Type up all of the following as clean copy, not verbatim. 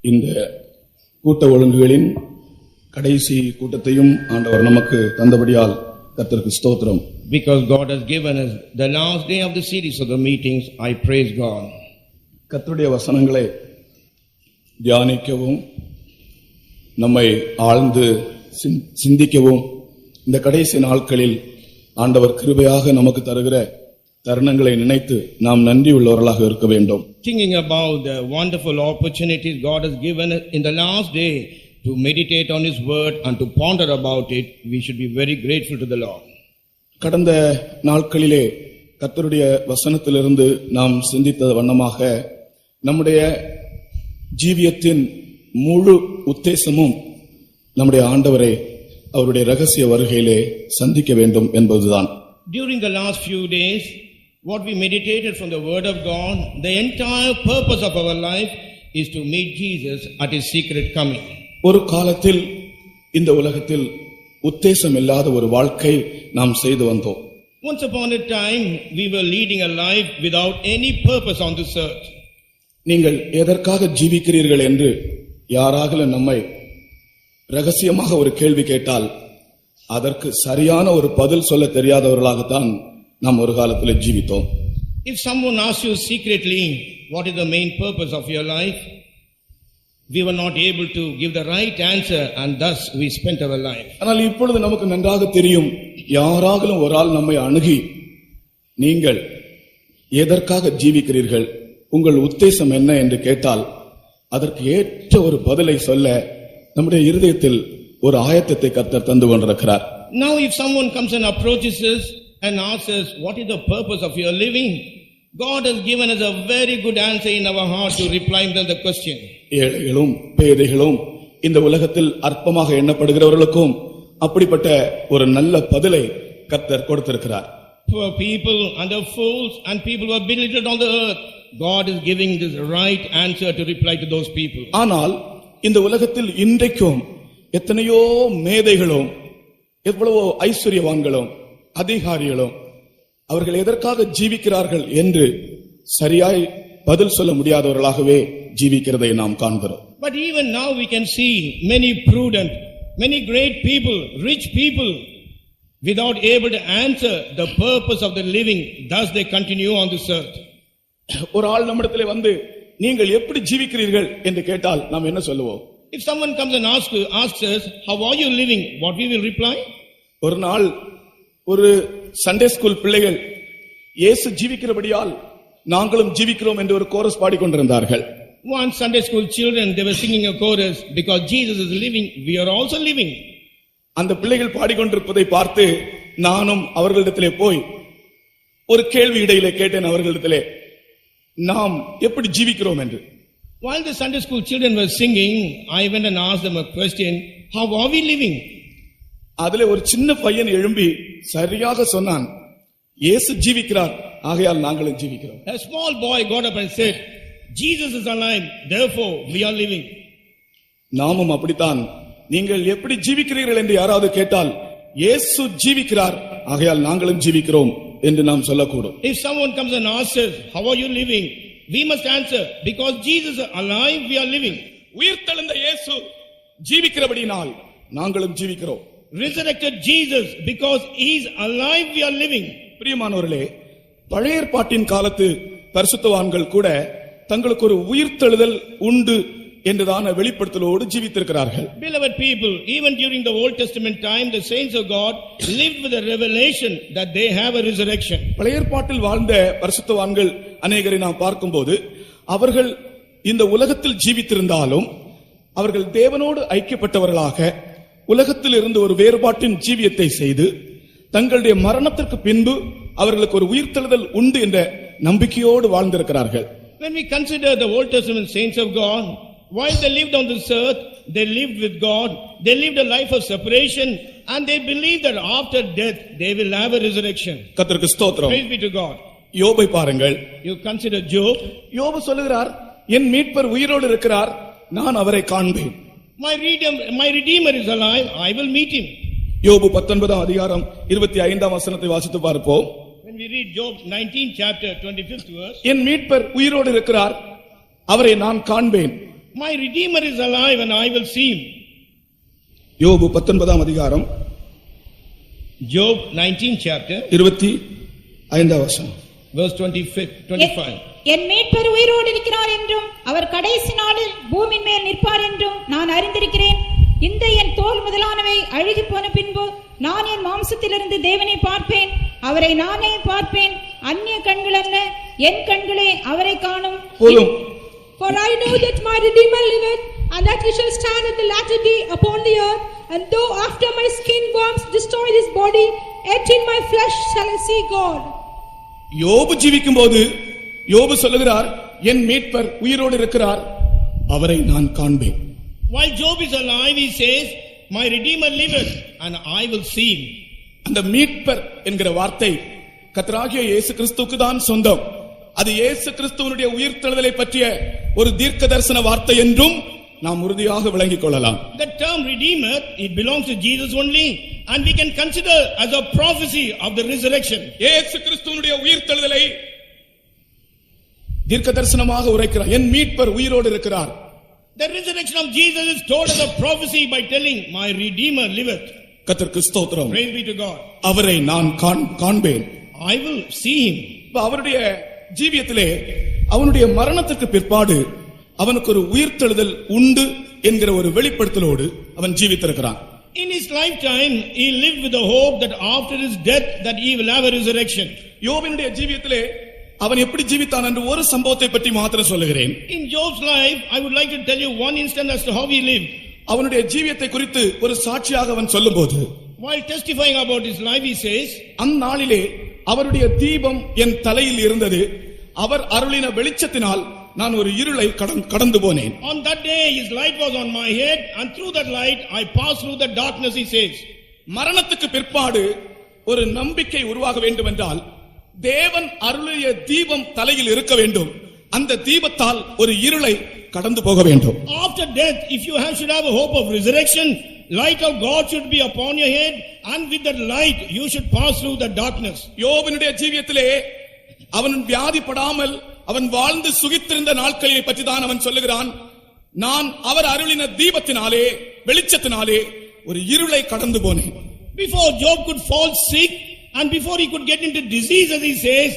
இந்த கூட்ட ஒழுங்குகளின் கடைசி கூட்டத்தையும் ஆண்டவர் நமக்கு தந்தபடியால் கர்த்தருக்கு ஸ்தோத்திரம். Because God has given us the last day of the series of the meetings, I praise God. கர்த்தருடைய வசனங்களை தியானிக்கவும் நம்மை ஆழ்ந்து சிந்திக்கவும் இந்த கடைசி நாட்களில் ஆண்டவர் கிருபையாக நமக்கு தருகிற தருணங்களை நினைத்து நாம் நன்றி உள்ளவர்களாக இருக்க வேண்டும். Thinking about the wonderful opportunities God has given us in the last day to meditate on His word and to ponder about it, we should be very grateful to the Lord. கடந்த நாட்களிலே கர்த்தருடைய வசனத்திலிருந்து நாம் சிந்தித்த வண்ணமாக நம்முடைய ஜீவியத்தின் முழு உத்தேசமும் நம்முடைய ஆண்டவரை அவருடைய ரகசிய வருகையிலே சந்திக்க வேண்டும் என்பதுதான். During the last few days, what we meditated from the word of God, the entire purpose of our life is to meet Jesus at His secret coming. ஒரு காலத்தில் இந்த உலகத்தில் உத்தேசம் இல்லாத ஒரு வாழ்க்கை நாம் செய்து வந்தோம். Once upon a time, we were leading a life without any purpose on this earth. நீங்கள் எதற்காக ஜீவிக்கிறீர்கள் என்று யாராக நம்மை ரகசியமாக ஒரு கேள்வி கேட்டால் அதற்கு சரியான ஒரு பதில் சொல்ல தெரியாதவர்களாகத்தான் நாம் ஒரு காலத்தில் ஜீவித்தோம். If someone asks you secretly what is the main purpose of your life, we were not able to give the right answer and thus we spent our life. ஆனால் இப்பொழுது நமக்கு நன்றாக தெரியும், யாராலும் ஒரு ஆள் நம்மை அணுகி நீங்கள் எதற்காக ஜீவிக்கிறீர்கள், உங்கள் உத்தேசம் என்ன என்று கேட்டால் அதற்கு ஏற்ற ஒரு பதிலை சொல்ல நம்முடைய இருதயத்தில் ஒரு ஆயத்தத்தை கர்த்தர் தந்து கொண்டிருக்கிறார். Now if someone comes and approaches us and asks us what is the purpose of your living, God has given us a very good answer in our heart to reply them the question. ஏழைகளும் பேதைகளும் இந்த உலகத்தில் அற்பமாக எண்ணப்படுகிறவர்களுக்கும் அப்படிப்பட்ட ஒரு நல்ல பதிலை கர்த்தர் கொடுத்திருக்கிறார். Poor people and the fools and people who are belittled on the earth, God is giving this right answer to reply to those people. ஆனால் இந்த உலகத்தில் இன்றைக்கும் எத்தனையோ மேதைகளும் எவ்வளவோ ஐஸ்வர்யவான்களும் அதிகாரிகளும் அவர்கள் எதற்காக ஜீவிக்கிறார்கள் என்று சரியாய் பதில் சொல்ல முடியாதவர்களாகவே ஜீவிக்கிறதை நாம் காண்கிறோம். But even now we can see many prudent, many great people, rich people without able to answer the purpose of the living, thus they continue on this earth. ஒரு ஆள் நம்மிடத்திலே வந்து நீங்கள் எப்படி ஜீவிக்கிறீர்கள் என்று கேட்டால் நாம் என்ன சொல்லுவோம்? If someone comes and asks us how are you living, what we will reply? ஒரு நாள் ஒரு சண்டே ஸ்கூல் பிள்ளைகள் இயேசு ஜீவிக்கிறபடியால் நாங்களும் ஜீவிக்கிறோம் என்று ஒரு chorus பாடிக்கொண்டிருந்தார்கள். One Sunday school children, they were singing a chorus, because Jesus is living, we are also living. அந்த பிள்ளைகள் பாடிக்கொண்டிருப்பதை பார்த்து நானும் அவர்களிடத்திலே போய் ஒரு கேள்வி இடையிலே கேட்டேன் அவர்களிடத்திலே, நாம் எப்படி ஜீவிக்கிறோம் என்று. While the Sunday school children were singing, I went and asked them a question, how are we living? அதிலே ஒரு சின்ன பையன் எழும்பி சரியாக சொன்னான், இயேசு ஜீவிக்கிறார், ஆகையால் நாங்களும் ஜீவிக்கிறோம். A small boy got up and said, Jesus is alive, therefore we are living. நாமும் அப்படித்தான், நீங்கள் எப்படி ஜீவிக்கிறீர்கள் என்று யாராவது கேட்டால் இயேசு ஜீவிக்கிறார், ஆகையால் நாங்களும் ஜீவிக்கிறோம் என்று நாம் சொல்லக்கூடும். If someone comes and asks us, how are you living? We must answer, because Jesus is alive, we are living. உயிர்த்தெழுந்த இயேசு ஜீவிக்கிறபடியால் நாங்களும் ஜீவிக்கிறோம். Resurrected Jesus, because he is alive, we are living. பிரியமானவர்களே, பழைய ஏற்பாட்டின் காலத்து பரிசுத்தவான்கள் கூட தங்களுக்கு ஒரு உயிர்த்தெழுதல் உண்டு என்றுதான வெளிப்படுத்தலோடு ஜீவித்திருக்கிறார்கள். Beloved people, even during the Old Testament time, the saints of God lived with a revelation that they have a resurrection. பழைய ஏற்பாட்டில் வாழ்ந்த பரிசுத்தவான்கள் அநேகரை நாம் பார்க்கும்போது அவர்கள் இந்த உலகத்தில் ஜீவித்திருந்தாலும் அவர்கள் தேவனோடு ஐக்கியப்பட்டவர்களாக உலகத்தில் இருந்து ஒரு வேறுபாட்டின் ஜீவியத்தை செய்து தங்களுடைய மரணத்திற்கு பின்பு அவர்களுக்கு ஒரு உயிர்த்தெழுதல் உண்டு என்ற நம்பிக்கையோடு வாழ்ந்திருக்கிறார்கள். When we consider the Old Testament saints of God, while they lived on this earth, they lived with God, they lived a life of separation, and they believed that after death they will have a resurrection. கர்த்தருக்கு ஸ்தோத்திரம். Praise be to God. யோபை பாருங்கள். You consider Job. யோபு சொல்லுகிறார், என் மீட்பர் உயிரோடு இருக்கிறார், நான் அவரை காண்பேன். My Redeemer is alive, I will meet him. யோபு 19 அதிகாரம் 25 வசனத்தை வாசித்து பார்ப்போம். When we read Job 19 chapter 25th verse, என் மீட்பர் உயிரோடு இருக்கிறார், அவரை நான் காண்பேன். my Redeemer is alive and I will see him. யோபு 19 அதிகாரம் Job 19 chapter 25 வசனம். verse 25. என் மீட்பர் உயிரோடு இருக்கிறார் என்றும் அவர் கடைசி நாளில் பூமியின் மேல் நிற்பார் என்றும் நான் அறிந்திருக்கிறேன். இந்த என் தோல் முதலானவை அழுகி போன பின்பு நான் என் மாம்சத்திலிருந்து தேவனை பார்ப்பேன், அவரை நானே பார்ப்பேன். அந்நிய கண்கள் அல்ல, என் கண்களே அவரை காணும். For I know that my Redeemer liveth, and that he shall stand at the latter day upon the earth. And though after my skin worms destroy this body, yet in my flesh shall I see God. யோபு ஜீவிக்கும் போது யோபு சொல்லுகிறார், என் மீட்பர் உயிரோடு இருக்கிறார், அவரை நான் காண்பேன். While Job is alive, he says, my Redeemer liveth and I will see him. அந்த மீட்பர் என்கிற வார்த்தை கர்த்தராகிய இயேசு கிறிஸ்துவுக்கு தான் சொந்தம். அது இயேசு கிறிஸ்துவினுடைய உயிர்த்தெழுதலை பற்றிய ஒரு தீர்க்கதரிசன வார்த்தை என்றும் நாம் உறுதியாக விளங்கிக் கொள்ளலாம். The term Redeemer, it belongs to Jesus only, and we can consider as a prophecy of the resurrection. இயேசு கிறிஸ்துவினுடைய உயிர்த்தெழுதலை தீர்க்கதரிசனமாக உரைக்கிறார். என் மீட்பர் உயிரோடு இருக்கிறார். The resurrection of Jesus is told as a prophecy by telling, my Redeemer liveth. கர்த்தருக்கு ஸ்தோத்திரம். Praise be to God. அவரை நான் காண்பேன். I will see him. அவருடைய ஜீவியத்திலே அவனுடைய மரணத்துக்கு பிற்பாடு அவனுக்கு ஒரு உயிர்த்தெழுதல் உண்டு என்கிற ஒரு வெளிப்படுத்தலோடு அவன் ஜீவித்திருக்கிறான். In his lifetime, he lived with the hope that after his death that he will have a resurrection. யோபினுடைய ஜீவியத்திலே அவன் எப்படி ஜீவித்தான் என்று ஒரு சம்பவத்தை பற்றி மாத்திரம் சொல்லுகிறேன். In Job's life, I would like to tell you one instance as to how he lived. அவனுடைய ஜீவியத்தை குறித்து ஒரு சாட்சியாக அவன் சொல்லும்போது, while testifying about his life, he says, அந்நாளிலே அவருடைய தீபம் என் தலையில் இருந்தது, அவர் அருளின வெளிச்சத்தினால் நான் ஒரு இருளை கடந்து போனேன். On that day his light was on my head, and through that light I passed through the darkness, he says. மரணத்துக்கு பிற்பாடு ஒரு நம்பிக்கை உருவாக வேண்டும் என்றால் தேவன் அருளிய தீபம் தலையில் இருக்க வேண்டும். அந்த தீபத்தால் ஒரு இருளை கடந்து போக வேண்டும். After death, if you should have a hope of resurrection, light of God should be upon your head, and with that light you should pass through the darkness. யோபினுடைய ஜீவியத்திலே அவன் வியாதிப்படாமல் அவன் வாழ்ந்து சுகித்திருந்த நாட்களை பற்றி தான் அவன் சொல்லுகிறான். நான் அவர் அருளின தீபத்தினாலே வெளிச்சத்தினாலே ஒரு இருளை கடந்து போனேன். Before Job could fall sick, and before he could get into disease, as he says,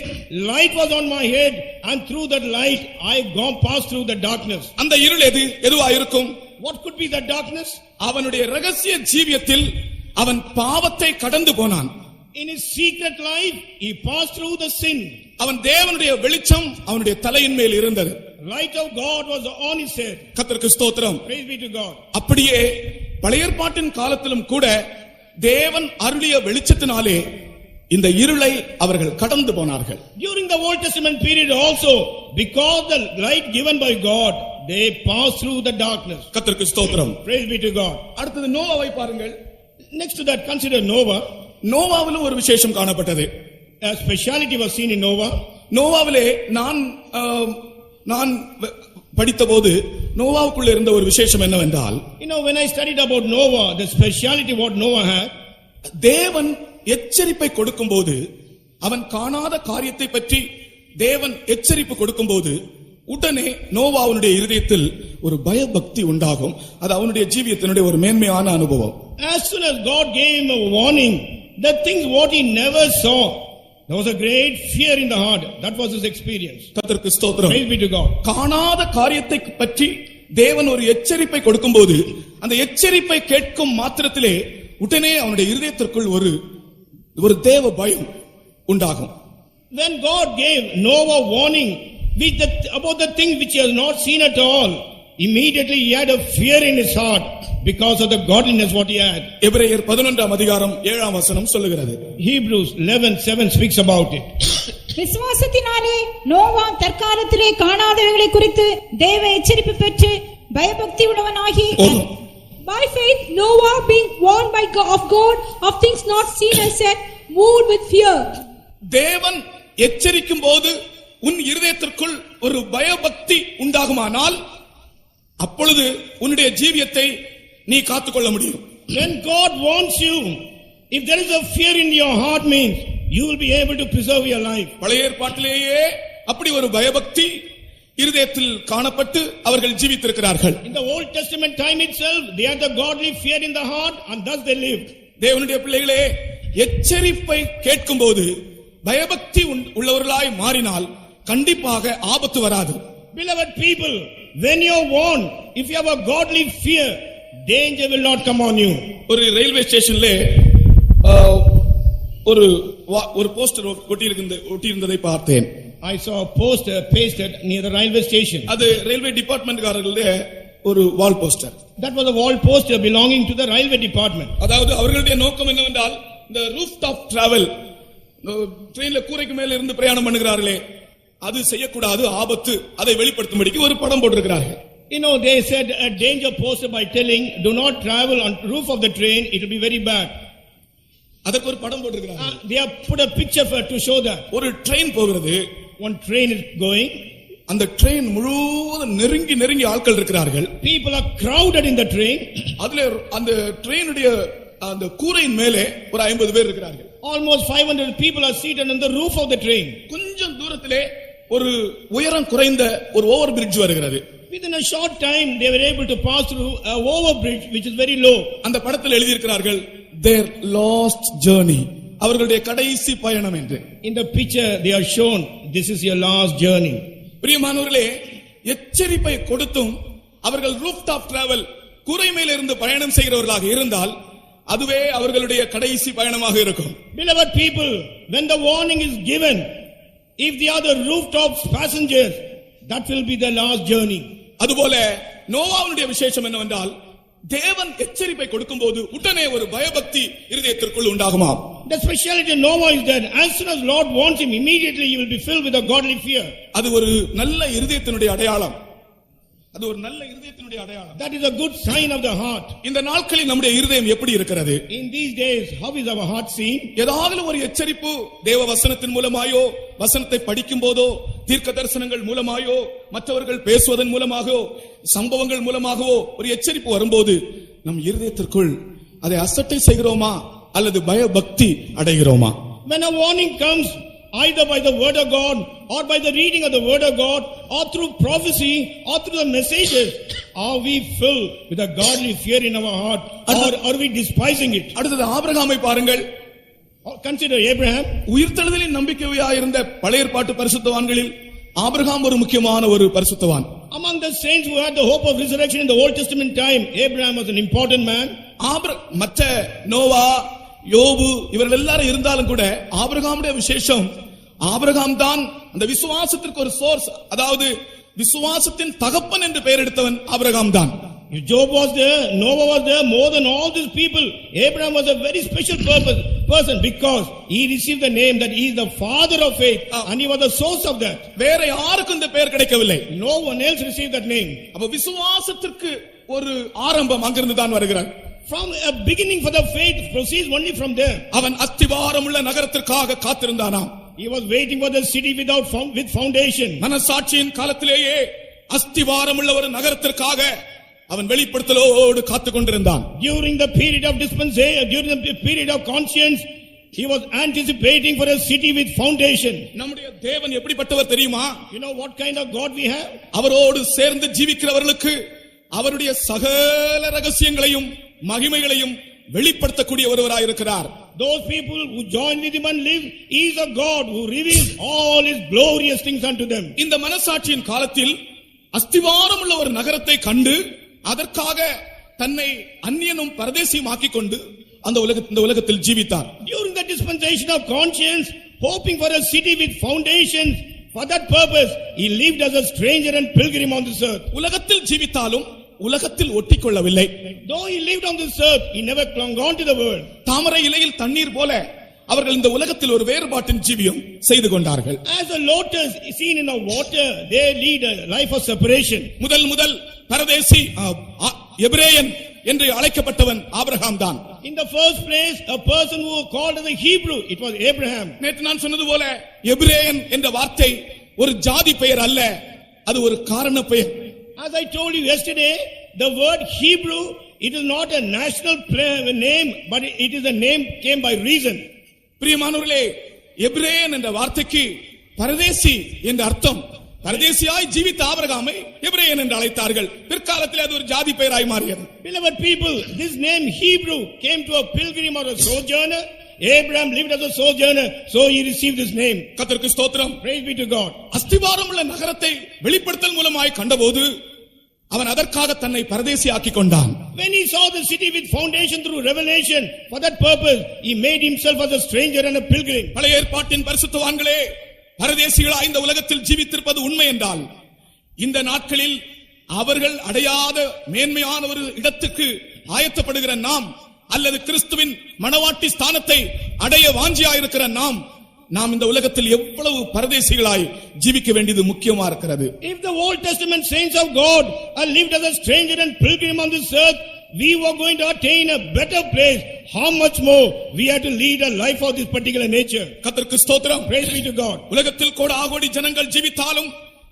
light was on my head, and through that light I passed through the darkness. அந்த இருள் எதுவா இருக்கும்? What could be the darkness? அவனுடைய ரகசிய ஜீவியத்தில் அவன் பாவத்தை கடந்து போனான். In his secret life, he passed through the sin. அவன் தேவனுடைய வெளிச்சம் அவனுடைய தலையின் மேல் இருந்தது. Light of God was on his head. கர்த்தருக்கு ஸ்தோத்திரம். Praise be to God. அப்படியே பழைய ஏற்பாட்டின் காலத்திலும் கூட தேவன் அருளிய வெளிச்சத்தினாலே இந்த இருளை அவர்கள் கடந்து போனார்கள். During the Old Testament period also, because the light given by God, they passed through the darkness. கர்த்தருக்கு ஸ்தோத்திரம். Praise be to God. அடுத்தது நோவாவை பாருங்கள். Next to that, consider Noah. நோவாவிலும் ஒரு விசேஷம் காணப்பட்டது. A speciality was seen in Noah. நோவாவிலே நான் படித்தபோது நோவாவுக்குள்ள இருந்த ஒரு விசேஷம் என்னவென்றால், when I studied about Noah, the speciality what Noah had, தேவன் எச்சரிப்பை கொடுக்கும்போது, அவன் காணாத காரியத்தை பற்றி தேவன் எச்சரிப்பு கொடுக்கும்போது உடனே நோவாவுடைய இருதயத்தில் ஒரு பயபக்தி உண்டாகும். அது அவனுடைய ஜீவியத்தினுடைய ஒரு மேன்மையான அனுபவம். As soon as God gave him a warning, the things what he never saw, there was a great fear in the heart. That was his experience. கர்த்தருக்கு ஸ்தோத்திரம். Praise be to God. காணாத காரியத்தை பற்றி தேவன் ஒரு எச்சரிப்பை கொடுக்கும்போது அந்த எச்சரிப்பை கேட்கும் மாத்திரத்திலே உடனே அவனுடைய இருதயத்திற்குள் ஒரு தேவ பயம் உண்டாகும். When God gave Noah warning about the thing which he has not seen at all, immediately he had a fear in his heart because of the godliness what he had. எபிரேயர் 11 அதிகாரம் 7 வசனம் சொல்லுகிறது. Hebrews 11:7 speaks about it. விசுவாசத்தினாலே நோவா தற்காலத்திலே காணாதவைகளை குறித்து தேவ எச்சரிப்பு பெற்று பயபக்தி உள்ளவனாகி, by faith Noah, being warned of God of things not seen as yet, moved with fear. தேவன் எச்சரிக்கும் போது உன் இருதயத்திற்குள் ஒரு பயபக்தி உண்டாகுமானால் அப்பொழுது உன்னுடைய ஜீவியத்தை நீ காத்துக்கொள்ள முடியும். When God wants you, if there is a fear in your heart means you will be able to preserve your life. பழைய ஏற்பாட்டிலேயே அப்படி ஒரு பயபக்தி இருதயத்தில் காணப்பட்டு அவர்கள் ஜீவித்திருக்கிறார்கள். In the Old Testament time itself, they had the godly fear in the heart and thus they lived. தேவனுடைய பிள்ளைகளே, எச்சரிப்பை கேட்கும்போது பயபக்தி உள்ளவர்களாய் மாறினால் கண்டிப்பாக ஆபத்து வராது. Beloved people, when you are warned, if you have a godly fear, danger will not come on you. ஒரு ரயில்வே ஸ்டேஷன்ல ஒரு போஸ்டர் ஒட்டி இருந்ததை பார்த்தேன். I saw a poster pasted near the railway station. அது ரயில்வே டிபார்ட்மென்ட்காரர்களுடைய ஒரு wall poster. That was a wall poster belonging to the railway department. அதாவது அவர்களுடைய நோக்கம் என்னவென்றால், இந்த ரூஃப் டாப் டிராவல், ட்ரெயின்ல கூரைக்கு மேல இருந்து பிரயாணம் பண்ணுகிறார்களே, அது செய்யக்கூடாது, ஆபத்து, அதை வெளிப்படுத்தும்படிக்கு ஒரு படம் போட்டிருக்கிறார்கள். You know, they said a danger poster by telling, do not travel on roof of the train, it will be very bad. அதற்கு ஒரு படம் போட்டிருக்கிறார்கள். They have put a picture for to show that. ஒரு train போகிறது, one train is going, அந்த train முழுவதும் நெருங்கி ஆட்கள் இருக்கிறார்கள். people are crowded in the train. அதுல அந்த ட்ரெயினுடைய அந்த கூரையின் மேலே ஒரு 50 பேர் இருக்கிறார்கள். Almost 500 people are seated on the roof of the train. கொஞ்சம் தூரத்திலே ஒரு உயரம் குறைந்த ஒரு ஓவர் பிரிட்ஜ் வருகிறது. Within a short time they were able to pass through a over bridge which is very low. அந்த படத்தில் எழுதி இருக்கிறார்கள், their lost journey, அவர்களுடைய கடைசி பயணம் என்று. In the picture they are shown, this is your last journey. பிரியமானவர்களே, எச்சரிப்பை கொடுத்தும் அவர்கள் ரூஃப் டாப் டிராவல், கூரை மேல இருந்து பயணம் செய்கிறவர்களாக இருந்தால் அதுவே அவர்களுடைய கடைசி பயணமாக இருக்கும். Beloved people, when the warning is given, if they are the rooftop passengers, that will be the last journey. அதுபோல நோவாவுடைய விசேஷம் என்னவென்றால், தேவன் எச்சரிப்பை கொடுக்கும்போது உடனே ஒரு பயபக்தி இருதயத்திற்குள் உண்டாகுமா. The speciality of Noah is that as soon as Lord wants him, immediately he will be filled with a godly fear. அது ஒரு நல்ல இருதயத்தினுடைய அடையாளம். அது ஒரு நல்ல இருதயத்தினுடைய அடையாளம். That is a good sign of the heart. இந்த நாட்களில் நம்முடைய இருதயம் எப்படி இருக்கிறது? In these days, how is our heart seen? ஏதாவது ஒரு எச்சரிப்பு தேவ வசனத்தின் மூலமாயோ, வசனத்தை படிக்கும் போதோ, தீர்க்க தரிசனங்கள் மூலமாயோ, மற்றவர்கள் பேசுவதன் மூலமாகவோ, சம்பவங்கள் மூலமாகவோ ஒரு எச்சரிப்பு வரும்போது நம் இருதயத்திற்குள் அதை அசட்டை செய்கிறோமா அல்லது பயபக்தி அடைகிறோமா? When a warning comes, either by the word of God or by the reading of the word of God or through prophecy or through the messages, are we filled with a godly fear in our heart or are we despising it? அடுத்தது ஆபிரகாமை பாருங்கள். Consider Abraham. உயிர்த்தெழுதலின் நம்பிக்கையாயிருந்த பழைய ஏற்பாட்டு பரிசுத்தவான்களில் Abraham ஒரு முக்கியமான ஒரு பரிசுத்தவான். Among the saints who had the hope of resurrection in the Old Testament time, Abraham was an important man. மற்ற நோவா, யோபு இவர்கள் எல்லாரும் இருந்தாலும் கூட ஆபிரகாமுடைய விசேஷம், ஆபிரகாம் தான் அந்த விசுவாசத்திற்கு ஒரு சோர்ஸ், அதாவது விசுவாசத்தின் தகப்பன் என்று பெயர் எடுத்தவன் ஆபிரகாம் தான். Job was there, Noah was there, more than all these people, Abraham was a very special person because he received the name that he is the father of faith and he was the source of that. வேற யாருக்கும் இந்த பெயர் கிடைக்கவில்லை. No one else received that name. அப்ப விசுவாசத்திற்கு ஒரு ஆரம்பம் அங்கிருந்து தான் வருகிறார். From a beginning for the faith proceeds only from there. அவன் அஸ்திவாரமுள்ள நகரத்திற்காக காத்திருந்தானாம். He was waiting for the city with foundation. மனசாட்சியின் காலத்திலேயே அஸ்திவாரமுள்ள ஒரு நகரத்திற்காக அவன் வெளிப்படுத்தலோடு காத்துக் கொண்டிருந்தான். During the period of dispensation, during the period of conscience, he was anticipating for a city with foundation. நம்முடைய தேவன் எப்படிப்பட்டவர் தெரியுமா? You know what kind of God we have? அவரோடு சேர்ந்து ஜீவிக்கிறவர்களுக்கு அவருடைய சகல ரகசியங்களையும் மகிமைகளையும் வெளிப்படுத்தக்கூடிய ஒருவராய் இருக்கிறார். Those people who join with him and live, he is a God who reveals all his glorious things unto them. இந்த மனசாட்சியின் காலத்தில் அஸ்திவாரம் உள்ள ஒரு நகரத்தை கண்டு அதற்காக தன்னை அந்நியனும் பரதேசியும் ஆக்கிக் கொண்டு இந்த உலகத்தில் ஜீவித்தார். During the dispensation of conscience, hoping for a city with foundations, for that purpose he lived as a stranger and pilgrim on this earth. உலகத்தில் ஜீவித்தாலும் உலகத்தில் ஒட்டிக்கொள்ளவில்லை. Though he lived on this earth, he never clung on to the world. தாமரை இலையில் தண்ணீர் போல அவர்கள் இந்த உலகத்தில் ஒரு வேறுபாட்டின் ஜீவியம் செய்து கொண்டார்கள். As a lotus seen in the water, they lead a life of separation. முதல் பரதேசி எபிரேயன் என்று அழைக்கப்பட்டவன் ஆபிரகாம் தான். In the first place, a person who was called as a Hebrew, it was Abraham. நேற்று நான் சொன்னது போல எபிரேயன் என்ற வார்த்தை ஒரு ஜாதி பெயர் அல்ல, அது ஒரு காரண பெயர். As I told you yesterday, the word Hebrew, it is not a national name, but it is a name came by reason. பிரியமானவர்களே, எபிரேயன் என்ற வார்த்தைக்கு பரதேசி என்ற அர்த்தம். பரதேசியாய் ஜீவித்த ஆபிரகாமை எபிரேயன் என்று அழைத்தார்கள். பிற்காலத்தில் அது ஒரு ஜாதி பெயராய் மாறியது. Beloved people, this name Hebrew came to a pilgrim or a sojourner. Abraham lived as a sojourner, so he received this name. கர்த்தருக்கு ஸ்தோத்திரம். Praise be to God. அஸ்திபாரம் உள்ள நகரத்தை வெளிப்படுத்தல் மூலமாய் கண்டபோது அவன் அதற்காக தன்னை பரதேசியாக்கிக் கொண்டான். When he saw the city with foundation through revelation, for that purpose he made himself as a stranger and a pilgrim. பழைய ஏற்பாட்டின் பரிசுத்தவான்களே, பரதேசிகளாய் இந்த உலகத்தில் ஜீவித்திருப்பது உண்மை என்றால் இந்த நாட்களில் அவர்கள் அடையாத மேன்மையான ஒரு இடத்துக்கு ஆயத்தப்படுகிற நாம், அல்லது கிறிஸ்துவின் மணவாட்டி ஸ்தானத்தை அடைய வாஞ்சியாயிருக்கிற நாம் இந்த உலகத்தில் எவ்வளவு பரதேசிகளாய் ஜீவிக்க வேண்டியது முக்கியமா இருக்கிறது. If the Old Testament saints of God are lived as a stranger and pilgrim on this earth, we were going to attain a better place. How much more we have to lead a life of this particular nature. கர்த்தருக்கு ஸ்தோத்திரம். Praise be to God. உலகத்தில் கோடாகோடி ஜனங்கள் ஜீவித்தாலும்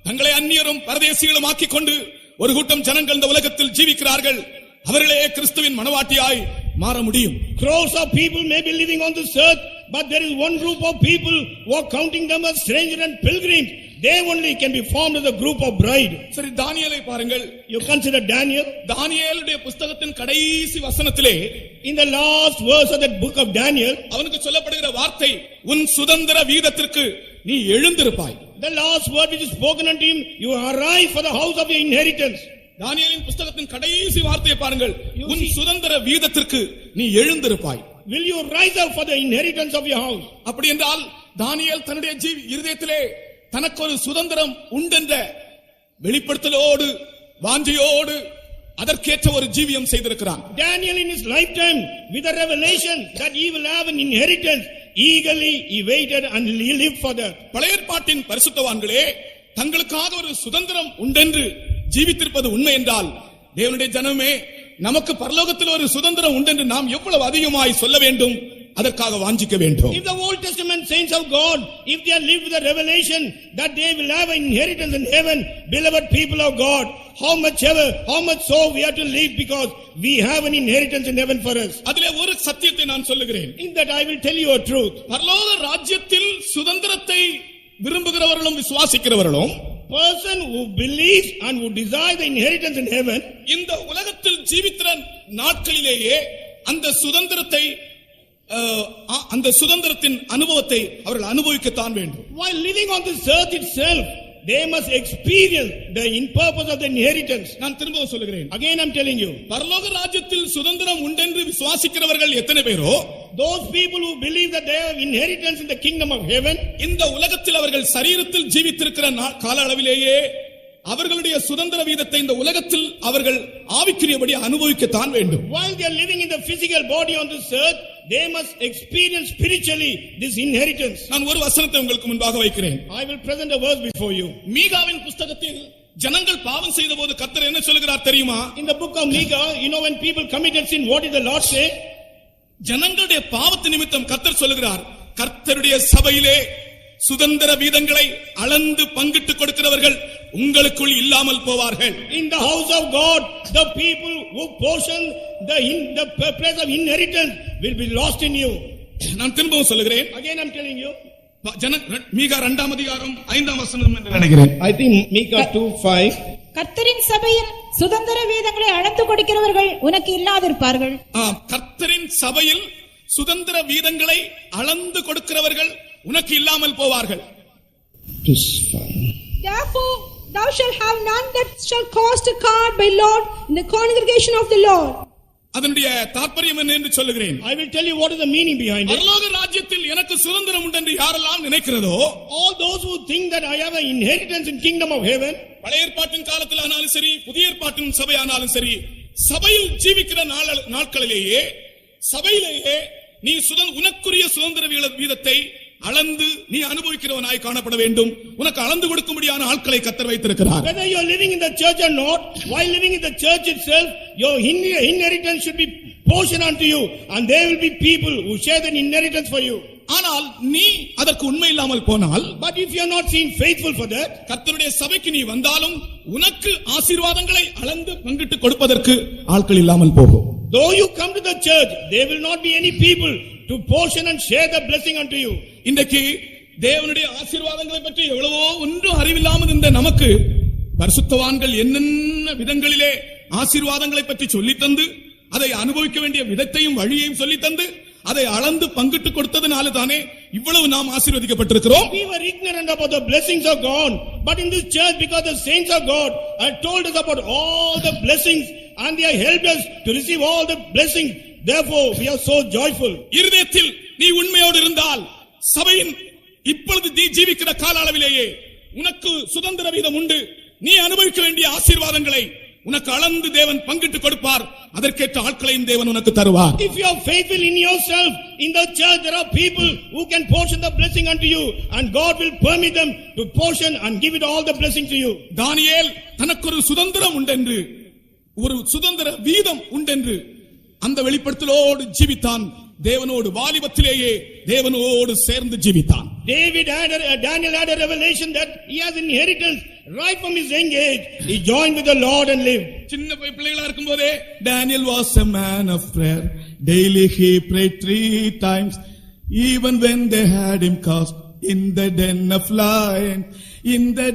தங்களை அந்நியரும் பரதேசிகளும் ஆக்கிக் கொண்டு ஒரு கூட்டம் ஜனங்கள் இந்த உலகத்தில் ஜீவிக்கிறார்கள். அவர்களே கிறிஸ்துவின் மணவாட்டியாய் மாற முடியும். Crores of people may be living on this earth, but there is one group of people who are counting them as stranger and pilgrims. They only can be formed as a group of bride. சரி, தானியேலை பாருங்கள். You consider Daniel. தானியேலுடைய புத்தகத்தின் கடைசி வசனத்திலே, In the last verse of that book of Daniel, அவனுக்கு சொல்லப்படுகிற வார்த்தை, உன் சுதந்திர வீதத்திற்கு நீ எழுந்திருப்பாய். the last word which is spoken unto him, you arise for the house of your inheritance. தானியேலின் புத்தகத்தின் கடைசி வார்த்தையை பாருங்கள், உன் சுதந்திர வீதத்திற்கு நீ எழுந்திருப்பாய். Will you rise up for the inheritance of your house? அப்படி என்றால் தானியேல் தன்னுடைய இருதயத்திலே தனக்கு ஒரு சுதந்திரம் உண்டென்ற வெளிப்படுத்தலோடு வாஞ்சையோடு அதற்கேற்ற ஒரு ஜீவியம் செய்திருக்கிறான். Daniel in his lifetime with a revelation that he will have an inheritance, eagerly he waited and he lived for that. பழைய ஏற்பாட்டின் பரிசுத்தவான்களே, தங்களுக்காக ஒரு சுதந்திரம் உண்டென்று ஜீவித்திருப்பது உண்மை என்றால், தேவனுடைய ஜனமே, நமக்கு பரலோகத்தில் ஒரு சுதந்திரம் உண்டென்று நாம் எவ்வளவு அதிகமாய் சொல்ல வேண்டும், அதற்காக வாஞ்சிக்க வேண்டும். If the Old Testament saints of God, if they are lived with a revelation that they will have an inheritance in heaven, beloved people of God, how much so we have to live, because we have an inheritance in heaven for us. அதிலே ஒரு சத்தியத்தை நான் சொல்லுகிறேன். In that I will tell you a truth. பரலோக ராஜ்யத்தில் சுதந்திரத்தை விரும்புகிறவர்களும் விசுவாசிக்கிறவர்களும், Person who believes and who desires the inheritance in heaven, இந்த உலகத்தில் ஜீவித்திர நாட்களிலேயே அந்த சுதந்திரத்தின் அனுபவத்தை அவர்கள் அனுபவிக்கத்தான் வேண்டும். while living on this earth itself, they must experience the purpose of the inheritance. நான் திரும்பவும் சொல்லுகிறேன். Again I'm telling you, பரலோக ராஜ்யத்தில் சுதந்திரம் உண்டென்று விசுவாசிக்கிறவர்கள் எத்தனை பேரோ, those people who believe that they have inheritance in the kingdom of heaven, இந்த உலகத்தில் அவர்கள் சரீரத்தில் ஜீவித்திருக்கிற கால அளவிலேயே அவர்களுடைய சுதந்திர வீதத்தை இந்த உலகத்தில் அவர்கள் ஆவிக்குரியபடி அனுபவிக்கத்தான் வேண்டும். while they are living in the physical body on this earth, they must experience spiritually this inheritance. நான் ஒரு வசனத்தை உங்களுக்கு முன்பாக வைக்கிறேன். I will present a verse before you. மீகாவின் புத்தகத்தில் ஜனங்கள் பாவம் செய்த போது கர்த்தர் என்ன சொல்கிறார் தெரியுமா? In the book of Micah, you know, when people committed sin, what did the Lord say? ஜனங்களுடைய பாவத்து நிமித்தம் கர்த்தர் சொல்கிறார், கர்த்தருடைய சபையிலே சுதந்திர வீதங்களை அளந்து பங்கிட்டு கொடுக்கிறவர்கள் உங்களுக்குள் இல்லாமல் போவார்கள். In the house of God, the people who portion the place of inheritance will be lost in you. நான் திரும்பவும் சொல்லுகிறேன். Again I'm telling you, மீகா 2 அதிகாரம் 5 வசனம் என்று நினைக்கிறேன். I think Micah 2:5. கர்த்தரின் சபையில் சுதந்திர வீதங்களை அளந்து கொடுக்கிறவர்கள் உனக்கு இல்லாதிருப்பார்கள். கர்த்தரின் சபையில் சுதந்திர வீதங்களை அளந்து கொடுக்கிறவர்கள் உனக்கு இல்லாமல் போவார்கள். Therefore thou shalt have none that shall cost a card by lot in the congregation of the Lord. அதனுடைய தாற்பயம் என்ன என்று சொல்லுகிறேன். I will tell you what is the meaning behind it. பரலோக ராஜ்யத்தில் எனக்கு சுதந்திரம் உண்டு என்று யாரெல்லாம் நினைக்கிறதோ, all those who think that I have an inheritance in kingdom of heaven, பழைய ஏற்பாட்டின் காலத்தில் ஆனாலும் சரி, புதிய ஏற்பாட்டின் சபை ஆனாலும் சரி, சபையில் ஜீவிக்கிற நாட்களிலேயே சபையிலேயே நீ உனக்குரிய சுதந்திர வீதத்தை அளந்து நீ அனுபவிக்கிறவனாய் காணப்பட வேண்டும். உனக்கு அளந்து கொடுக்கும்படியான ஆட்களை கர்த்தர் வைத்திருக்கிறார். Whether you are living in the church or not, while living in the church itself, your inheritance should be portion unto you, and there will be people who share that inheritance for you. ஆனால் நீ அதற்கு உண்மை இல்லாமல் போனால், But if you are not seen faithful for that, கர்த்தருடைய சபைக்கு நீ வந்தாலும் உனக்கு ஆசீர்வாதங்களை அளந்து பங்கிட்டு கொடுப்பதற்கு ஆட்கள் இல்லாமல் போகும். though you come to the church, there will not be any people to portion and share the blessing unto you. இன்றைக்கு தேவனுடைய ஆசீர்வாதங்களை பற்றி எவ்வளவோ ஒன்றும் அறிவில்லாமல் இருந்த நமக்கு பரிசுத்தவான்கள் என்னென்ன விதங்களிலே ஆசீர்வாதங்களை பற்றி சொல்லித் தந்து, அதை அனுபவிக்க வேண்டிய விதத்தையும் வழியையும் சொல்லித் தந்து, அதை அளந்து பங்கிட்டு கொடுத்ததுனால தானே இவ்வளவு நாம் ஆசீர்வதிக்கப்பட்டிருக்கிறோம். We were ignorant about the blessings of God, but in this church, because the saints of God have told us about all the blessings and they have helped us to receive all the blessings. Therefore, we are so joyful. இருதயத்தில் நீ உண்மையோடு இருந்தால், சபையின் இப்பொழுது நீ ஜீவிக்கிற கால அளவிலேயே உனக்கு சுதந்திர வீதம் உண்டு. நீ அனுபவிக்க வேண்டிய ஆசீர்வாதங்களை உனக்கு அளந்து தேவன் பங்கிட்டு கொடுப்பார். அதற்கேற்ற ஆட்களையும் தேவன் உனக்கு தருவார். If you are faithful in yourself, in the church there are people who can portion the blessing unto you, and God will permit them to portion and give it all the blessing to you. தானியேல் தனக்கு ஒரு சுதந்திரம் உண்டென்று, ஒரு சுதந்திர வீதம் உண்டென்று அந்த வெளிப்படுத்தலோடு ஜீவித்தான். தேவனோடு வாலிபத்திலேயே தேவனோடு சேர்ந்து ஜீவித்தான். Daniel had a revelation that he has inheritance right from his young age. He joined with the Lord and lived. சின்ன பிள்ளைகளா இருக்கும்போதே Daniel was a man of prayer. Daily he prayed 3 times, even when they had him cast in the den of lions. In the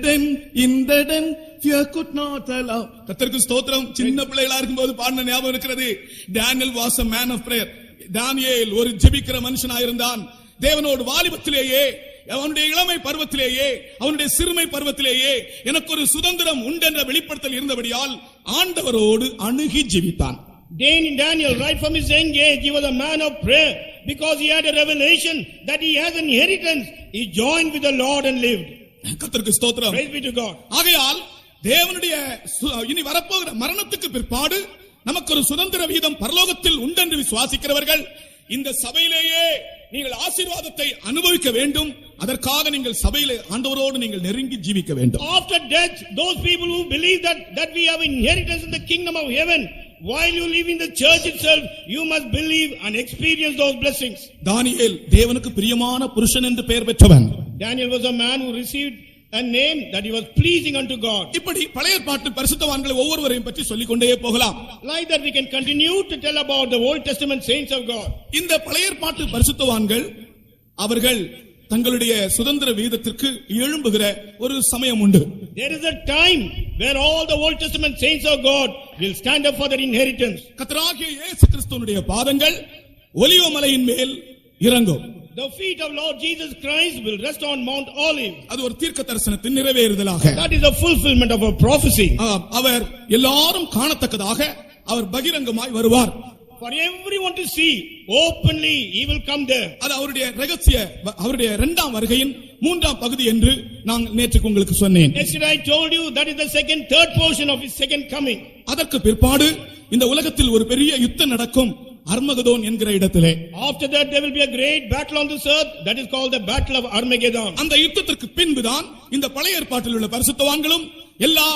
den fear could not allow. கர்த்தருக்கு ஸ்தோத்திரம். சின்ன பிள்ளைகளா இருக்கும்போது பாடின ஞாபகம் இருக்கிறது. Daniel was a man of prayer. தானியேல் ஒரு ஜெபிக்கிற மனுஷனாயிருந்தான். தேவனோடு வாலிபத்திலேயே, அவனுடைய இளமை பருவத்திலேயே, அவனுடைய சிறுமை பருவத்திலேயே எனக்கு ஒரு சுதந்திரம் உண்டென்ற வெளிப்படுத்தல் இருந்தபடியால் ஆண்டவரோடு அணுகி ஜெபித்தான். Daniel, right from his young age, he was a man of prayer because he had a revelation that he has an inheritance. He joined with the Lord and lived. கர்த்தருக்கு ஸ்தோத்திரம். Praise be to God. ஆகையால் தேவனுடைய இனி வரப்போகிற மரணத்துக்கு பிற்பாடு நமக்கு ஒரு சுதந்திர வீதம் பரலோகத்தில் உண்டென்று விசுவாசிக்கிறவர்கள் இந்த சபையிலேயே நீங்கள் ஆசீர்வாதத்தை அனுபவிக்க வேண்டும். அதற்காக நீங்கள் சபையிலே ஆண்டவரோடு நீங்கள் நெருங்கி ஜீவிக்க வேண்டும். After death, those people who believe that we have inheritance in the kingdom of heaven, while you live in the church itself, you must believe and experience those blessings. தானியேல் தேவனுக்கு பிரியமான புருஷன் என்று பெயர் பெற்றவன். Daniel was a man who received a name that he was pleasing unto God. இப்படி பழைய ஏற்பாட்டு பரிசுத்தவான்களை ஒவ்வொருவரையும் பற்றி சொல்லிக் கொண்டே போகலாம். Like that we can continue to tell about the Old Testament saints of God. இந்த பழைய ஏற்பாட்டு பரிசுத்தவான்கள் அவர்கள் தங்களுடைய சுதந்திர வீதத்திற்கு எழும்புகிற ஒரு சமயம் உண்டு. There is a time where all the Old Testament saints of God will stand up for their inheritance. கர்த்தராகிய இயேசு கிறிஸ்துவினுடைய பாதங்கள் ஒலிவ மலையின் மேல் இறங்கும். The feet of Lord Jesus Christ will rest on Mount Olive. அது ஒரு தீர்க்க தரிசனத்தின் நிறைவேறுதலாக. That is a fulfillment of a prophecy. அவர் எல்லாரும் காணத்தக்கதாக அவர் பகிரங்கமாய் வருவார். For everyone to see openly, he will come there. அது அவருடைய ரகசிய, அவருடைய இரண்டாம் வருகையின் மூன்றாம் பகுதி என்று நான் நேற்றுக்கு உங்களுக்கு சொன்னேன். Yesterday I told you that is the third portion of his second coming. அதற்கு பிற்பாடு இந்த உலகத்தில் ஒரு பெரிய யுத்தம் நடக்கும், அர்மகதோன் என்கிற இடத்திலே. After that there will be a great battle on this earth that is called the battle of Armageddon. அந்த யுத்தத்திற்கு பின்புதான் இந்த பழைய ஏற்பாட்டில் உள்ள பரிசுத்தவான்களும் எல்லா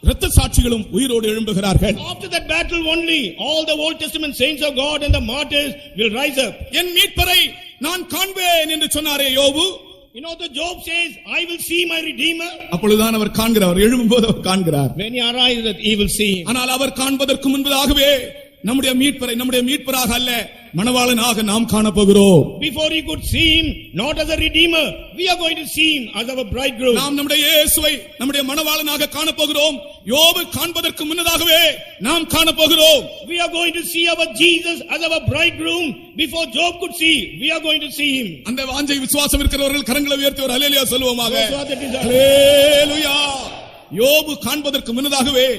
இரத்த சாட்சிகளும் உயிரோடு எழும்புகிறார்கள். After that battle only all the Old Testament saints of God and the martyrs will rise up. என் மீட்பரை நான் காண்பேன் என்று சொன்னாரே யோபு. You know the Job says, I will see my redeemer. அப்பொழுதுதான் அவர் காண்கிறார், எழும்பும்போது அவர் காண்கிறார். When he arrives he will see him. ஆனால் அவர் காண்பதற்கு முன்பதாகவே நம்முடைய மீட்பராக அல்ல, மணவாளனாக நாம் காணப்போகிறோம். Before he could see him not as a redeemer, we are going to see him as our bridegroom. நாம் நம்முடைய இயேசுவை நம்முடைய மணவாளனாக காணப்போகிறோம். யோபு காண்பதற்கு முன்னதாகவே நாம் காணப்போகிறோம். We are going to see our Jesus as our bridegroom before Job could see. We are going to see him. அந்த வாஞ்சை விசுவாசம் இருக்கிறவர்கள் கரங்களை உயர்த்தி ஒரு அல்லேலூயா சொல்வோமாக. Hallelujah. அல்லேலூயா. யோபு காண்பதற்கு முன்னதாகவே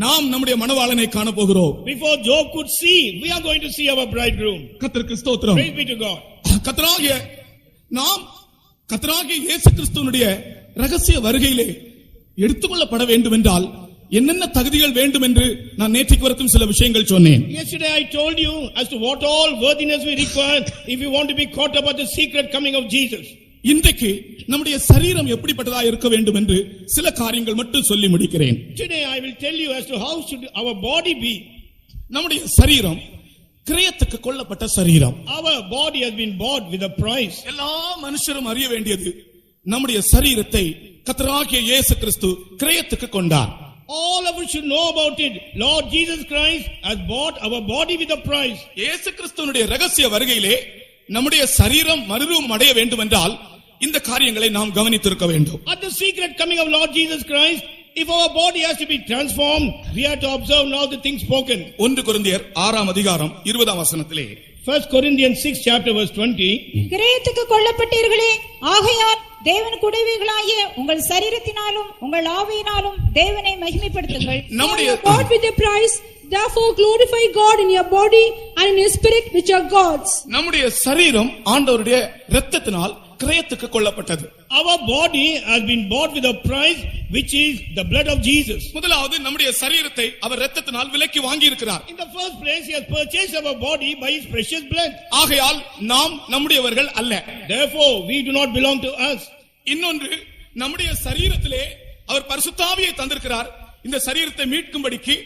நாம் நம்முடைய மணவாளனை காணப்போகிறோம். Before Job could see, we are going to see our bridegroom. கர்த்தருக்கு ஸ்தோத்திரம். Praise be to God. கர்த்தராகிய இயேசு கிறிஸ்துவினுடைய ரகசிய வருகையிலே எடுத்துக்கொள்ளப்பட வேண்டும் என்றால் என்னென்ன தகுதிகள் வேண்டும் என்று நான் நேற்றுக்கு வரைக்கும் சில விஷயங்கள் சொன்னேன். Yesterday I told you as to what all worthiness we require if you want to be caught up at the secret coming of Jesus. இன்றைக்கு நம்முடைய சரீரம் எப்படிப்பட்டதா இருக்க வேண்டும் என்று சில காரியங்கள் மட்டும் சொல்லி முடிக்கிறேன். Today I will tell you as to how should our body be. நம்முடைய சரீரம் கிரயத்துக்கு கொள்ளப்பட்ட சரீரம். Our body has been bought with a price. எல்லா மனுஷரும் அறிய வேண்டியது நம்முடைய சரீரத்தை கர்த்தராகிய இயேசு கிறிஸ்து கிரயத்துக்கு கொண்டார். All of us should know about it. Lord Jesus Christ has bought our body with a price. இயேசு கிறிஸ்துவினுடைய ரகசிய வருகையிலே நம்முடைய சரீரம் மறுரூபம் அடைய வேண்டும் என்றால் இந்த காரியங்களை நாம் கவனித்திருக்க வேண்டும். At the secret coming of Lord Jesus Christ, if our body has to be transformed, we have to observe now the things spoken. 1 கொரிந்தியர் 6 அதிகாரம் 20 வசனத்திலே 1 Corinthians 6 chapter verse 20. கிரயத்துக்கு கொள்ளப்பட்டீர்களே, ஆகையால் தேவனுக்கு உடையவைகளாகிய உங்கள் சரீரத்தினாலும் உங்கள் ஆவியினாலும் தேவனை மகிமைப்படுத்துங்கள். நம்முடைய Bought with a price, therefore glorify God in your body and in your spirit which are God's. நம்முடைய சரீரம் ஆண்டவருடைய இரத்தத்தினால் கிரயத்துக்கு கொள்ளப்பட்டது. Our body has been bought with a price, which is the blood of Jesus. முதலாவது நம்முடைய சரீரத்தை அவர் இரத்தத்தினால் விலைக்கு வாங்கி இருக்கிறார். In the first place, he has purchased our body by his precious blood. ஆகையால் நாம் நம்முடையவர்கள் அல்ல. Therefore, we do not belong to us. இன்னொன்று, நம்முடைய சரீரத்திலே அவர் பரிசுத்த ஆவியை தந்திருக்கிறார். இந்த சரீரத்தை மீட்கும்படிக்கு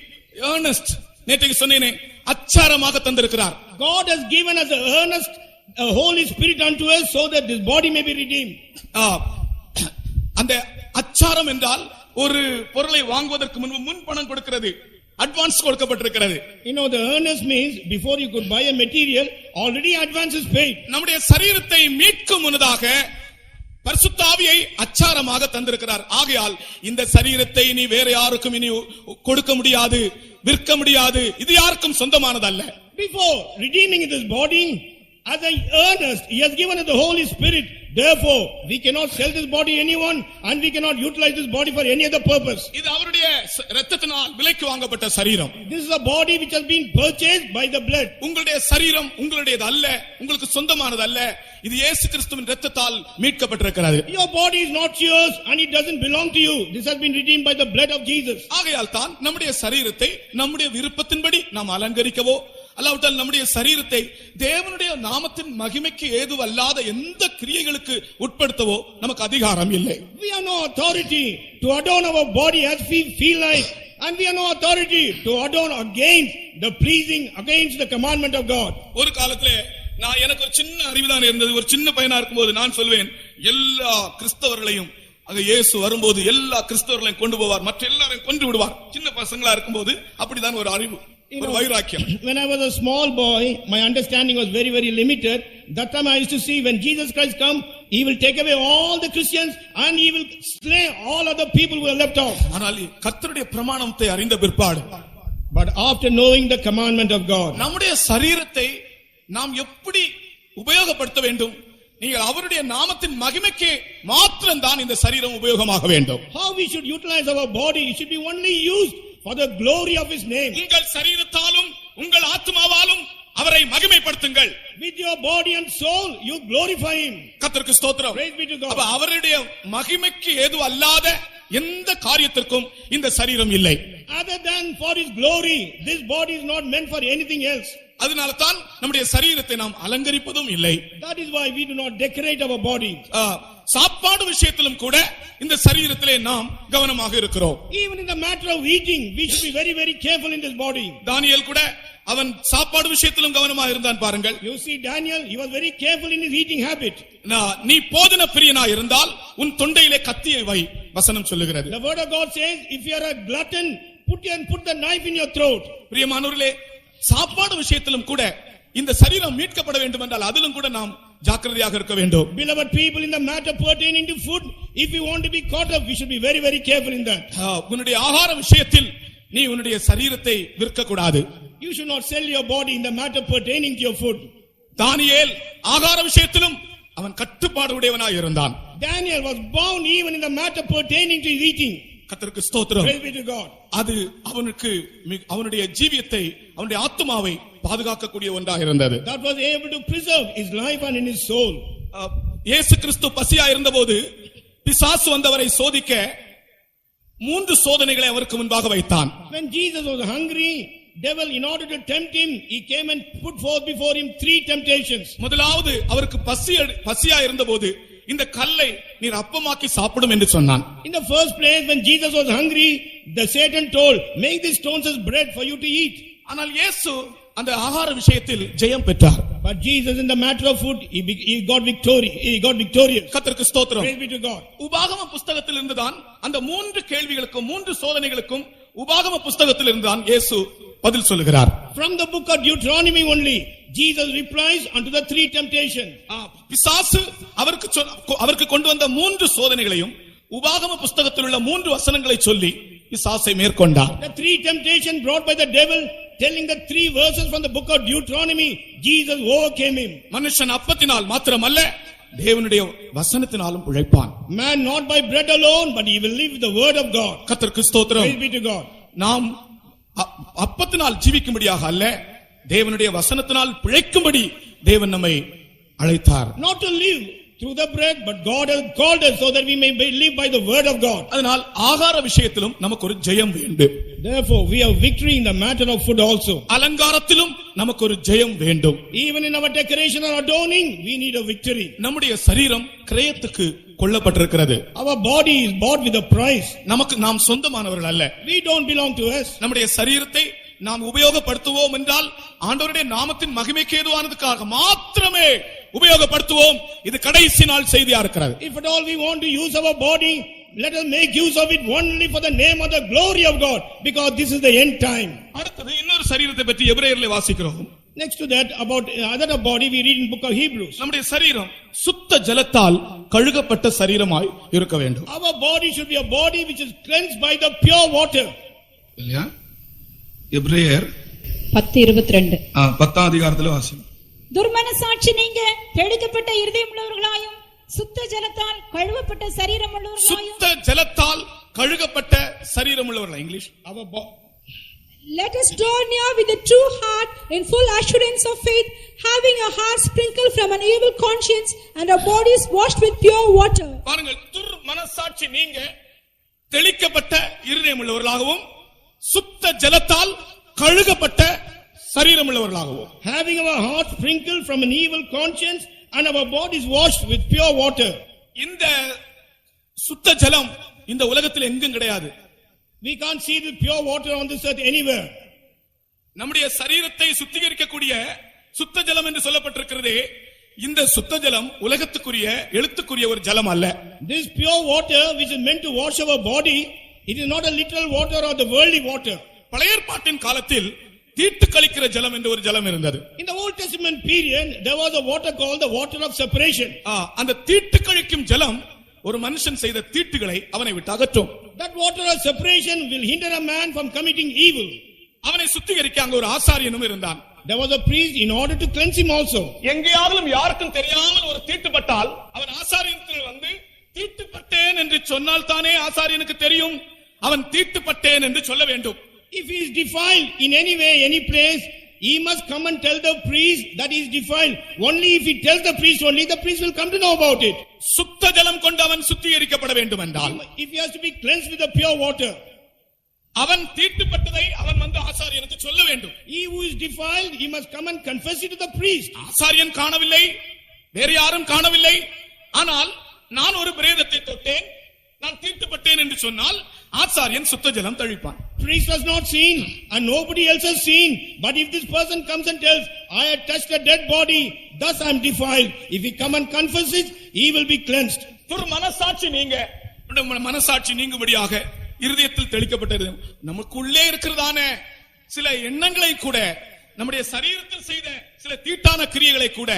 earnest, நேற்றைக்கு சொன்னேனே, அச்சாரமாக தந்திருக்கிறார். God has given us the earnest Holy Spirit unto us so that this body may be redeemed. அந்த அச்சாரம் என்றால் ஒரு பொருளை வாங்குவதற்கு முன்பு முன் பணம் கொடுக்கிறது, அட்வான்ஸ் கொடுக்கப்பட்டிருக்கிறது. You know, the earnest means before you could buy a material, already advance is paid. நம்முடைய சரீரத்தை மீட்கும் முன்னதாக பரிசுத்த ஆவியை அச்சாரமாக தந்திருக்கிறார். ஆகையால் இந்த சரீரத்தை இனி வேற யாருக்கும் இனி கொடுக்க முடியாது, விற்க முடியாது. இது யாருக்கும் சொந்தமானதல்ல. Before redeeming this body, as an earnest, he has given us the Holy Spirit. Therefore, we cannot sell this body to anyone, and we cannot utilize this body for any other purpose. இது அவருடைய இரத்தத்தினால் விலைக்கு வாங்கப்பட்ட சரீரம். This is a body which has been purchased by the blood. உங்களுடைய சரீரம் உங்களுடையது அல்ல, உங்களுக்கு சொந்தமானது அல்ல. இது இயேசு கிறிஸ்துவின் இரத்தத்தால் மீட்கப்பட்டிருக்கிறது. Your body is not yours and it doesn't belong to you. This has been redeemed by the blood of Jesus. ஆகையால் தான் நம்முடைய சரீரத்தை நம்முடைய விருப்பத்தின்படி நாம் அலங்கரிக்கவோ அல்லாவிட்டால் நம்முடைய சரீரத்தை தேவனுடைய நாமத்தின் மகிமைக்கு ஏதுவல்லாத எந்த கிரியைகளுக்கு உட்படுத்தவோ நமக்கு அதிகாரம் இல்லை. We have no authority to adorn our body as we feel like, and we have no authority to adorn against the pleasing, against the commandment of God. ஒரு காலத்திலே நான் எனக்கு ஒரு சின்ன அறிவுதான் இருந்தது. ஒரு சின்ன பையனா இருக்கும்போது நான் சொல்வேன், எல்லா கிறிஸ்தவர்களையும் அங்க இயேசு வரும்போது எல்லா கிறிஸ்தவர்களையும் கொண்டு போவார், மற்ற எல்லாரையும் கொன்று விடுவார். சின்ன பசங்களா இருக்கும்போது அப்படிதான் ஒரு அறிவு, ஒரு வைராக்கியம். When I was a small boy, my understanding was very, very limited. That time I used to see when Jesus Christ come, he will take away all the Christians and he will slay all other people who are left out. ஆனால் கர்த்தருடைய பிரமாணத்தை அறிந்த பிற்பாடு, But after knowing the commandment of God, நம்முடைய சரீரத்தை நாம் எப்படி உபயோகப்படுத்த வேண்டும்? நீங்கள் அவருடைய நாமத்தின் மகிமைக்கு மாத்திரம்தான் இந்த சரீரம் உபயோகமாக வேண்டும். how we should utilize our body, it should be only used for the glory of his name. உங்கள் சரீரத்தாலும் உங்கள் ஆத்மாவாலும் அவரை மகிமைப்படுத்துங்கள். With your body and soul, you glorify him. கர்த்தருக்கு ஸ்தோத்திரம். Praise be to God. அப்ப அவருடைய மகிமைக்கு ஏது அல்லாத எந்த காரியத்திற்கும் இந்த சரீரம் இல்லை. Other than for his glory, this body is not meant for anything else. அதனால தான் நம்முடைய சரீரத்தை நாம் அலங்கரிப்பதும் இல்லை. That is why we do not decorate our body. சாப்பாடு விஷயத்திலும் கூட இந்த சரீரத்திலே நாம் கவனமாக இருக்கிறோம். Even in the matter of eating, we should be very, very careful in this body. தானியேல் கூட அவன் சாப்பாடு விஷயத்திலும் கவனமாக இருந்தான் பாருங்கள். You see Daniel, he was very careful in his eating habit. நீ போதன பிரியனா இருந்தால் உன் தொண்டையிலே கத்தியை வை, வசனம் சொல்லுகிறது. The word of God says, if you are a glutton, put the knife in your throat. பிரியமானவர்களே, சாப்பாடு விஷயத்திலும் கூட இந்த சரீரம் மீட்கப்பட வேண்டும் என்றால் அதிலும் கூட நாம் ஜாக்கிரதையாக இருக்க வேண்டும். Beloved people, in the matter pertaining to food, if you want to be caught up, we should be very, very careful in that. உன்னுடைய ஆகார விஷயத்தில் நீ உன்னுடைய சரீரத்தை விற்க கூடாது. You should not sell your body in the matter pertaining to your food. தானியேல் ஆகார விஷயத்திலும் அவன் கட்டுப்பாடு உடையவனாய் இருந்தான். Daniel was bound even in the matter pertaining to his eating. கர்த்தருக்கு ஸ்தோத்திரம். Praise be to God. அது அவனுக்கு அவனுடைய ஜீவியத்தை, அவனுடைய ஆத்துமாவை பாதுகாக்கக்கூடிய ஒன்றாக இருந்தது. That was able to preserve his life and in his soul. இயேசு கிறிஸ்து பசியா இருந்தபோது பிசாசு வந்தவரை சோதிக்க 3 சோதனைகளை அவருக்கு முன்பாக வைத்தான். When Jesus was hungry, devil, in order to tempt him, he came and put forth before him 3 temptations. முதலாவது அவருக்கு பசியா இருந்தபோது இந்த கல்லை நீர் அப்பமாக்கி சாப்பிடும் என்று சொன்னான். In the first place, when Jesus was hungry, the Satan told, make these stones as bread for you to eat. ஆனால் இயேசு அந்த ஆகார விஷயத்தில் ஜெயம் பெற்றார். But Jesus in the matter of food, he got victory. He got victorious. கர்த்தருக்கு ஸ்தோத்திரம். Praise be to God. உபாகம புஸ்தகத்தில் இருந்துதான் அந்த 3 கேள்விகளுக்கும் 3 சோதனைகளுக்கும் உபாகம புஸ்தகத்தில் இருந்துதான் இயேசு பதில் சொல்லுகிறார். From the book of Deuteronomy only, Jesus replies unto the 3 temptations. பிசாசு அவருக்கு கொண்டு வந்த 3 சோதனைகளையும் உபாகம புஸ்தகத்தில் உள்ள 3 வசனங்களை சொல்லி பிசாசை மேற்கொண்டார். The 3 temptations brought by the devil, telling the 3 verses from the book of Deuteronomy, Jesus overcame him. மனுஷன் அப்பத்தினால் மாத்திரமல்ல தேவனுடைய வசனத்தினாலும் பிழைப்பான். Man not by bread alone, but he will live with the word of God. கர்த்தருக்கு ஸ்தோத்திரம். Praise be to God. நாம் அப்பத்தினால் ஜீவிக்கும்படியாக அல்ல, தேவனுடைய வசனத்தினால் பிழைக்கும்படி தேவன் நம்மை அழைத்தார். Not to live through the bread, but God has called us so that we may live by the word of God. அதனால் ஆகார விஷயத்திலும் நமக்கு ஒரு ஜெயம் வேண்டும். Therefore we have victory in the matter of food also. அலங்காரத்திலும் நமக்கு ஒரு ஜெயம் வேண்டும். Even in our decoration or adorning, we need a victory. நம்முடைய சரீரம் கிரயத்துக்கு கொல்லப்பட்டிருக்கிறது. Our body is bought with a price. நாம் சொந்தமானவர்கள் அல்ல. We don't belong to us. நம்முடைய சரீரத்தை நாம் உபயோகப்படுத்துவோம் என்றால் ஆண்டவருடைய நாமத்தின் மகிமைக்கு ஏதுவானதுக்காக மாத்திரமே உபயோகப்படுத்துவோம். இது கடைசி நாள் செய்தியா இருக்கிறது. If at all we want to use our body, let us make use of it only for the name of the glory of God, because this is the end time. அடுத்தது இன்னொரு சரீரத்தை பற்றி எபிரேயரிலே வாசிக்கிறோம். Next to that, about another body we read in book of Hebrews. நம்முடைய சரீரம் சுத்த ஜலத்தால் கழுகப்பட்ட சரீரமாய் இருக்க வேண்டும். Our body should be a body which is cleansed by the pure water. இல்லையா? எபிரேயர் 10:22 10ஆம் அதிகாரத்திலே வாசிக்கிறோம். துர்மனசாட்சி நீங்க தெளிக்கப்பட்ட இருதயம் உள்ளவர்களாயும் சுத்த ஜலத்தால் கழுவப்பட்ட சரீரம் உள்ளவர்களாயும். சுத்த ஜலத்தால் கழுகப்பட்ட சரீரம் உள்ளவர்களா? English. Let us draw near with a true heart in full assurance of faith, having our hearts sprinkled from an evil conscience and our bodies washed with pure water. பாருங்கள், துர்மனசாட்சி நீங்க தெளிக்கப்பட்ட இருதயம் உள்ளவர்களாகவும் சுத்த ஜலத்தால் கழுகப்பட்ட சரீரம் உள்ளவர்களாகவும். Having our hearts sprinkled from an evil conscience and our bodies washed with pure water. இந்த சுத்த ஜலம் இந்த உலகத்தில் எங்கும் கிடையாது. We can't see the pure water on this earth anywhere. நம்முடைய சரீரத்தை சுத்திகரிக்கக்கூடிய சுத்த ஜலம் என்று சொல்லப்பட்டிருக்கிறது. இந்த சுத்த ஜலம் உலகத்துக்குரிய எழுத்துக்குரிய ஒரு ஜலம் அல்ல. This pure water which is meant to wash our body, it is not a literal water or the worldly water. பழைய ஏற்பாட்டின் காலத்தில் தீட்டு கழிக்கிற ஜலம் என்று ஒரு ஜலம் இருந்தது. In the Old Testament period, there was a water called the water of separation. அந்த தீட்டு கழிக்கும் ஜலம் ஒரு மனுஷன் செய்த தீட்டுகளை அவனை விட்டு அகற்றும். That water of separation will hinder a man from committing evil. அவனை சுத்திகரிக்க அங்க ஒரு ஆசாரியனும் இருந்தான். There was a priest in order to cleanse him also. எங்கேயாவது யாருக்கும் தெரியாமல் ஒரு தீட்டுப்பட்டால் அவன் ஆசாரியனிடத்தில் வந்து தீட்டுப்பட்டேன் என்று சொன்னால் தானே ஆசாரியனுக்கு தெரியும். அவன் தீட்டுப்பட்டேன் என்று சொல்ல வேண்டும். If he is defiled in any way, any place, he must come and tell the priest that he is defiled. Only if he tells the priest only, the priest will come to know about it. சுத்த ஜலம் கொண்டு அவன் சுத்திகரிக்கப்பட வேண்டும் என்றால், if he has to be cleansed with the pure water, அவன் தீட்டுப்பட்டதை அவன் வந்து ஆசாரியனுக்கு சொல்ல வேண்டும். He who is defiled, he must come and confess it to the priest. ஆசாரியன் காணவில்லை, வேறு யாரும் காணவில்லை, ஆனால் நான் ஒரு பிரேதத்தை தொட்டேன், நான் தீட்டுப்பட்டேன் என்று சொன்னால் ஆசாரியன் சுத்த ஜலம் தெளிப்பான். Priest has not seen and nobody else has seen, but if this person comes and tells, I had touched a dead body, thus I am defiled, if he come and confess it, he will be cleansed. மனசாட்சி நீங்க மனசாட்சி நீங்கும்படியாக இருதயத்தில் தெளிக்கப்பட்டது. நமக்குள்ளே இருக்கிறதான சில எண்ணங்களை கூட, நம்முடைய சரீரத்தில் செய்த சில தீட்டான கிரியைகளை கூட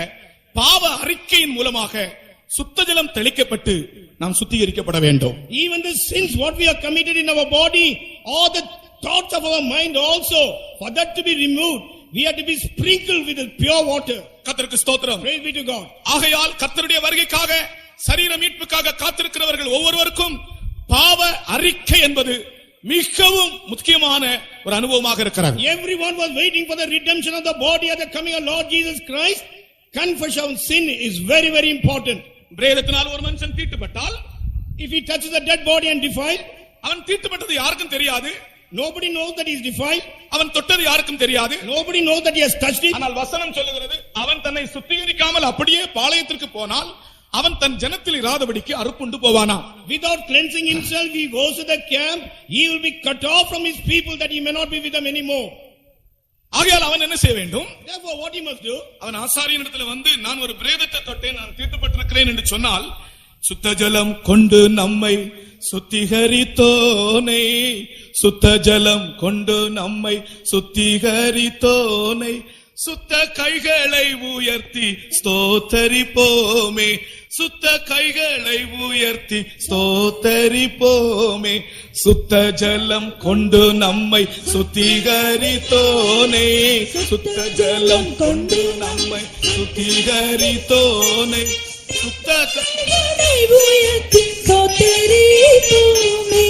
பாவ அறிக்கையின் மூலமாக சுத்த ஜலம் தெளிக்கப்பட்டு நாம் சுத்திகரிக்கப்பட வேண்டும். Even the sins what we have committed in our body, all the thoughts of our mind also, for that to be removed, we have to be sprinkled with the pure water. கர்த்தருக்கு ஸ்தோத்திரம். Praise be to God. ஆகையால் கர்த்தருடைய வருகைக்காக சரீர மீட்புக்காக காத்திருக்கிறவர்கள் ஒவ்வொருவருக்கும் பாவ அறிக்கை என்பது மிகவும் முக்கியமான ஒரு அனுபவமாக இருக்கிறது. Everyone was waiting for the redemption of the body at the coming of Lord Jesus Christ. Confession of sin is very, very important. பிரேதத்தினால் ஒரு மனுஷன் தீட்டுப்பட்டால், if he touches the dead body and defiled, அவன் தீட்டுப்பட்டது யாருக்கும் தெரியாது. Nobody knows that he is defiled. அவன் தொட்டது யாருக்கும் தெரியாது. Nobody knows that he has touched it. ஆனால் வசனம் சொல்லுகிறது, அவன் தன்னை சுத்திகரிக்காமல் அப்படியே பாளையத்திற்கு போனால் அவன் தன் ஜனத்தில் இராதபடிக்கு அறுப்புண்டு போவானா. Without cleansing himself, he goes to the camp, he will be cut off from his people that he may not be with them anymore. ஆகையால் அவன் என்ன செய்ய வேண்டும்? Therefore what he must do? அவன் ஆசாரியனிடத்தில் வந்து நான் ஒரு பிரேதத்தை தொட்டேன், நான் தீட்டுப்பட்டிருக்கிறேன் என்று சொன்னால், சுத்த ஜலம் கொண்டு நம்மை சுத்திகரித்தோனே, சுத்த ஜலம் கொண்டு நம்மை சுத்திகரித்தோனே, சுத்த கைகளை உயர்த்தி ஸ்தோத்தரிப்போமே, சுத்த கைகளை உயர்த்தி ஸ்தோத்தரிப்போமே, சுத்த ஜலம் கொண்டு நம்மை சுத்திகரித்தோனே, சுத்த ஜலம் கொண்டு நம்மை சுத்திகரித்தோனே, சுத்த கைகளை உயர்த்தி ஸ்தோத்தரிப்போமே,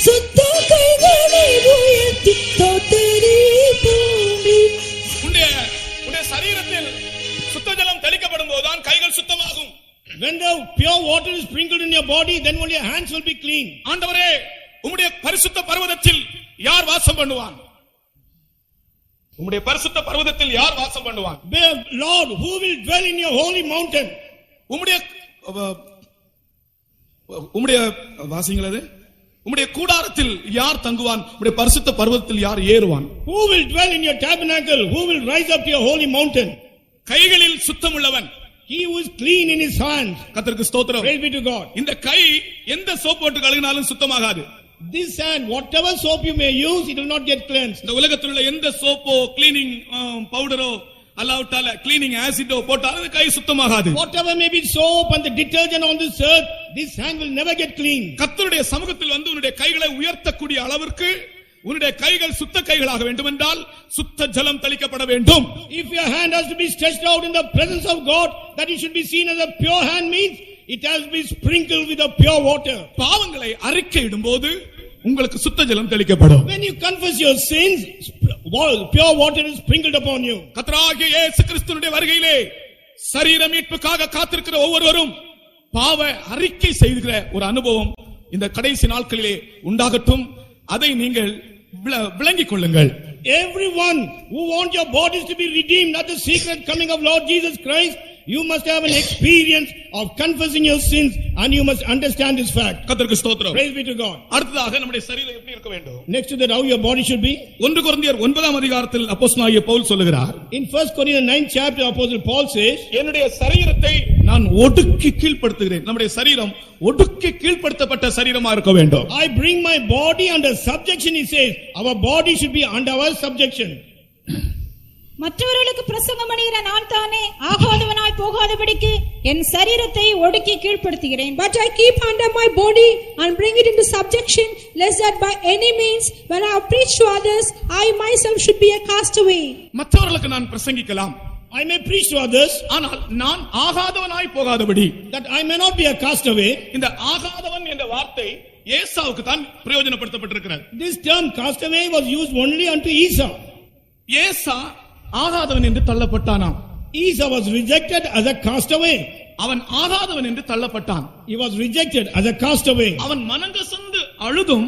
சுத்த கைகளை உயர்த்தி ஸ்தோத்தரிப்போமே. உன்னுடைய சரீரத்தில் சுத்த ஜலம் தெளிக்கப்படும் போதுதான் கைகள் சுத்தமாகும். When the pure water is sprinkled in your body, then only your hands will be clean. ஆண்டவரே, உம்முடைய பரிசுத்த பர்வதத்தில் யார் வாசம் பண்ணுவான்? உம்முடைய பரிசுத்த பர்வதத்தில் யார் வாசம் பண்ணுவான்? Lord, who will dwell in your holy mountain? உம்முடைய வாசிங்களது, உம்முடைய கூடாரத்தில் யார் தங்குவான்? உம்முடைய பரிசுத்த பர்வதத்தில் யார் ஏறுவான்? Who will dwell in your tabernacle? Who will rise up to your holy mountain? கைகளில் சுத்தமுள்ளவன், he who is clean in his hands. கர்த்தருக்கு ஸ்தோத்திரம். Praise be to God. இந்த கை எந்த சோப் போட்டு கழுவினாலும் சுத்தமாகாது. This hand, whatever soap you may use, it will not get cleansed. இந்த உலகத்தில் உள்ள எந்த சோப்போ கிளீனிங் பவுடரோ அல்லாவிட்டால கிளீனிங் ஆசிடோ போட்டாலும் கை சுத்தமாகாது. Whatever may be soap and the detergent on this earth, this hand will never get clean. கர்த்தருடைய சமூகத்தில் வந்து உன்னுடைய கைகளை உயர்த்தக்கூடிய அளவிற்கு உன்னுடைய கைகள் சுத்த கைகளாக வேண்டும் என்றால் சுத்த ஜலம் தெளிக்கப்பட வேண்டும். If your hand has to be stretched out in the presence of God, that it should be seen as a pure hand means it has to be sprinkled with the pure water. பாவங்களை அறிக்கையிடும்போது உங்களுக்கு சுத்த ஜலம் தெளிக்கப்படும். When you confess your sins, pure water is sprinkled upon you. கர்த்தராகிய இயேசு கிறிஸ்துவினுடைய வருகையிலே சரீர மீட்புக்காக காத்திருக்கிற ஒவ்வொருவரும் பாவ அறிக்கை செய்கிற ஒரு அனுபவம் இந்த கடைசி நாட்களிலே உண்டாகட்டும். அதை நீங்கள் விளங்கிக் கொள்ளுங்கள். Everyone who want your bodies to be redeemed at the secret coming of Lord Jesus Christ, you must have an experience of confessing your sins and you must understand this fact. கர்த்தருக்கு ஸ்தோத்திரம். Praise be to God. அடுத்ததாக நம்முடைய சரீரம் எப்படி இருக்க வேண்டும்? Next to that, how your body should be? 1 கொரிந்தியர் 9ஆம் அதிகாரத்தில் அப்போஸ்தலனாகிய பவுல் சொல்லுகிறார், In 1 Corinthians 9th chapter, Apostle Paul says, என்னுடைய சரீரத்தை நான் ஒடுக்கி கீழ்ப்படுத்துகிறேன். நம்முடைய சரீரம் ஒடுக்கி கீழ்ப்படுத்தப்பட்ட சரீரமா இருக்க வேண்டும். I bring my body under subjection, he says. Our body should be under our subjection. மற்றவர்களுக்கு பிரசங்கம் பண்ணுகிற நான் தானே ஆகாதவனாய் போகாதபடிக்கு என் சரீரத்தை ஒடுக்கி கீழ்ப்படுத்துகிறேன். But I keep under my body and bring it into subjection, lest that by any means, when I have preached to others, I myself should be a castaway. மற்றவர்களுக்கு நான் பிரசங்கிக்கலாம், I may preach to others, ஆனால் நான் ஆகாதவனாய் போகாதபடி. that I may not be a castaway. இந்த ஆகாதவன் என்ற வார்த்தை ஏசாவுக்கு தான் பிரயோஜனப்படுத்தப்பட்டிருக்கிறது. This term castaway was used only unto Esau. ஏசா ஆகாதவன் என்று தள்ளப்பட்டானாம். Esau was rejected as a castaway. அவன் ஆகாதவன் என்று தள்ளப்பட்டான். He was rejected as a castaway. அவன் மனங்கசந்து அழுதும்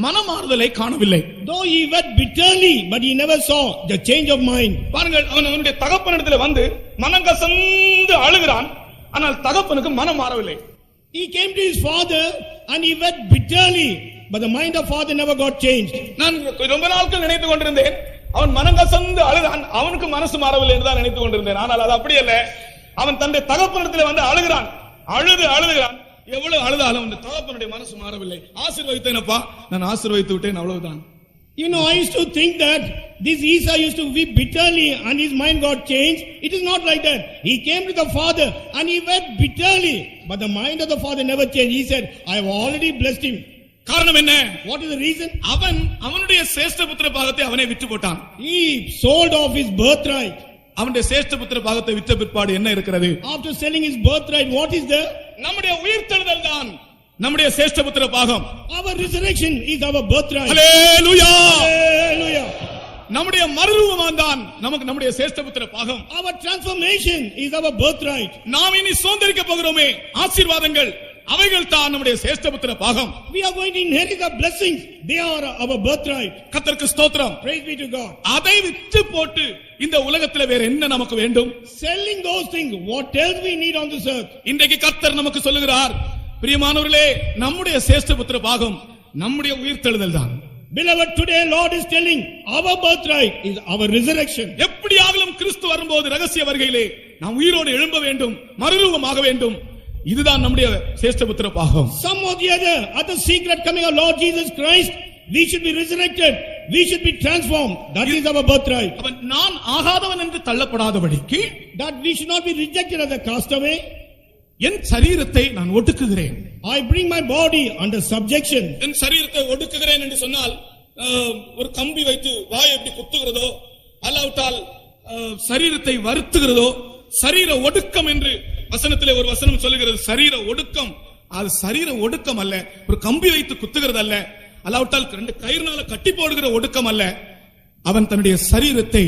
மனமாறுதலை காணவில்லை. Though he wept bitterly, but he never saw the change of mind. பாருங்கள், அவனுடைய தகப்பனிடத்தில் வந்து மனங்கசந்து அழுகிறான், ஆனால் தகப்பனுக்கு மனம் மாறவில்லை. He came to his father and he wept bitterly, but the mind of father never got changed. நான் ரொம்ப நாட்கள் நினைத்துக் கொண்டிருந்தேன், அவன் மனங்கசந்து அழுதான், அவனுக்கு மனசு மாறவில்லை என்று தான் நினைத்துக் கொண்டிருந்தேன். ஆனால் அது அப்படி அல்ல. அவன் தன்னுடைய தகப்பனிடத்தில் வந்து அழுகிறான், அழுகிறான். எவ்வளவு அழுதாலும் அந்த தகப்பனுடைய மனசு மாறவில்லை. ஆசீர்வதித்தேனப்பா, நான் ஆசீர்வதித்து விட்டேன், அவ்வளவுதான். You know, I used to think that this Esau used to weep bitterly and his mind got changed. It is not like that. He came to the father and he wept bitterly, but the mind of the father never changed. He said, I have already blessed him. காரணம் என்ன? What is the reason? அவனுடைய சேஷ்ட புத்திர பாகத்தை அவனே விற்று போட்டான். He sold off his birthright. அவனுடைய சேஷ்ட புத்திர பாகத்தை விற்ற பிற்பாடு என்ன இருக்கிறது? After selling his birthright, what is there? நம்முடைய உயிர்த்தெழுதல் தான் நம்முடைய சேஷ்ட புத்திர பாகம். Our resurrection is our birthright. Hallelujah, Hallelujah. நம்முடைய மறுரூபம் தான் நமக்கு நம்முடைய சேஷ்ட புத்திர பாகம். Our transformation is our birthright. நாம் இனி சுதந்தரிக்க போகிறோமே ஆசீர்வாதங்கள், அவைகள் தான் நம்முடைய சேஷ்ட புத்திர பாகம். We are going to inherit the blessings. They are our birthright. கர்த்தருக்கு ஸ்தோத்திரம். Praise be to God. அதை விற்று போட்டு இந்த உலகத்தில் வேற என்ன நமக்கு வேண்டும்? Selling those things, what else we need on this earth? இன்றைக்கு கர்த்தர் நமக்கு சொல்லுகிறார், பிரியமானவர்களே, நம்முடைய சேஷ்ட புத்திர பாகம் நம்முடைய உயிர்த்தெழுதல் தான். Beloved, today Lord is telling our birthright is our resurrection. எப்படியாகலும் கிறிஸ்து வரும்போது ரகசிய வருகையிலே நாம் உயிரோடு எழும்ப வேண்டும், மறுரூபமாக வேண்டும். இதுதான் நம்முடைய சேஷ்டபுத்திர பாகம். Some or the other secret coming of Lord Jesus Christ, we should be resurrected, we should be transformed. That is our birthright. அவன் நான் ஆகாதவன் என்று தள்ளப்படாதபடிக்கு, That we should not be rejected as a castaway. என் சரீரத்தை நான் ஒடுக்குகிறேன். I bring my body under subjection. என் சரீரத்தை ஒடுக்குகிறேன் என்று சொன்னால் ஒரு கம்பி வைத்து வாயை எப்படி குத்துகிறதோ, அல்லாவிட்டால் சரீரத்தை வருத்துகிறதோ, சரீர ஒடுக்கம் என்று வசனத்திலே ஒரு வசனம் சொல்லுகிறது. சரீர ஒடுக்கம், அது சரீர ஒடுக்கம் அல்ல, ஒரு கம்பி வைத்து குத்துகிறது அல்ல, அல்லாவிட்டால் 2 கயிறுனால கட்டி போடுகிற ஒடுக்கம் அல்ல. அவன் தன்னுடைய சரீரத்தை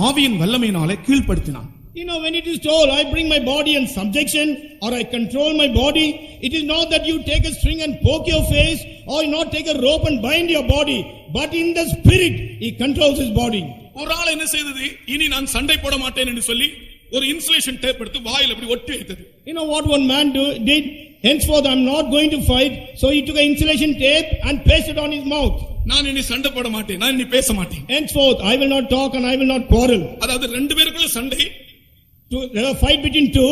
ஆவியின் வல்லமையினாலே கீழ்ப்படுத்தினான். You know, when it is told, I bring my body in subjection or I control my body, it is not that you take a string and poke your face or you not take a rope and bind your body, but in the spirit, he controls his body. ஒரு ஆள் என்ன செய்தது, இனி நான் சண்டை போட மாட்டேன் என்று சொல்லி ஒரு இன்சுலேஷன் டேப் எடுத்து வாயில் அப்படி ஒட்டி வைத்தது. You know what one man did? Henceforth, I am not going to fight. So he took an insulation tape and pasted on his mouth. நான் இனி சண்டை போட மாட்டேன், நான் இனி பேச மாட்டேன். Henceforth, I will not talk and I will not quarrel. அதாவது 2 பேருக்குள்ள சண்டை, Fight between two.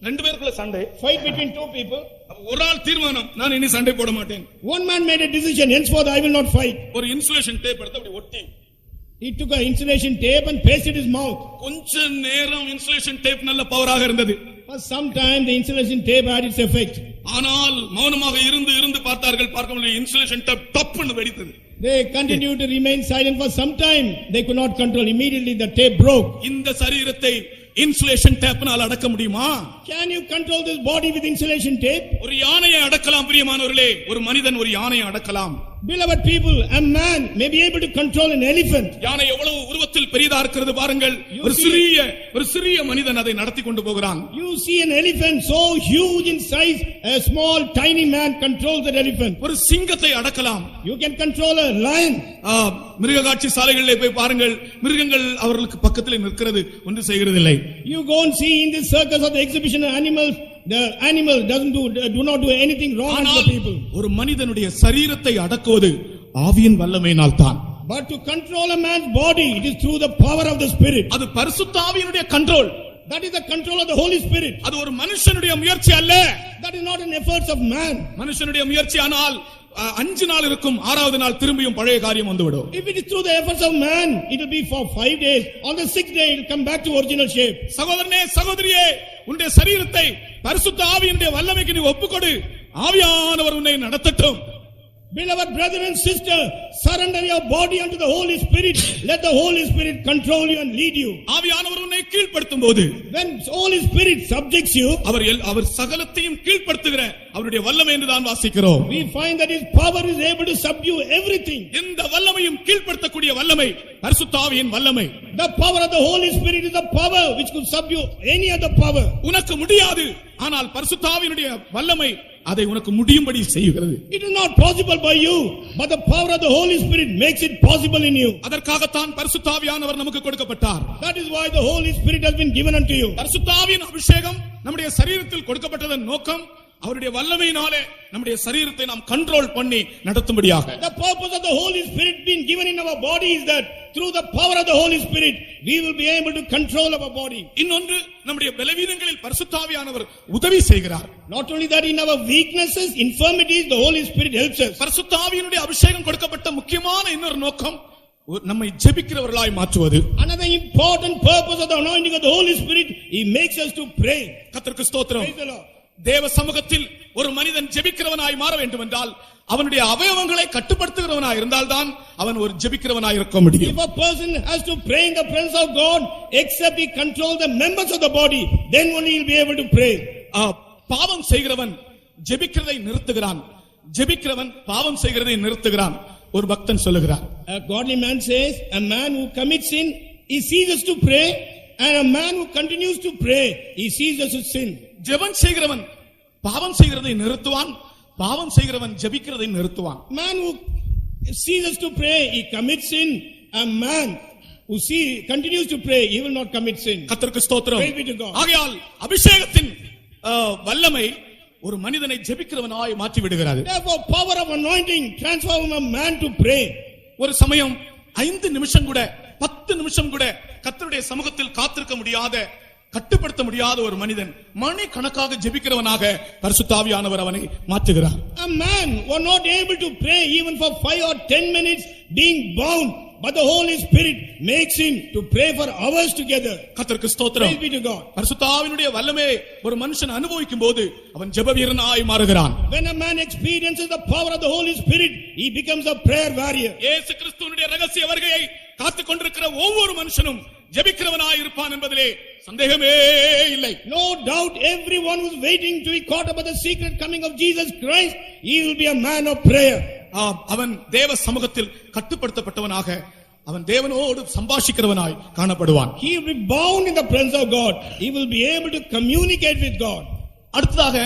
2 பேருக்குள்ள சண்டை, Fight between two people. ஒரு ஆள் தீர்மானம், நான் இனி சண்டை போட மாட்டேன். One man made a decision. Henceforth, I will not fight. ஒரு இன்சுலேஷன் டேப் எடுத்து அப்படி ஒட்டி, He took an insulation tape and pasted his mouth. கொஞ்ச நேரம் இன்சுலேஷன் டேப் நல்ல பவராக இருந்தது. For some time, the insulation tape had its effect. ஆனால் மௌனமாக இருந்து பார்த்தார்கள், பார்க்கும்போது இன்சுலேஷன் டேப் டப்னு வெடித்தது. They continued to remain silent for some time. They could not control. Immediately, the tape broke. இந்த சரீரத்தை இன்சுலேஷன் டேப்னால் அடக்க முடியுமா? Can you control this body with insulation tape? ஒரு யானையை அடக்கலாம் பிரியமானவர்களே, ஒரு மனிதன் ஒரு யானையை அடக்கலாம். Beloved people, a man may be able to control an elephant. யானை எவ்வளவு உருவத்தில் பெரியதா இருக்கிறது பாருங்கள். ஒரு சிறிய மனிதன் அதை நடத்தி கொண்டு போகிறான். You see an elephant so huge in size, a small tiny man controls that elephant. ஒரு சிங்கத்தை அடக்கலாம். You can control a lion. மிருக காட்சி சாலைகளிலே போய் பாருங்கள், மிருகங்கள் அவர்களுக்கு பக்கத்தில் நிற்கிறது, ஒன்று செய்கிறதில்லை. You go and see in this circus of the exhibition of animals, the animal do not do anything wrong to the people. ஒரு மனிதனுடைய சரீரத்தை அடக்குவது ஆவியின் வல்லமையினால் தான். But to control a man's body, it is through the power of the Spirit. அது பரிசுத்த ஆவியினுடைய control. That is the control of the Holy Spirit. அது ஒரு மனுஷனுடைய முயற்சி அல்ல. That is not an effort of man. மனுஷனுடைய முயற்சி ஆனால் 5 நாள் இருக்கும், 6வது நாள் திரும்பியும் பழைய காரியம் வந்துவிடும். If it is through the efforts of man, it will be for 5 days. On the 6th day, it will come back to original shape. சகோதரனே, சகோதரியே, உன்னுடைய சரீரத்தை பரிசுத்த ஆவியினுடைய வல்லமைக்கு நீ ஒப்புக்கொடு. ஆவியானவர் உன்னை நடத்தட்டும். Beloved brother and sister, surrender your body unto the Holy Spirit. Let the Holy Spirit control you and lead you. ஆவியானவர் உன்னை கீழ்ப்படுத்தும் போது, when Holy Spirit subjects you, அவர் சகலத்தையும் கீழ்ப்படுத்துகிற அவருடைய வல்லமை என்று தான் வாசிக்கிறோம். we find that his power is able to subdue everything. இந்த வல்லமையும் கீழ்ப்படுத்தக்கூடிய வல்லமை பரிசுத்த ஆவியின் வல்லமை. The power of the Holy Spirit is the power which could subdue any other power. உனக்கு முடியாது, ஆனால் பரிசுத்த ஆவியினுடைய வல்லமை அதை உனக்கு முடியும்படி செய்கிறது. It is not possible by you, but the power of the Holy Spirit makes it possible in you. அதற்காகத்தான் பரிசுத்த ஆவியானவர் நமக்கு கொடுக்கப்பட்டார். That is why the Holy Spirit has been given unto you. பரிசுத்த ஆவியின் அபிஷேகம் நம்முடைய சரீரத்தில் கொடுக்கப்பட்டதன் நோக்கம் அவருடைய வல்லமையினாலே நம்முடைய சரீரத்தை நாம் கண்ட்ரோல் பண்ணி நடத்தும்படியாக. The purpose of the Holy Spirit being given in our body is that through the power of the Holy Spirit we will be able to control our body. இன்னொன்று, நம்முடைய பலவீனங்களில் பரிசுத்த ஆவியானவர் உதவி செய்கிறார். Not only that, in our weaknesses, infirmities, the Holy Spirit helps us. பரிசுத்த ஆவியினுடைய அபிஷேகம் கொடுக்கப்பட்ட முக்கியமான இன்னொரு நோக்கம் நம்மை ஜெபிக்கிறவர்களாய் மாற்றுவது. Another important purpose of the anointing of the Holy Spirit, he makes us to pray. கர்த்தருக்கு ஸ்தோத்திரம். Praise the Lord. தேவ சமூகத்தில் ஒரு மனிதன் ஜெபிக்கிறவனாய் மாற வேண்டும் என்றால் அவனுடைய அவயவங்களை கட்டுப்படுத்துகிறவனாய் இருந்தால்தான் அவன் ஒரு ஜெபிக்கிறவனாய் இருக்க முடியும். If a person has to pray in the presence of God, except he controls the members of the body, then only he will be able to pray. பாவம் செய்கிறவன் ஜெபிக்கிறதை நிறுத்துகிறான், ஜெபிக்கிறவன் பாவம் செய்கிறதை நிறுத்துகிறான். ஒரு பக்தன் சொல்லுகிறார், A godly man says, a man who commits sin, he ceases to pray, and a man who continues to pray, he ceases to sin. ஜெபம் செய்கிறவன் பாவம் செய்கிறதை நிறுத்துவான், பாவம் செய்கிறவன் ஜெபிக்கிறதை நிறுத்துவான். Man who ceases to pray, he commits sin. A man who continues to pray, he will not commit sin. கர்த்தருக்கு ஸ்தோத்திரம். Praise be to God. ஆகையால் அபிஷேகத்தின் வல்லமை ஒரு மனிதனை ஜெபிக்கிறவனாய் மாற்றி விடுகிறது. Therefore, power of anointing transforms a man to pray. ஒரு சமயம் 5 நிமிஷம் கூட 10 நிமிஷம் கூட கர்த்தருடைய சமூகத்தில் காத்திருக்க முடியாத, கட்டுப்படுத்த முடியாத ஒரு மனிதன் மணி கணக்காக ஜெபிக்கிறவனாக பரிசுத்த ஆவியானவர் அவனை மாற்றுகிறார். A man was not able to pray even for 5 or 10 minutes being bound, but the Holy Spirit makes him to pray for hours together. கர்த்தருக்கு ஸ்தோத்திரம். Praise be to God. பரிசுத்த ஆவியினுடைய வல்லமை ஒரு மனுஷன் அனுபவிக்கும் போது அவன் ஜெபவீரனாய் மாறுகிறான். When a man experiences the power of the Holy Spirit, he becomes a prayer warrior. இயேசு கிறிஸ்துவினுடைய ரகசிய வருகையை காத்துக் கொண்டிருக்கிற ஒவ்வொரு மனுஷனும் ஜெபிக்கிறவனாய் இருப்பான் என்பதிலே சந்தேகமே இல்லை. No doubt everyone who's waiting to be caught up with the secret coming of Jesus Christ, he will be a man of prayer. அவன் தேவ சமூகத்தில் கட்டுப்படுத்தப்பட்டவனாக, அவன் தேவனோடு சம்பாஷிக்கிறவனாய் காணப்படுவான். He will be bound in the presence of God. He will be able to communicate with God. அடுத்ததாக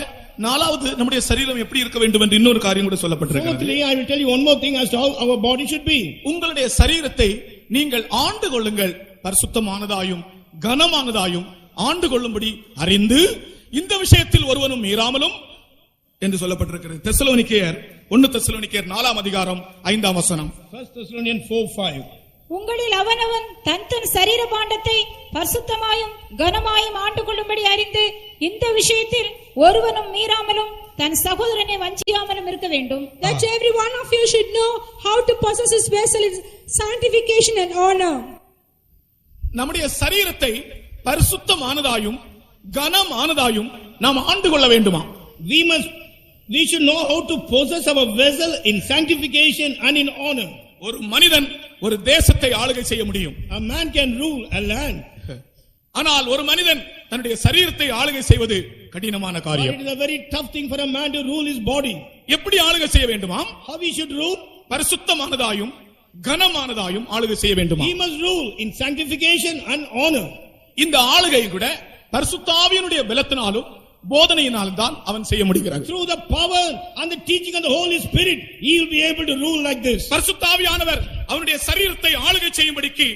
4வது நம்முடைய சரீரம் எப்படி இருக்க வேண்டும் என்று இன்னொரு காரியம் கூட சொல்லப்பட்டிருக்கிறது. Fourthly, I will tell you one more thing as to how our body should be. உங்களுடைய சரீரத்தை நீங்கள் ஆண்டு கொள்ளுங்கள், பரிசுத்தமானதாயும் கனமானதாயும் ஆண்டு கொள்ளும்படி அறிந்து இந்த விஷயத்தில் ஒருவனும் மீறாமலும் என்று சொல்லப்பட்டிருக்கிறது. தெசலோனிக்கேயர் 1 தெசலோனிக்கேயர் 4ஆம் அதிகாரம் 5ஆம் வசனம். 1 Thessalonians 4:5. உங்களில் அவனவன் தன் தன் சரீர பாண்டத்தை பரிசுத்தமாயும் கனமாயும் ஆண்டு கொள்ளும்படி அறிந்து இந்த விஷயத்தில் ஒருவனும் மீறாமலும் தன் சகோதரனை வஞ்சியாமலும் இருக்க வேண்டும். That every one of you should know how to possess his vessel in sanctification and honor. நம்முடைய சரீரத்தை பரிசுத்தமானதாயும் கனமானதாயும் நாம் ஆண்டு கொள்ள வேண்டுமா? We should know how to possess our vessel in sanctification and in honor. ஒரு மனிதன் ஒரு தேசத்தை ஆளுகை செய்ய முடியும். A man can rule a land. ஆனால் ஒரு மனிதன் தன்னுடைய சரீரத்தை ஆளுகை செய்வது கடினமான But காரியம். it is a very tough thing for a man to rule his body. எப்படி ஆளுகை செய்ய வேண்டுமாம்? How he should rule? பரிசுத்தமானதாயும் கனமானதாயும் ஆளுகை செய்ய வேண்டுமா? He must rule in sanctification and honor. இந்த ஆளுகை கூட பரிசுத்த ஆவியினுடைய பலத்தினாலும் போதனையினாலும் தான் அவன் செய்ய முடிகிறது. Through the power and the teaching of the Holy Spirit, he will be able to rule like this. பரிசுத்த ஆவியானவர் அவனுடைய சரீரத்தை ஆளுகை செய்யும்படிக்கு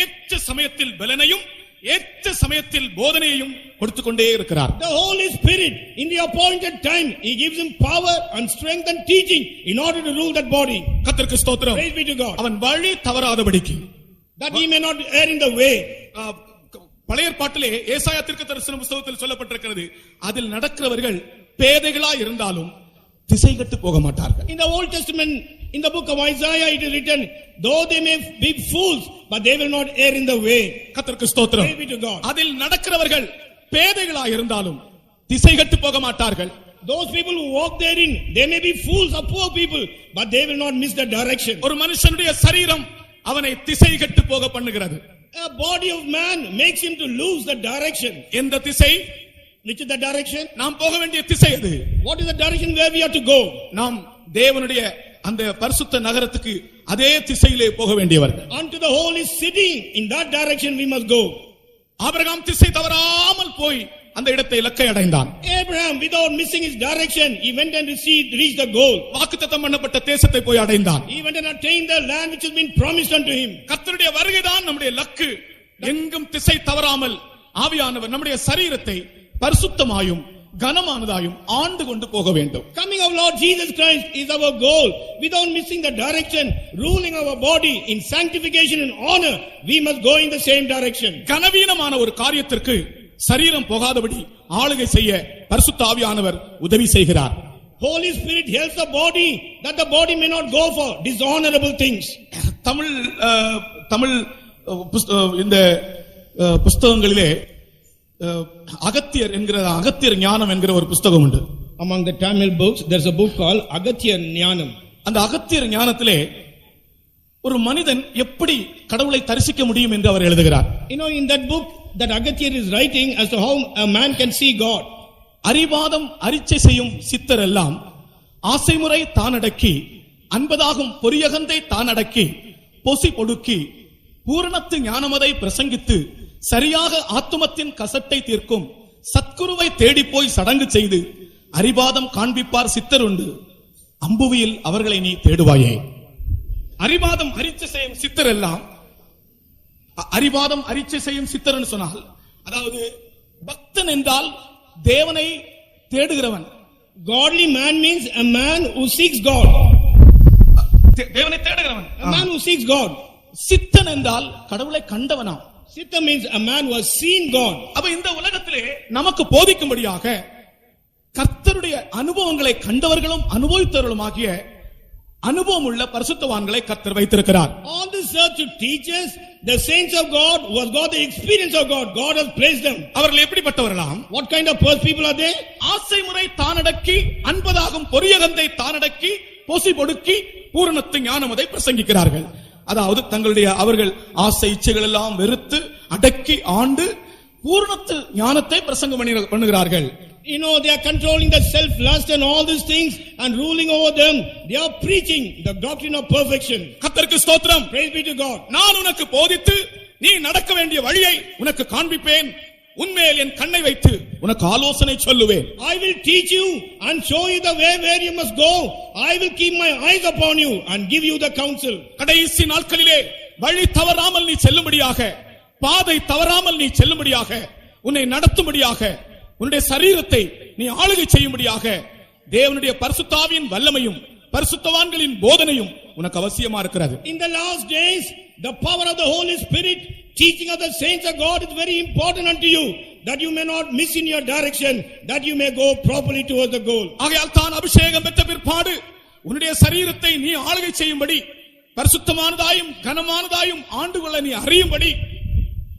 ஏற்ற சமயத்தில் பலனையும் ஏற்ற சமயத்தில் போதனையையும் கொடுத்து கொண்டே இருக்கிறார். The Holy Spirit, in the appointed time, he gives him power and strength and teaching in order to rule that body. கர்த்தருக்கு ஸ்தோத்திரம். Praise be to God. அவன் வழி தவறாதபடிக்கு, That he may not err in the way. பழைய ஏற்பாட்டிலே ஏசாயா தீர்க்கதரிசன புத்தகத்தில் சொல்லப்பட்டிருக்கிறது, அதில் நடக்கிறவர்கள் பேதைகளா இருந்தாலும் திசை கெட்டு போக மாட்டார்கள். In the Old Testament, in the book of Isaiah, it is written, though they may be fools, but they will not err in the way. கர்த்தருக்கு ஸ்தோத்திரம். Praise be to God. அதில் நடக்கிறவர்கள் பேதைகளா இருந்தாலும் திசை கெட்டு போக மாட்டார்கள். Those people who walk therein, they may be fools or poor people, but they will not miss the direction. ஒரு மனுஷனுடைய சரீரம் அவனை திசை கெட்டு போக பண்ணுகிறது. A body of man makes him to lose the direction. எந்த திசை? Which is the direction? நாம் போக வேண்டிய திசை அது. What is the direction where we have to go? நாம் தேவனுடைய அந்த பரிசுத்த நகரத்துக்கு அதே திசையிலே போக வேண்டியவர்கள். Unto the holy city, in that direction we must go. Abraham திசை தவறாமல் போய் அந்த இடத்தை இலக்கை அடைந்தான். Abraham, without missing his direction, he went and reached the goal. வாக்குத்தத்தம் பண்ணப்பட்ட தேசத்தை போய் அடைந்தான். He went and attained the land which has been promised unto him. கர்த்தருடைய வருகைதான் நம்முடைய லக்கு. எங்கும் திசை தவறாமல் ஆவியானவர் நம்முடைய சரீரத்தை பரிசுத்தமாயும் கனமானதாயும் ஆண்டு கொண்டு போக வேண்டும். Coming of Lord Jesus Christ is our goal. Without missing the direction, ruling our body in sanctification and honor, we must go in the same direction. கனவீனமான ஒரு காரியத்திற்கு சரீரம் போகாதபடி ஆளுகை செய்ய பரிசுத்த ஆவியானவர் உதவி செய்கிறார். Holy Spirit helps the body that the body may not go for dishonorable things. Tamil இந்த புஸ்தகங்களிலே அகத்தியர் ஞானம் என்கிற ஒரு புஸ்தகம் உண்டு. Among the Tamil books, there's a book called Agathya Jnanam. அந்த அகத்தியர் ஞானத்திலே ஒரு மனிதன் எப்படி கடவுளை தரிசிக்க முடியும் என்று அவர் எழுதுகிறார். In that book, that Agathya is writing as to how a man can see God. அறிவாதம் அரிச்சை செய்யும் சித்தர் எல்லாம் ஆசைமுறை தானடக்கி அன்பதாகும் பொரியகந்தை தானடக்கி பொசி பொடுக்கி பூரணத்து ஞானமதை பிரசங்கித்து சரியாக ஆத்துமத்தின் கசட்டை தீர்க்கும் சத்குருவை தேடி போய் சடங்கு செய்து அறிவாதம் காண்பிப்பார் சித்தர் உண்டு, அம்புவியில் அவர்களை நீ தேடுவாயே. அறிவாதம் அரிச்சை செய்யும் சித்தர் எல்லாம், அறிவாதம் அரிச்சை செய்யும் சித்தர் சொன்னால், அதாவது பக்தன் என்றால் தேவனை தேடுகிறவன். Godly man means a man who seeks God. தேவனை தேடுகிறவன். A man who seeks God. சித்தன் என்றால் கடவுளை கண்டவனாம். Siddha means a man who has seen God. அப்ப இந்த உலகத்திலே நமக்கு போதிக்கும்படியாக கர்த்தருடைய அனுபவங்களை கண்டவர்களும் அனுபவித்தவர்களுமாகிய அனுபவம் உள்ள பரிசுத்தவான்களை கர்த்தர் வைத்திருக்கிறார். On this earth to teach us, the saints of God who have got the experience of God, God has placed them. அவர்கள் எப்படிப்பட்டவர்களாம்? What kind of people are they? ஆசை முறை தானடக்கி அன்பதாகும் பொரியகந்தை தானடக்கி பொசி பொடுக்கி பூரணத்து ஞானமதை பிரசங்கிக்கிறார்கள். அதாவது அவர்கள் ஆசை இச்சைகள் எல்லாம் வெறுத்து அடக்கி ஆண்டு பூரணத்து ஞானத்தை பிரசங்கம் பண்ணுகிறார்கள். You know, they are controlling the self-lust and all these things and ruling over them. They are preaching the doctrine of perfection. கர்த்தருக்கு ஸ்தோத்திரம். Praise be to God. நான் உனக்கு போதித்து நீ நடக்க வேண்டிய வழியை உனக்கு காண்பிப்பேன். உன்மேல் என் கண்ணை வைத்து உனக்கு ஆலோசனை சொல்லுவேன். I will teach you and show you the way where you must go. I will keep my eyes upon you and give you the counsel. கடைசி நாட்களிலே வழி தவறாமல் நீ செல்லும்படியாக, பாதை தவறாமல் நீ செல்லும்படியாக, உன்னை நடத்தும்படியாக, உன்னுடைய சரீரத்தை நீ ஆளுகை செய்யும்படியாக தேவனுடைய பரிசுத்த ஆவியின் வல்லமையும் பரிசுத்தவான்களின் போதனையும் உனக்கு அவசியமா இருக்கிறது. In the last days, the power of the Holy Spirit, teaching of the saints of God is very important unto you, that you may not miss in your direction, that you may go properly towards the goal. ஆகையால் தான் அபிஷேகம் பெற்ற பிற்பாடு உன்னுடைய சரீரத்தை நீ ஆளுகை செய்யும்படி, பரிசுத்தமானதாயும் கனமானதாயும் ஆண்டுகொள்ள நீ அறியும்படி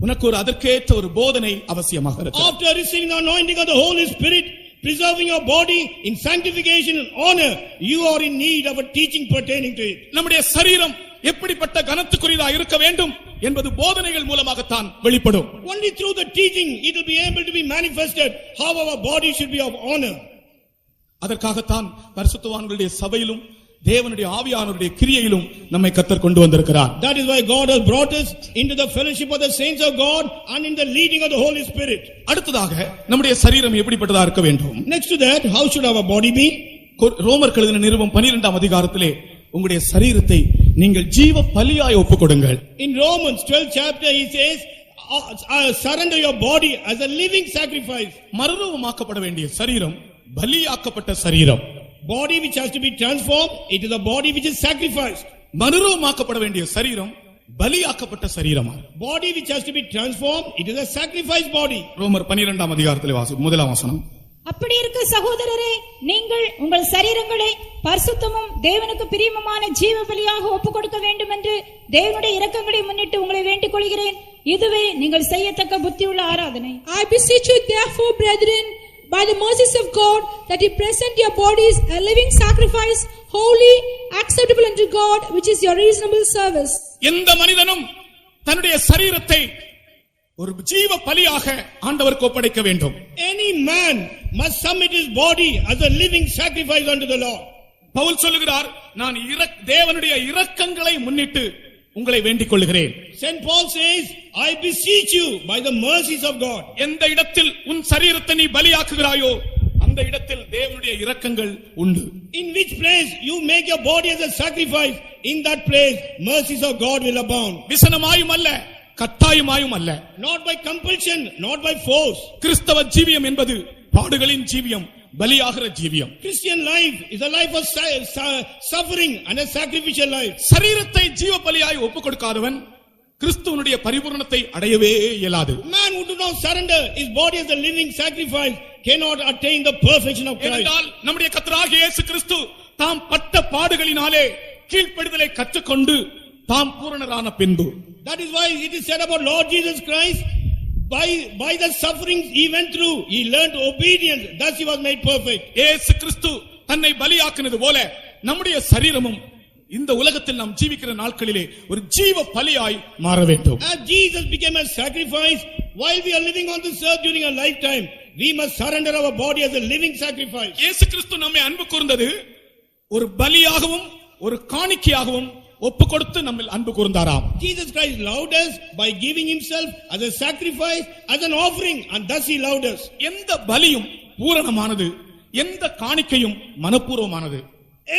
உனக்கு அதற்கேற்ற ஒரு போதனை அவசியமாக இருக்கிறது. After receiving the anointing of the Holy Spirit, preserving your body in sanctification and honor, you are in need of a teaching pertaining to it. நம்முடைய சரீரம் எப்படிப்பட்ட கனத்துக்குரியதா இருக்க வேண்டும் என்பது போதனைகள் மூலமாகத்தான் வெளிப்படும். Only through the teaching it will be able to be manifested how our body should be of honor. அதற்காகத்தான் பரிசுத்தவான்களுடைய சபையிலும் தேவனுடைய ஆவியானவருடைய கிரியையிலும் நம்மை கர்த்தர் கொண்டு வந்திருக்கிறார். That is why God has brought us into the fellowship of the saints of God and in the leading of the Holy Spirit. அடுத்ததாக நம்முடைய சரீரம் எப்படிப்பட்டதா இருக்க வேண்டும்? Next to that, how should our body be? ரோமர் எழுதின நிருபம் 12ஆம் அதிகாரத்திலே உங்களுடைய சரீரத்தை நீங்கள் ஜீவ பலியாய் ஒப்புக்கொடுங்கள். In Romans 12th chapter he says, surrender your body as a living sacrifice. மறுரூபமாக்கப்பட வேண்டிய சரீரம் பலியாக்கப்பட்ட சரீரம். Body which has to be transformed, it is a body which is sacrificed. மறுரூபமாக்கப்பட வேண்டிய சரீரம் பலியாக்கப்பட்ட சரீரமா. Body which has to be transformed, it is a sacrifice body. ரோமர் 12ஆம் அதிகாரத்திலே முதலாம் வசனம். அப்படி இருக்க சகோதரரே, நீங்கள் உங்கள் சரீரங்களை பரிசுத்தமும் தேவனுக்கு பிரியமுமான ஜீவ பலியாக ஒப்புக் கொடுக்க வேண்டும் என்று தேவனுடைய இரக்கங்களை முன்னிட்டு உங்களை வேண்டிக் கொள்கிறேன். இதுவே நீங்கள் செய்யத்தக்க புத்தியுள்ள ஆராதனை. I beseech you therefore, brethren, by the mercies of God, that you present your bodies a living sacrifice, holy, acceptable unto God, which is your reasonable service. எந்த மனிதனும் தன்னுடைய சரீரத்தை ஒரு ஜீவ பலியாக ஆண்டவருக்கு ஒப்படைக்க வேண்டும். Any man must submit his body as a living sacrifice unto the Lord. Pavul சொல்லுகிறார், நான் தேவனுடைய இரக்கங்களை முன்னிட்டு உங்களை வேண்டிக் கொள்கிறேன். Saint Paul says, I beseech you by the mercies of God. எந்த இடத்தில் உன் சரீரத்தை நீ பலியாக்குகிறாயோ அந்த இடத்தில் தேவனுடைய இரக்கங்கள் உண்டு. In which place you make your body as a sacrifice, in that place mercies of God will abound. விசனமாயும் அல்ல, கட்டாயமாயும் அல்ல. Not by compulsion, not by force. கிறிஸ்தவ ஜீவியம் என்பது பாடுகளின் ஜீவியம், பலியாகிற ஜீவியம். Christian life is a life of suffering and a sacrificial life. சரீரத்தை ஜீவ பலியாய் ஒப்புக் கொடுக்காதவன் கிறிஸ்துவனுடைய பரிபூரணத்தை அடையவே இயலாது. Man who does not surrender his body as a living sacrifice cannot attain the perfection of Christ. ஏனென்றால் நம்முடைய கர்த்தராகிய இயேசு கிறிஸ்து தாம் பட்ட பாடுகளினாலே கீழ்ப்படிதலை கற்றுக்கொண்டு தாம் பூரணரான பின்பு. That is why it is said about Lord Jesus Christ, by the sufferings he went through, he learned obedience, thus he was made perfect. இயேசு கிறிஸ்து தன்னை பலியாக்கினது போல நம்முடைய சரீரமும் இந்த உலகத்தில் நாம் ஜீவிக்கிற நாட்களிலே ஒரு ஜீவ பலியாய் மாற வேண்டும். As Jesus became a sacrifice while we are living on this earth during our lifetime, we must surrender our body as a living sacrifice. இயேசு கிறிஸ்து நம்மை அன்பு கூர்ந்தது ஒரு பலியாகவும் ஒரு காணிக்கையாகவும் ஒப்புக் கொடுத்து நம்மில் அன்பு கூர்ந்தாராம். Jesus Christ loved us by giving himself as a sacrifice, as an offering, and thus he loved us. எந்த பலியும் பூரணமானது, எந்த காணிக்கையும் மனப்பூர்வமானது.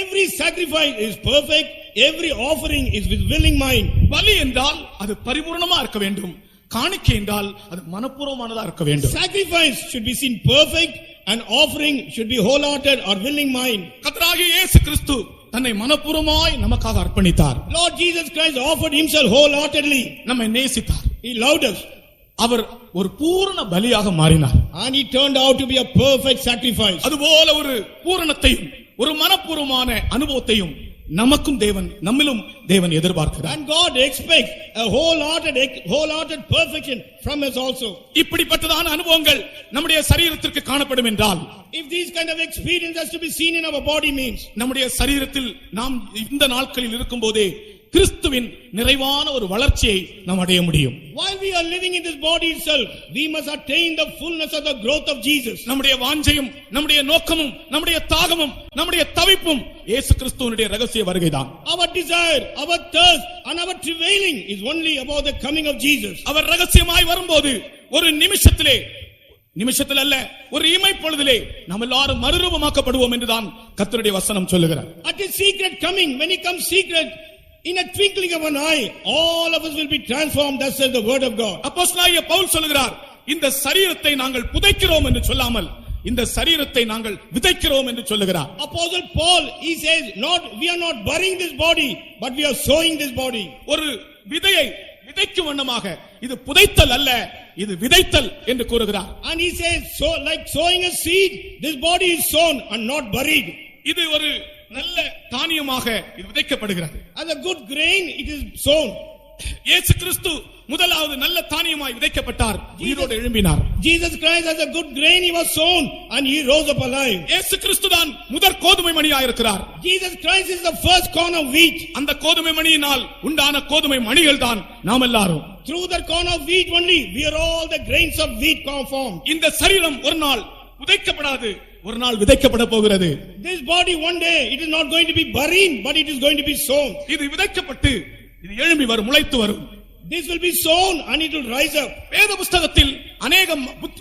Every sacrifice is perfect, every offering is with willing mind. பலி என்றால் அது பரிபூரணமா இருக்க வேண்டும், காணிக்கை என்றால் அது மனப்பூர்வமானதா இருக்க வேண்டும். Sacrifice should be seen perfect and offering should be wholehearted or willing mind. கர்த்தராகிய இயேசு கிறிஸ்து தன்னை மனப்பூர்வமாய் நமக்காக அர்ப்பணித்தார். Lord Jesus Christ offered himself wholeheartedly. நம்மை நேசித்தார். He loved us. அவர் ஒரு பூரண பலியாக மாறினார். And he turned out to be a perfect sacrifice. அதுபோல ஒரு பூரணத்தையும் ஒரு மனப்பூர்வமான அனுபவத்தையும் நமக்கும் தேவன் நம்மிலும் தேவன் எதிர்பார்க்கிறார். And God expects a wholehearted perfection from us also. இப்படிப்பட்டதான அனுபவங்கள் நம்முடைய சரீரத்திற்கு காணப்படும் என்றால், If these kind of experience has to be seen in our body means, நம்முடைய சரீரத்தில் நாம் இந்த நாட்களில் இருக்கும்போதே கிறிஸ்துவின் நிறைவான ஒரு வளர்ச்சியை நாம் அடைய முடியும். while we are living in this body itself, we must attain the fullness of the growth of Jesus. நம்முடைய வாஞ்சையும் நம்முடைய நோக்கமும் நம்முடைய தாகமும் நம்முடைய தவிப்பும் இயேசு கிறிஸ்துவினுடைய ரகசிய வருகைதான். Our desire, our thirst and our travailing is only about the coming of Jesus. அவர் ரகசியமாய் வரும்போது ஒரு நிமிஷத்தில் அல்ல, ஒரு இமைப்பொழுதிலே நாம் எல்லாரும் மறுரூபமாக்கப்படுவோம் என்றுதான் கர்த்தருடைய வசனம் சொல்லுகிறார். At his secret coming, when he comes secret, in a twinkling of an eye, all of us will be transformed. Thus says the word of God. அப்போஸ்தலனாகிய பவுல் சொல்லுகிறார், இந்த சரீரத்தை நாங்கள் புதைக்கிறோம் என்று சொல்லாமல் இந்த சரீரத்தை நாங்கள் விதைக்கிறோம் என்று சொல்லுகிறார். Apostle Paul, he says, we are not burying this body, but we are sowing this body. ஒரு விதையை விதைக்கும் வண்ணமாக, இது புதைத்தல் அல்ல, இது விதைத்தல் என்று கூறுகிறார். And he says, so like sowing a seed, this body is sown and not buried. இது ஒரு நல்ல தானியமாக இது விதைக்கப்படுகிறது. As a good grain it is sown. இயேசு கிறிஸ்து முதலாவது நல்ல தானியமாய் விதைக்கப்பட்டார், உயிரோடு எழும்பினார். Jesus Christ as a good grain he was sown and he rose up alive. இயேசு கிறிஸ்து தான் முதற் கோதுமை மணியாய் இருக்கிறார். Jesus Christ is the first corn of wheat. அந்த கோதுமை மணியினால் உண்டான கோதுமை மணிகள் தான் நாம் எல்லாரும். Through the corn of wheat only we are all the grains of wheat formed. இந்த சரீரம் ஒரு நாள் புதைக்கப்படாது, ஒரு நாள் விதைக்கப்பட போகிறது. This body one day it is not going to be buried, but it is going to be sown. இது விதைக்கப்பட்டு இது எழும்பி வரும், முளைத்து வரும். This will be sown and it will rise up. வேத புத்தகத்தில் अनेक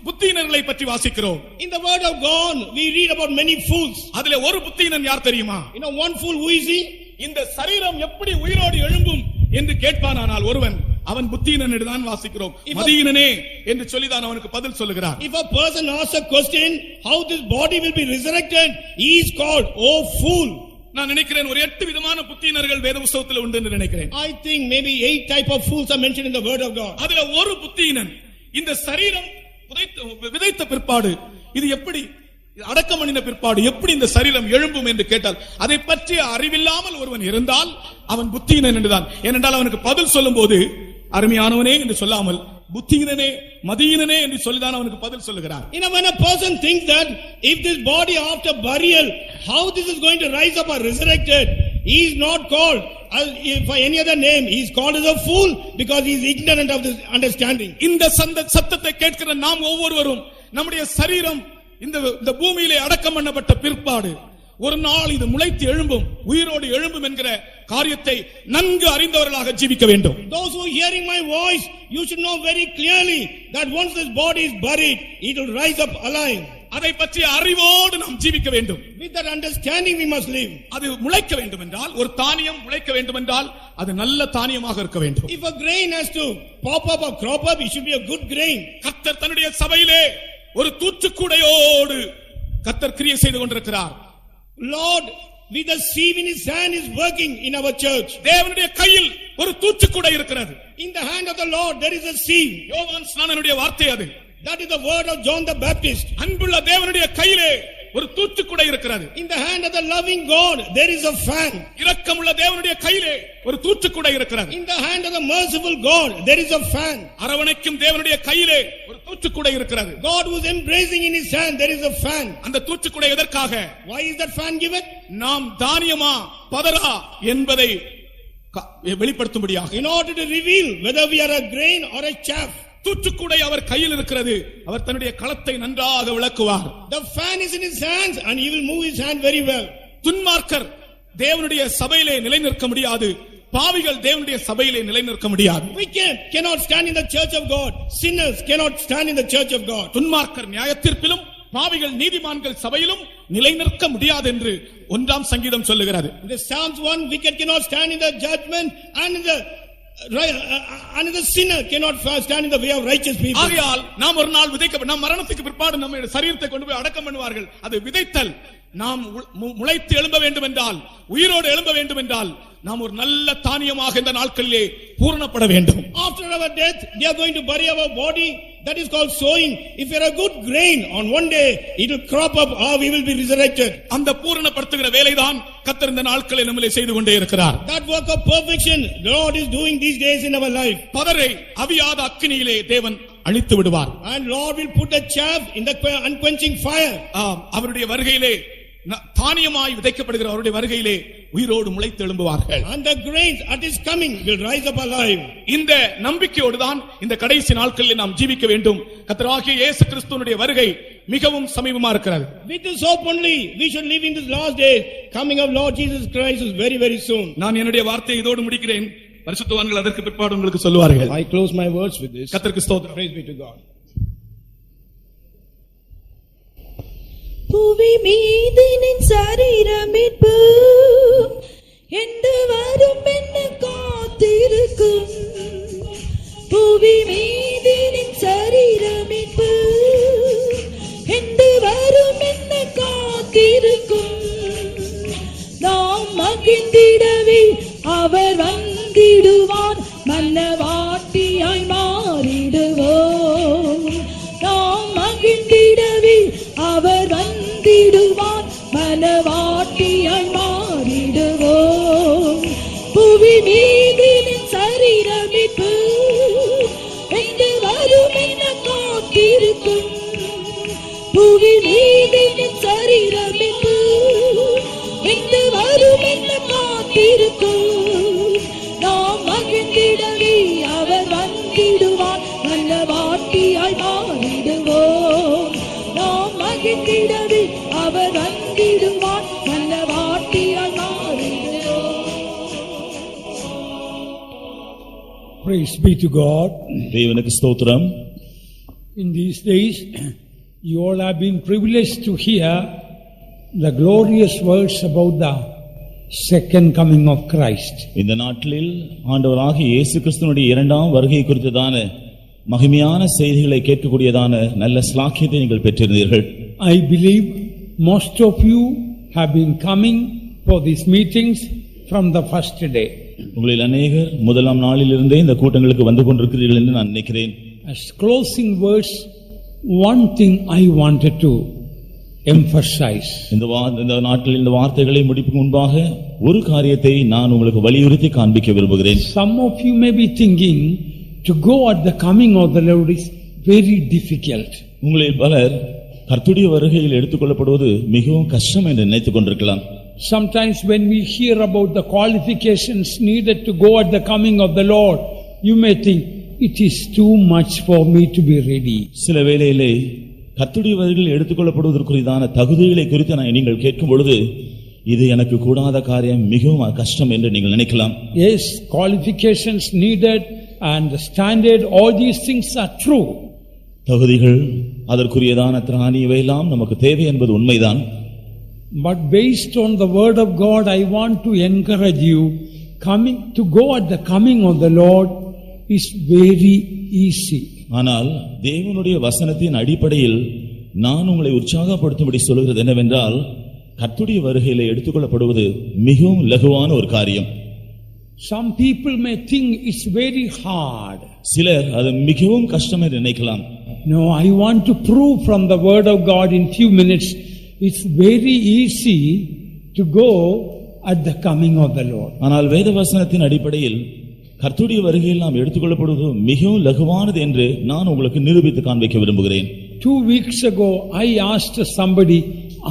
புத்தியினர்களை பற்றி வாசிக்கிறோம். In the word of God we read about many fools. அதிலே ஒரு புத்தியினன் யார் தெரியுமா? You know one fool, who is he? இந்த சரீரம் எப்படி உயிரோடு எழும்பும் என்று கேட்பானானால் ஒருவன், அவன் புத்தியினன் தான் வாசிக்கிறோம். மதியினனே என்று சொல்லிதான் அவனுக்கு பதில் சொல்லுகிறார். If a person asks a question how this body will be resurrected, he is called, oh fool. நான் நினைக்கிறேன் ஒரு 8 விதமான புத்தியினர்கள் வேத புத்தகத்தில் உண்டு என்று நினைக்கிறேன். I think maybe 8 type of fools are mentioned in the word of God. அதுல ஒரு புத்தியினன் இந்த சரீரம் விதைத்த பிற்பாடு இது எப்படி அடக்கம் பண்ணின பிற்பாடு எப்படி இந்த சரீரம் எழும்பும் என்று கேட்டால் அதை பற்றி அறிவில்லாமல் ஒருவன் இருந்தால் அவன் புத்தியினன் என்றுதான். ஏனென்றால் அவனுக்கு பதில் சொல்லும் போது அருமையானவனே என்று சொல்லாமல் புத்தியினனே மதியினனே என்று சொல்லிதான் அவனுக்கு பதில் சொல்லுகிறார். You know, when a person thinks that if this body after burial, how this is going to rise up or resurrected, he is not called by any other name. He is called as a fool because he is ignorant of this understanding. இந்த சத்தத்தை கேட்கிற நாம் ஒவ்வொருவரும் நம்முடைய சரீரம் இந்த பூமியிலே அடக்கம் பண்ணப்பட்ட பிற்பாடு ஒரு நாள் இது முளைத்து எழும்பும், உயிரோடு எழும்பும் என்கிற காரியத்தை நன்கு அறிந்தவர்களாக ஜீவிக்க வேண்டும். Those who are hearing my voice, you should know very clearly that once this body is buried, it will rise up alive. அதை பற்றி அறிவோடு நாம் ஜீவிக்க வேண்டும். With that understanding we must live. அது முளைக்க வேண்டும் என்றால், ஒரு தானியம் முளைக்க வேண்டும் என்றால் அது நல்ல தானியமாக இருக்க வேண்டும். If a grain has to pop up or crop up, it should be a good grain. கர்த்தர் தன்னுடைய சபையிலே ஒரு தூற்றுக்கூடையோடு கர்த்தர் கிரியை செய்து கொண்டிருக்கிறார். Lord with the sieve in his hand is working in our church. தேவனுடைய கையில் ஒரு தூற்றுக்கூடை இருக்கிறது. In the hand of the Lord there is a sieve. யோவான் ஸ்நானனுடைய வார்த்தை அது. That is the word of John the Baptist. அன்புள்ள தேவனுடைய கையிலே ஒரு தூற்றுக்கூடை இருக்கிறது. In the hand of the loving God there is a fan. இரக்கமுள்ள தேவனுடைய கையிலே ஒரு தூற்றுக்கூடை இருக்கிறது. In the hand of the merciful God there is a fan. அரவணைக்கும் தேவனுடைய கையிலே ஒரு தூற்றுக்கூடை இருக்கிறது. God who is embracing in his hand there is a fan. அந்த தூற்றுக்கூடை எதற்காக? Why is that fan given? நாம் தானியமா பதரா என்பதை வெளிப்படுத்தும்படியாக. In order to reveal whether we are a grain or a chaff. தூற்றுக்கூடை அவர் கையில் இருக்கிறது. அவர் தன்னுடைய களத்தை நன்றாக விளக்குவார். The fan is in his hands and he will move his hand very well. துன்மார்க்கர் தேவனுடைய சபையிலே நிலைநிற்க முடியாது. பாவிகள் தேவனுடைய சபையிலே நிலைநிற்க முடியாது. Wicked cannot stand in the church of God. Sinners cannot stand in the church of God. துன்மார்க்கர் நியாயத்தீர்ப்பிலும் பாவிகள் நீதிமான்கள் சபையிலும் நிலைநிற்க முடியாது என்று 1ஆம் சங்கீதம் சொல்லுகிறது. In the Psalms 1, wicked cannot stand in the judgment and the sinner cannot stand in the way of righteous people. ஆகையால் நாம் ஒரு நாள் விதைக்கப்பட்ட நாம் மரணத்துக்கு பிற்பாடு நம்ம சரீரத்தை கொண்டு போய் அடக்கம் பண்ணுவார்கள். அது விதைத்தல். நாம் முளைத்து எழும்ப வேண்டும் என்றால், உயிரோடு எழும்ப வேண்டும் என்றால், நாம் ஒரு நல்ல தானியமாக இந்த நாட்களிலே பூரணப்பட வேண்டும். After our death, they are going to bury our body. That is called sowing. If you are a good grain, on one day it will crop up, or we will be resurrected. அந்த பூரணப்படுத்துகிற வேலைதான் கர்த்தர் இந்த நாட்களில் நம்மிலே செய்து கொண்டே இருக்கிறார். That work of perfection the Lord is doing these days in our life. பதரை அவியாத அக்கினியிலே தேவன் அழித்து விடுவார். And Lord will put a chaff in the unquenching fire. அவருடைய வருகையிலே தானியமாய் விதைக்கப்படுகிற அவருடைய வருகையிலே உயிரோடு முளைத்து எழும்புவார்கள். And the grains at his coming will rise up alive. இந்த நம்பிக்கையோடு தான் இந்த கடைசி நாட்களில் நாம் ஜீவிக்க வேண்டும். கர்த்தராகிய இயேசு கிறிஸ்துவினுடைய வருகை மிகவும் சமீபமா இருக்கிறது. With this hope only we should live in this last days. Coming of Lord Jesus Christ is very very soon. நான் என்னுடைய வார்த்தையை இதோடு முடிக்கிறேன். பரிசுத்தவான்கள் அதற்கு பிற்பாடு உங்களுக்கு சொல்லுவார்கள். I close my words with this. கர்த்தருக்கு ஸ்தோத்திரம். Praise be to God. புவி மீதினின் சரீரமிப்பு எந்த வரும் என்ன காத்திருக்கும். புவி மீதினின் சரீரமிப்பு எந்த வரும் என்ன காத்திருக்கும். நாம் மகிழ்ந்திடவே அவர் வந்திடுவார், மன்னவாட்டியாய் மாறிடுவோம். நாம் மகிழ்ந்திடவே அவர் வந்திடுவார், மனவாட்டியாய் மாறிடுவோம். புவி மீதினின் சரீரமிப்பு எங்கு வரும் என காத்திருக்கும். புவி மீதினின் சரீரமிப்பு எங்கு வரும் என காத்திருக்கும். நாம் மகிழ்ந்திடவே அவர் வந்திடுவார், மனவாட்டியாய் மாறிடுவோம். நாம் மகிழ்ந்திடவே அவர் வந்திடுவார், மனவாட்டியாய் மாறிடுவோம். Praise be to God. தேவனுக்கு ஸ்தோத்திரம். In these days, you all have been privileged to hear the glorious words about the second coming of Christ. இந்த நாட்களில் ஆண்டவராகிய இயேசு கிறிஸ்துவினுடைய இரண்டாம் வருகை குறித்ததான மகிமையான செய்திகளை கேட்கக்கூடியதான நல்ல ஸ்லாக்கியத்தை நீங்கள் பெற்றிருந்தீர்கள். I believe most of you have been coming for these meetings from the first day. உங்களில் அநேகர் முதலாம் நாளிலிருந்தே இந்த கூட்டங்களுக்கு வந்து கொண்டிருக்கிறீர்கள் என்று நான் நினைக்கிறேன். As closing words, one thing I wanted to emphasize. இந்த நாட்களில் இந்த வார்த்தைகளை முடிப்புக்கு முன்பாக ஒரு காரியத்தை நான் உங்களுக்கு வலியுறுத்தி காண்பிக்க விரும்புகிறேன். Some of you may be thinking to go at the coming of the Lord is very difficult. உங்களில் பலர் கர்த்தருடைய வருகையில் எடுத்துக்கொள்ளப்படுவது மிகவும் கஷ்டம் என்று நினைத்துக் கொண்டிருக்கலாம். Sometimes when we hear about the qualifications needed to go at the coming of the Lord, you may think it is too much for me to be ready. சில வேளையிலே கர்த்தருடைய வருகையில் எடுத்துக்கொள்ளப்படுவதற்குரியதான தகுதிகளை குறித்து நீங்கள் கேட்கும் பொழுது இது எனக்கு கூடாத காரியம், மிகவும் கஷ்டம் என்று நீங்கள் நினைக்கலாம். Yes, qualifications needed and the standard, all these things are true. தகுதிகள், அதற்குரியதான திராணி, இவையெல்லாம் நமக்கு தேவை என்பது உண்மைதான். But based on the word of God, I want to encourage you, to go at the coming of the Lord is very easy. ஆனால் தேவனுடைய வசனத்தின் அடிப்படையில் நான் உங்களை உற்சாகப்படுத்தும்படி சொல்கிறது என்னவென்றால், கர்த்தருடைய வருகையிலே எடுத்துக்கொள்ளப்படுவது மிகவும் லகுவான ஒரு காரியம். Some people may think it's very hard. சிலர் அது மிகவும் கஷ்டம் என்று நினைக்கலாம். No, I want to prove from the word of God in few minutes, it's very easy to go at the coming of the Lord. ஆனால் வேத வசனத்தின் அடிப்படையில் கர்த்தருடைய வருகையில் நாம் எடுத்துக்கொள்ளப்படுவது மிகவும் லகுவானது என்று நான் உங்களுக்கு நிரூபித்து காண்பிக்க விரும்புகிறேன். 2 weeks ago, I asked somebody,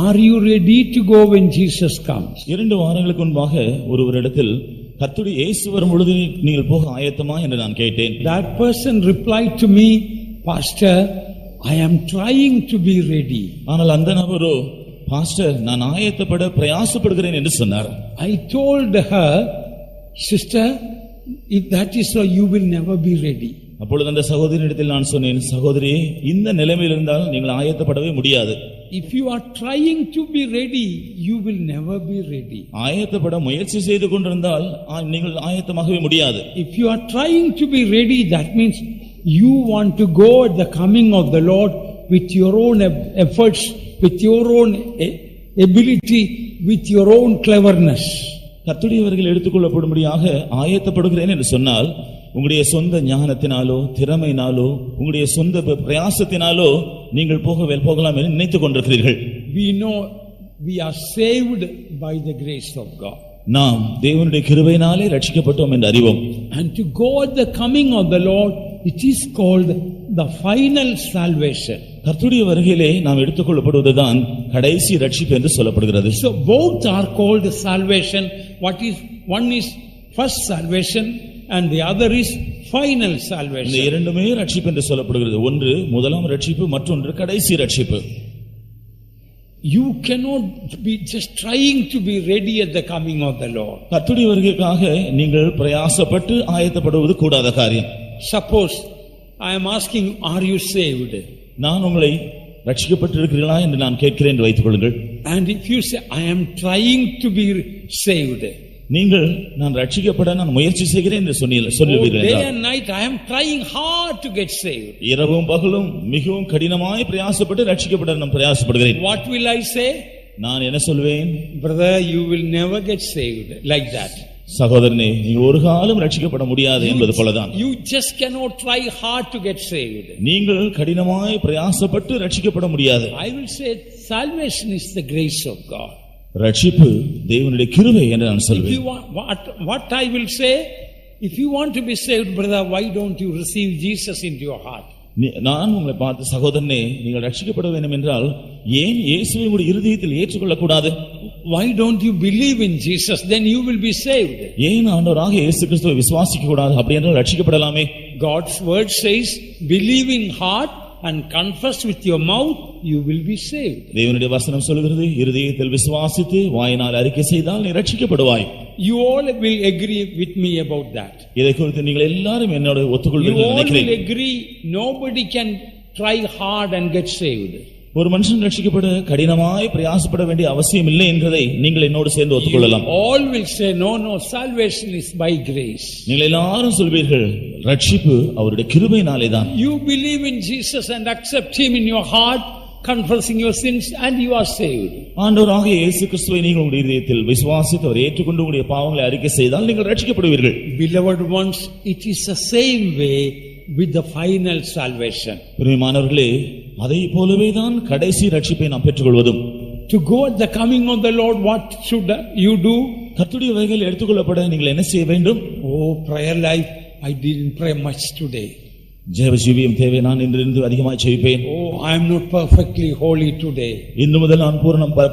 are you ready to go when Jesus comes? 2 வாரங்களுக்கு முன்பாக ஒருவரிடத்தில் கர்த்தருடைய இயேசு வரும் பொழுது நீங்கள் போக ஆயத்தமா என்று நான் கேட்டேன். That person replied to me, Pastor, I am trying to be ready. ஆனால் அந்த நபரோ, பாஸ்டர், நான் ஆயத்தப்பட பிரயாசப்படுகிறேன் என்று சொன்னார். I told her, sister, if that is so, you will never be ready. அப்பொழுது அந்த சகோதரியிடத்தில் நான் சொன்னேன், சகோதரியே, இந்த நிலைமையில் இருந்தால் நீங்கள் ஆயத்தப்படவே முடியாது. If you are trying to be ready, you will never be ready. ஆயத்தப்பட முயற்சி செய்து கொண்டிருந்தால் நீங்கள் ஆயத்தமாகவே முடியாது. If you are trying to be ready, that means you want to go at the coming of the Lord with your own efforts, with your own ability with your own cleverness. கர்த்தருடைய வருகையில் எடுத்துக்கொள்ளப்படும்படியாக ஆயத்தப்படுகிறேன் என்று சொன்னால் உங்களுடைய சொந்த ஞானத்தினாலோ திறமையினாலோ உங்களுடைய சொந்த பிரயாசத்தினாலோ நீங்கள் போகலாம் என்று நினைத்துக் கொண்டிருக்கிறீர்கள். We know we are saved by the grace of God. நாம் தேவனுடைய கிருபையினாலே ரட்சிக்கப்பட்டோம் என்று அறிவோம். And to go at the coming of the Lord, it is called the final salvation. கர்த்தருடைய வருகையிலே நாம் எடுத்துக்கொள்ளப்படுவதுதான் கடைசி ரட்சிப்பு என்று சொல்லப்படுகிறது. So both are called salvation. One is first salvation and the other is final இந்த salvation. இரண்டுமே ரட்சிப்பு என்று சொல்லப்படுகிறது. ஒன்று முதலாம் ரட்சிப்பு, மற்றொன்று கடைசி ரட்சிப்பு. You cannot be just trying to be ready at the coming of the Lord. கர்த்தருடைய வருகைக்காக நீங்கள் பிரயாசப்பட்டு ஆயத்தப்படுவது கூடாத காரியம். Suppose I am asking, are you saved? நான் உங்களை ரட்சிக்கப்பட்டிருக்கிறீர்களா என்று நான் கேட்கிறேன் என்று வைத்துக் கொள்ளுங்கள். And if you say, I am trying to be saved, நீங்கள் நான் ரட்சிக்கப்பட நான் முயற்சி செய்கிறேன் என்று சொல்லுவீர்கள் day என்றால், and night I am trying hard to get saved, இரவும் பகலும் மிகவும் கடினமாய் பிரயாசப்பட்டு ரட்சிக்கப்பட நான் பிரயாசப்படுகிறேன். what will I say? நான் என்ன சொல்வேன்? Brother, you will never get saved like that. சகோதரனே, நீங்கள் ஒரு காலம் ரட்சிக்கப்பட முடியாது என்பது போலதான். You just cannot try hard to get saved. நீங்கள் கடினமாய் பிரயாசப்பட்டு ரட்சிக்கப்பட முடியாது. I will say salvation is the grace of God. ரட்சிப்பு தேவனுடைய கிருபை என்று நான் If சொல்வேன். you want, what I will say, if you want to be saved, brother, why don't you receive Jesus into your heart? நான் உங்களை பார்த்து, சகோதரனே, நீங்கள் ரட்சிக்கப்பட வேண்டும் என்றால் ஏன் இயேசுவை உங்களுடைய இருதயத்தில் ஏற்றுக்கொள்ளக் கூடாது? Why don't you believe in Jesus? Then you will be saved. ஏன் ஆண்டவராக இயேசு கிறிஸ்துவை விசுவாசிக்க கூடாது? அப்படி என்றால் ரட்சிக்கப்படலாமே. God's word says, believe in heart and confess with your mouth, you will be saved. தேவனுடைய வசனம் சொல்கிறது, இருதயத்தில் விசுவாசித்து வாயினால் அறிக்கை செய்தால் நீ ரட்சிக்கப்படுவாய். You all will agree with me about that. இதை குறித்து நீங்கள் எல்லாரும் என்னோட You ஒத்துக்கொள்வீர்கள் all will நினைக்கிறேன். agree, nobody can try hard and get saved. ஒரு மனுஷன் ரட்சிக்கப்பட கடினமாய் பிரயாசப்பட வேண்டிய அவசியம் இல்லை என்பதை நீங்கள் என்னோடு சேர்ந்து You ஒத்துக்கொள்ளலாம். all will say, no, salvation is by grace. நீங்கள் எல்லாரும் சொல்வீர்கள், ரட்சிப்பு அவருடைய கிருபையினாலே தான். You believe in Jesus and accept Him in your heart, confessing your sins, and you are saved. ஆண்டவராக இயேசு கிறிஸ்துவை நீங்கள் உங்களுடைய இதயத்தில் விசுவாசித்து அவர் ஏற்றுக்கொண்டு உங்களுடைய பாவங்களை அறிக்கை செய்தால் நீங்கள் ரட்சிக்கப்படுவீர்கள். Beloved ones, it is the same way with the final salvation. பிரியமானவர்களே, அதை போலவே தான் கடைசி ரட்சிப்பை நாம் பெற்றுக்கொள்வதும். To go at the coming of the Lord, what should you do? கர்த்தருடைய வருகையில் எடுத்துக்கொள்ளப்பட நீங்கள் என்ன செய்ய வேண்டும்? Oh, prayer life, I didn't pray much today. ஜெப ஜீவியம் தேவை, நான் இன்றிருந்து அதிகமாய் ஜெபிப்பேன். Oh, I am not perfectly holy today. இன்று முதல் நான்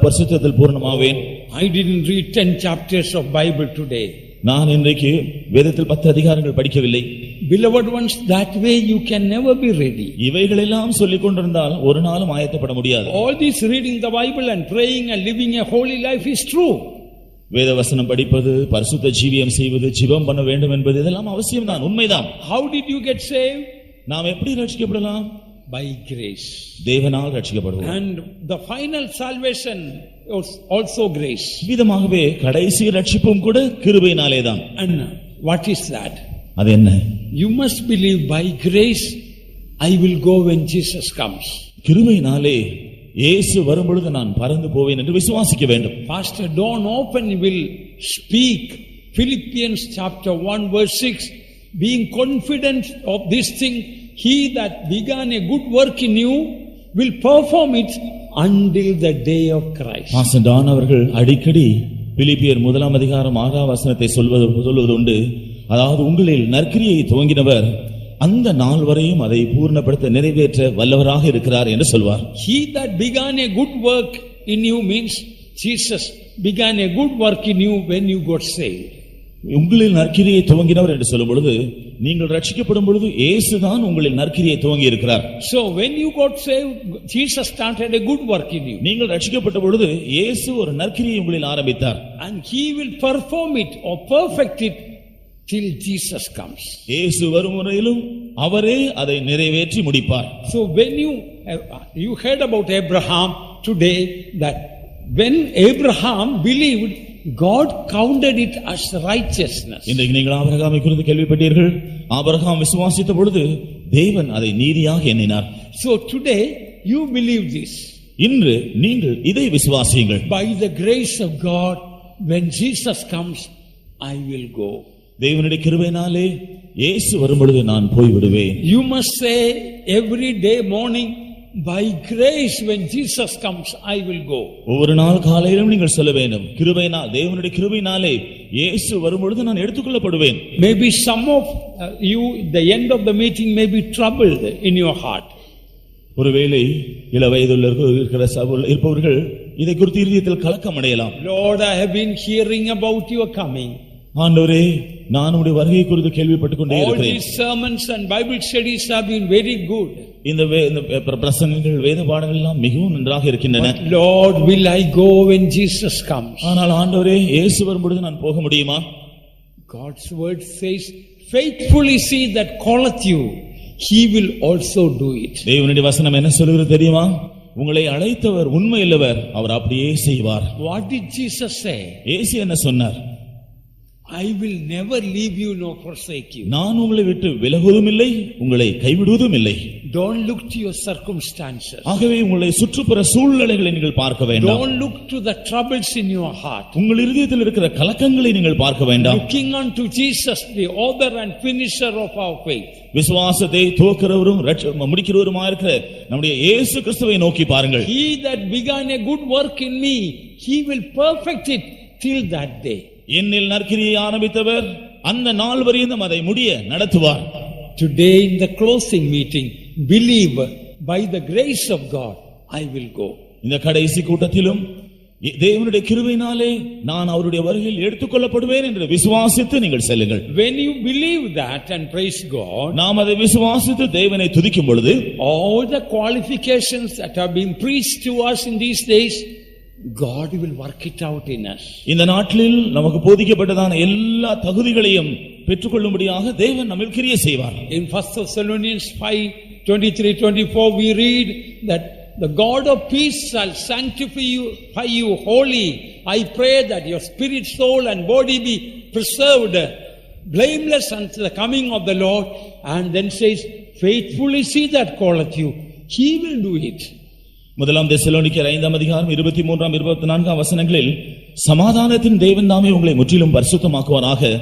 பரிசுத்தத்தில் பூரணமாவேன். I didn't read 10 chapters of Bible today. நான் இன்றைக்கு வேதத்தில் 10 அதிகாரங்கள் படிக்கவில்லை. Beloved ones, that way you can never be ready. இவைகளெல்லாம் சொல்லிக் கொண்டிருந்தால் ஒரு நாளும் ஆயத்தப்பட முடியாது. All this reading the Bible and praying and living a holy life is true. வேத வசனம் படிப்பது, பரிசுத்த ஜீவியம் செய்வது, ஜெபம் பண்ண வேண்டும் என்பது இதெல்லாம் அவசியம்தான், உண்மைதான். How did you get saved? நாம் எப்படி ரட்சிக்கப்படலாம்? By grace. தேவனால் ரட்சிக்கப்படுவோம். And the final salvation was also grace. விதமாகவே கடைசி ரட்சிப்பும் கூட கிருபையினாலே தான். And what is that? அது என்ன? You must believe by grace I will go when Jesus comes. கிருபையினாலே இயேசு வரும்பொழுது நான் பறந்து போவேன் என்று விசுவாசிக்க வேண்டும். Pastor Don Open will speak Philippians chapter 1 verse 6, being confident of this thing, he that began a good work in you will perform it until the day of Christ. Pastor Don அவர்கள் அடிக்கடி பிலிப்பியர் 1 அதிகாரம் 6 வசனத்தை சொல்வது உண்டு. அதாவது உங்களில் நற்கிரியை துவங்கினவர் அந்த நாள் வரையும் அதை பூர்ணப்படுத்த நிறைவேற்ற வல்லவராக இருக்கிறார் என்று சொல்வார். He that began a good work in you means Jesus began a good work in you when you got saved. உங்களில் நற்கிரியை துவங்கினவர் என்று சொல்லும் பொழுது நீங்கள் ரட்சிக்கப்படும் பொழுது இயேசுதான் உங்களில் நற்கிரியை துவங்கி இருக்கிறார். So when you got saved, Jesus started a good work in you. நீங்கள் ரட்சிக்கப்பட்ட பொழுது இயேசு ஒரு நற்கிரியை உங்களில் ஆரம்பித்தார். And he will perform it or perfect it till Jesus comes. இயேசு வரும் வரையிலும் அவரே அதை நிறைவேற்றி முடிப்பார். So when you heard about Abraham today, that when Abraham believed, God counted it as righteousness. இன்றைக்கு நீங்கள் ஆபிரகாமை குறித்து கேள்விப்பட்டீர்கள். ஆபிரகாம் விசுவாசித்த பொழுது தேவன் அதை நீதியாக எண்ணினார். So today you believe this. இன்று நீங்கள் இதை விசுவாசியுங்கள். By the grace of God, when Jesus comes, I will go. தேவனுடைய கிருபையினாலே இயேசு வரும்பொழுது நான் போய் விடுவேன். You must say every day morning, by grace when Jesus comes, I will go. ஒவ்வொரு நாள் காலையிலும் நீங்கள் சொல்ல வேண்டும், கிருபையினால், தேவனுடைய கிருபையினாலே இயேசு வரும்பொழுது நான் எடுத்துக்கொள்ளப்படுவேன். Maybe some of you at the end of the meeting may be troubled in your heart. ஒருவேளை இள வயதுள்ள இருப்பவர்கள் இதை குறித்து இருதயத்தில் கலக்கம் அடையலாம். Lord, I have been hearing about your coming. ஆண்டவரே, நான் உம்முடைய வருகை குறித்து கேள்விப்பட்டுக் கொண்டே All இருக்கிறேன். these sermons and Bible studies have been very good. இந்த பிரசங்கங்கள், வேத பாடங்கள் எல்லாம் மிகவும் நன்றாக இருக்கின்றன. But Lord, will I go when Jesus comes? ஆனால் ஆண்டவரே, இயேசு வரும்பொழுது நான் போக முடியுமா? God's word says, faithfully see that calleth you, he will also do it. தேவனுடைய வசனம் என்ன சொல்கிறது தெரியுமா? உங்களை அழைத்தவர் உண்மையுள்ளவர், அவர் அப்படியே செய்வார். What did Jesus say? இயேசு என்ன சொன்னார்? I will never leave you nor forsake you. நான் உங்களை விட்டு விலகுவதும் இல்லை, உங்களை கைவிடுவதும் இல்லை. Don't look to your circumstances. ஆகவே உங்களை சுற்றுப்புற சூழ்நிலைகளை நீங்கள் பார்க்க வேண்டாம். Don't look to the troubles in your heart. உங்கள் இதயத்தில் இருக்கிற கலக்கங்களை நீங்கள் பார்க்க வேண்டாம். Looking unto Jesus, the author and finisher of our faith. விசுவாசத்தை துவக்கிறவரும் முடிக்கிறவருமாக இருக்கிற நம்முடைய இயேசு கிறிஸ்துவை நோக்கி பாருங்கள். He that began a good work in me, he will perfect it till that day. என்னில் நற்கிரியை ஆரம்பித்தவர் அந்த நாள் வரையும் அதை முடிய நடத்துவார். Today in the closing meeting, believe by the grace of God, I will go. இந்த கடைசி கூட்டத்திலும் தேவனுடைய கிருபையினாலே நான் அவருடைய வருகையில் எடுத்துக்கொள்ளப்படுவேன் என்று விசுவாசித்து நீங்கள் செல்லுங்கள். When you believe that and praise God, நாம் அதை விசுவாசித்து தேவனை துதிக்கும் பொழுது, all the qualifications that have been preached to us in these days, God will work it out in us. இந்த நாட்டில் நமக்கு போதிக்கப்பட்டதான எல்லா தகுதிகளையும் பெற்றுக்கொள்ளும்படியாக தேவன் நம்மில் கிரியை செய்வார். In 1 Thessalonians 5:23-24 we read that the God of peace shall sanctify you wholly. I pray that your spirit, soul and body be preserved blameless unto the coming of the Lord. And then says, faithfully see that calleth you, he will do it. முதலாம் தெசலோனிக்கேயர் 5:23-24 வசனங்களில், சமாதானத்தின் தேவன் தாமே உங்களை முற்றிலும் பரிசுத்தமாக்குவாராக,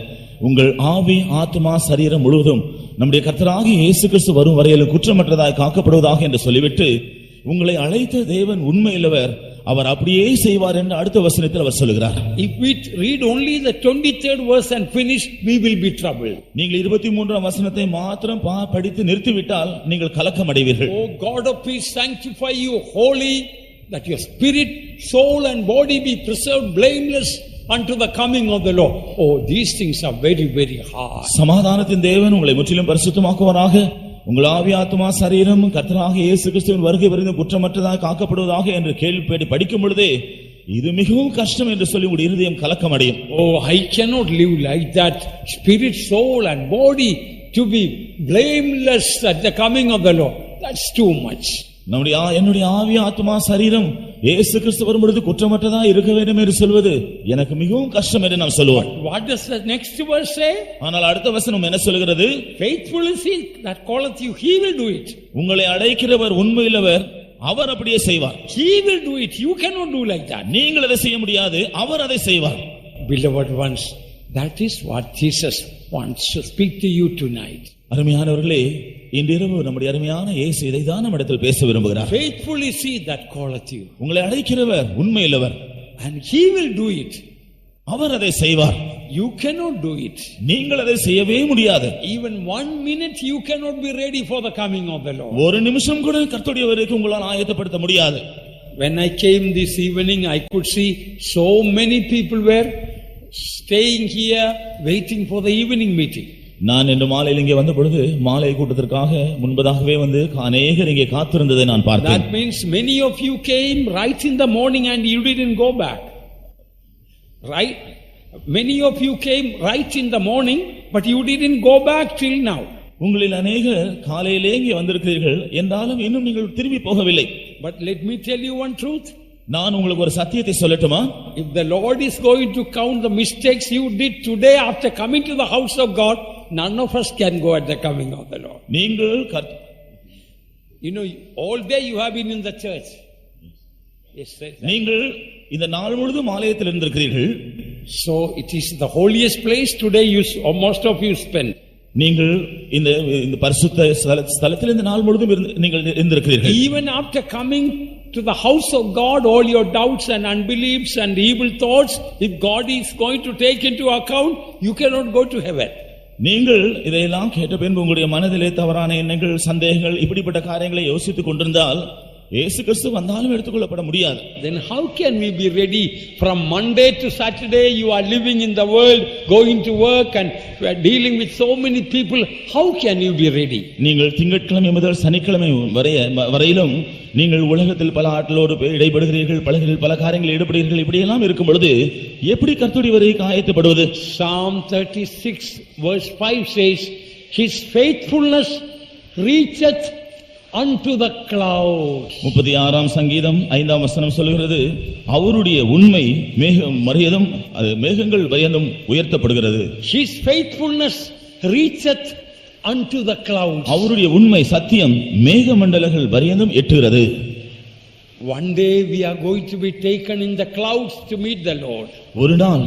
உங்கள் ஆவி, ஆத்மா, சரீரம் முழுவதும் நம்முடைய கர்த்தராகிய இயேசு கிறிஸ்து வரும் வரையிலும் குற்றமற்றதாய் காக்கப்படுவதாக என்று சொல்லிவிட்டு, உங்களை அழைத்த தேவன் உண்மையுள்ளவர், அவர் அப்படியே செய்வார் என்று அடுத்த வசனத்தில் அவர் சொல்கிறார். If we read only the 23rd verse and finish, we will be troubled. நீங்கள் 23ஆம் வசனத்தை மாத்திரம் படித்து நிறுத்திவிட்டால் நீங்கள் கலக்கம் அடைவீர்கள். Oh God of peace, sanctify you wholly, that your spirit, soul and body be preserved blameless unto the coming of the Lord. Oh, these things are very, very hard. சமாதானத்தின் தேவன் உங்களை முற்றிலும் பரிசுத்தமாக்குவாராக, உங்கள் ஆவி, ஆத்மா, சரீரம் கர்த்தராகிய இயேசு கிறிஸ்துவின் வருகை வரைக்கும் குற்றமற்றதாக காக்கப்படுவதாக என்று கேள்வி படிக்கும் பொழுதே இது மிகவும் கஷ்டம் என்று சொல்லி உங்களுடைய இருதயம் கலக்கம் அடையும். Oh, I cannot live like that. Spirit, soul and body to be blameless at the coming of the Lord. That's too much. என்னுடைய ஆவி, ஆத்மா, சரீரம் இயேசு கிறிஸ்து வரும்பொழுது குற்றமற்றதா இருக்க வேண்டும் என்று சொல்வது எனக்கு மிகவும் கஷ்டம் என்று நாம் சொல்லுவோம். What does the next verse say? ஆனால் அடுத்த வசனம் என்ன சொல்கிறது? Faithful is he that calleth you, he will do it. உங்களை அழைக்கிறவர் உண்மையுள்ளவர், அவர் அப்படியே செய்வார். He will do it. You cannot do like that. நீங்கள் அதை செய்ய முடியாது, அவர் அதை செய்வார். Beloved ones, that is what Jesus wants to speak to you tonight. அருமையானவர்களே, இன்றிரவு நம்முடைய அருமையான இயேசு இதைதான் நம்மிடத்தில் பேச விரும்புகிறார். Faithfully see that calleth you. உங்களை அழைக்கிறவர் உண்மையுள்ளவர், and he will do it. அவர் அதை செய்வார். You cannot do it. நீங்கள் அதை செய்யவே முடியாது. Even 1 minute you cannot be ready for the coming of the Lord. ஒரு நிமிஷம் கூட கர்த்தருடைய வருகைக்கு உங்களால் ஆயத்தப்படுத்த முடியாது. When I came this evening, I could see so many people were staying here waiting for the evening meeting. நான் இன்று மாலையில் இங்கே வந்த பொழுது மாலை கூட்டத்திற்காக முன்பதாகவே வந்து அநேகர் இங்கே காத்திருந்ததை நான் பார்த்தேன். That means many of you came right in the morning and you didn't go back. Right? Many of you came right in the morning but you didn't go back till now. உங்களில் அநேகர் காலையிலே இங்கே வந்திருக்கிறீர்கள் என்றாலும் இன்னும் நீங்கள் திரும்பி போகவில்லை. But let me tell you one truth. நான் உங்களுக்கு ஒரு சத்தியத்தை சொல்லட்டுமா? If the Lord is going to count the mistakes you did today after coming to the house of God, none of us can go at the coming of the Lord. நீங்கள் You know, all day you have been in the church. Yes, sir. நீங்கள் இந்த நாள் முழுதும் ஆலயத்தில் இருந்திருக்கிறீர்கள். So it is the holiest place today or most of you spend. நீங்கள் இந்த பரிசுத்த ஸ்தலத்தில் இந்த நாள் முழுதும் நீங்கள் இருந்திருக்கிறீர்கள். Even after coming to the house of God, all your doubts and unbeliefs and evil thoughts, if God is going to take into account, you cannot go to heaven. நீங்கள் இதையெல்லாம் கேட்ட பின்பு உங்களுடைய மனதிலே தவறான எண்ணங்கள், சந்தேகங்கள், இப்படிப்பட்ட காரியங்களை யோசித்துக் கொண்டிருந்தால் இயேசு கிறிஸ்து வந்தாலும் எடுத்துக்கொள்ளப்பட முடியாது. Then how can we be ready? From Monday to Saturday you are living in the world, going to work and dealing with so many people. How can you be ready? நீங்கள் திங்கட்கிழமை முதல் சனிக்கிழமை வரையிலும் நீங்கள் உலகத்தில் பல ஆட்களோடு இடைபடுகிறீர்கள், பல காரியங்களில் ஈடுபடுகிறீர்கள். இப்படியெல்லாம் இருக்கும் பொழுது எப்படி கர்த்தருடைய வருகைக்கு ஆயத்தப்படுவது? Psalm 36 verse 5 says, His faithfulness reacheth unto the clouds. 36ஆம் சங்கீதம் 5ஆம் வசனம் சொல்கிறது, அவருடைய உண்மை மேகம் மறையதும் அது மேகங்கள் வரையதும் உயர்த்தப்படுகிறது. His faithfulness reacheth unto the clouds. அவருடைய உண்மை சத்தியம் மேகமண்டலங்கள் வரையதும் எட்டுகிறது. One day we are going to be taken in the clouds to meet the Lord. ஒரு நாள்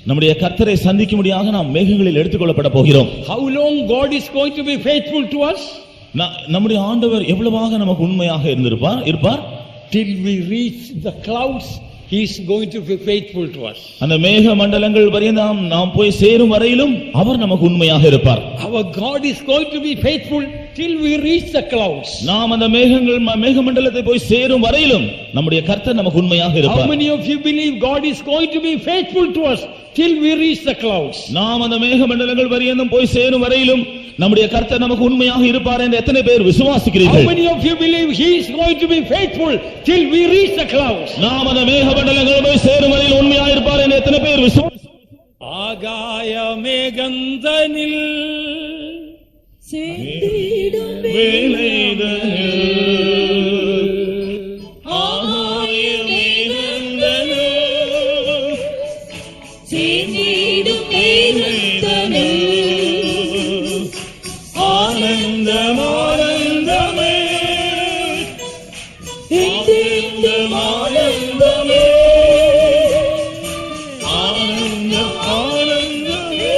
நம்முடைய கர்த்தரை சந்திக்கும்படியாக நாம் மேகங்களில் எடுத்துக்கொள்ளப்பட போகிறோம். How long God is going to be faithful to us? நம்முடைய ஆண்டவர் எவ்வளவாக நமக்கு உண்மையாக இருப்பார்? Till we reach the clouds, He is going to be faithful to us. அந்த மேக மண்டலங்கள் வரையும் நாம் போய் சேரும் வரையிலும் அவர் நமக்கு உண்மையாக இருப்பார். Our God is going to be faithful till we reach the clouds. நாம் அந்த மேக மண்டலத்தை போய் சேரும் வரையிலும் நம்முடைய கர்த்தர் நமக்கு உண்மையாக இருப்பார். How many of you believe God is going to be faithful to us till we reach the clouds? நாம் அந்த மேக மண்டலங்கள் வரையும் போய் சேரும் வரையிலும் நம்முடைய கர்த்தர் நமக்கு உண்மையாக இருப்பார் என்று எத்தனை பேர் விசுவாசிக்கிறீர்கள்? How many of you believe He is going to be faithful till we reach the clouds? நாம் அந்த மேக மண்டலங்கள் போய் சேரும் வரையில் உண்மையாக இருப்பார் என்று எத்தனை பேர் விசுவாசிக்கிறீர்கள்? ஆகாய மேகந்தனில் சேர்ந்திடும் வேளைதனில் ஆகாய மேகந்தனில் சேர்ந்திடும் வேளைதனில் ஆனந்தம் ஆனந்தமே என்றென்றும் ஆனந்தமே ஆனந்தம் ஆனந்தமே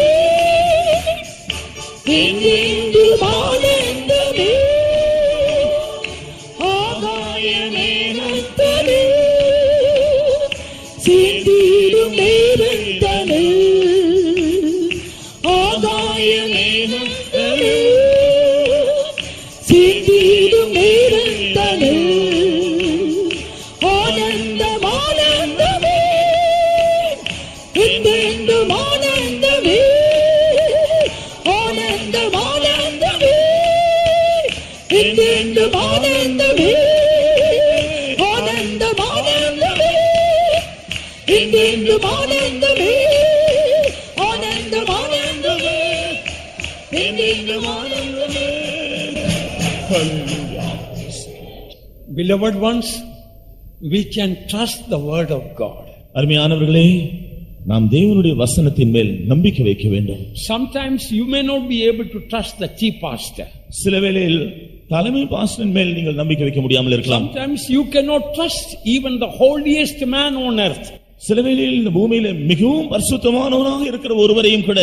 என்றென்றும் ஆனந்தமே ஆகாய மேகத்தனில் சேர்ந்திடும் வேளைதனில் ஆகாய மேகத்தனில் சேர்ந்திடும் வேளைதனில் ஆனந்தம் ஆனந்தமே என்றென்றும் ஆனந்தமே ஆனந்தம் ஆனந்தமே என்றென்றும் ஆனந்தமே ஆனந்தம் ஆனந்தமே என்றென்றும் ஆனந்தமே ஆனந்தம் ஆனந்தமே என்றென்றும் ஆனந்தமே. Beloved ones, we can trust the word of God. அருமையானவர்களே, நாம் தேவனுடைய வசனத்தின் மேல் நம்பிக்கை வைக்க வேண்டும். Sometimes you may not be able to trust the chief pastor. சில வேளையில் தலைமை பாஸ்டரின் மேல் நீங்கள் நம்பிக்கை வைக்க முடியாமல் இருக்கலாம். Sometimes you cannot trust even the holiest man on earth. சில வேளையில் இந்த பூமியில மிகவும் பரிசுத்தமானவராக இருக்கிற ஒருவரையும் கூட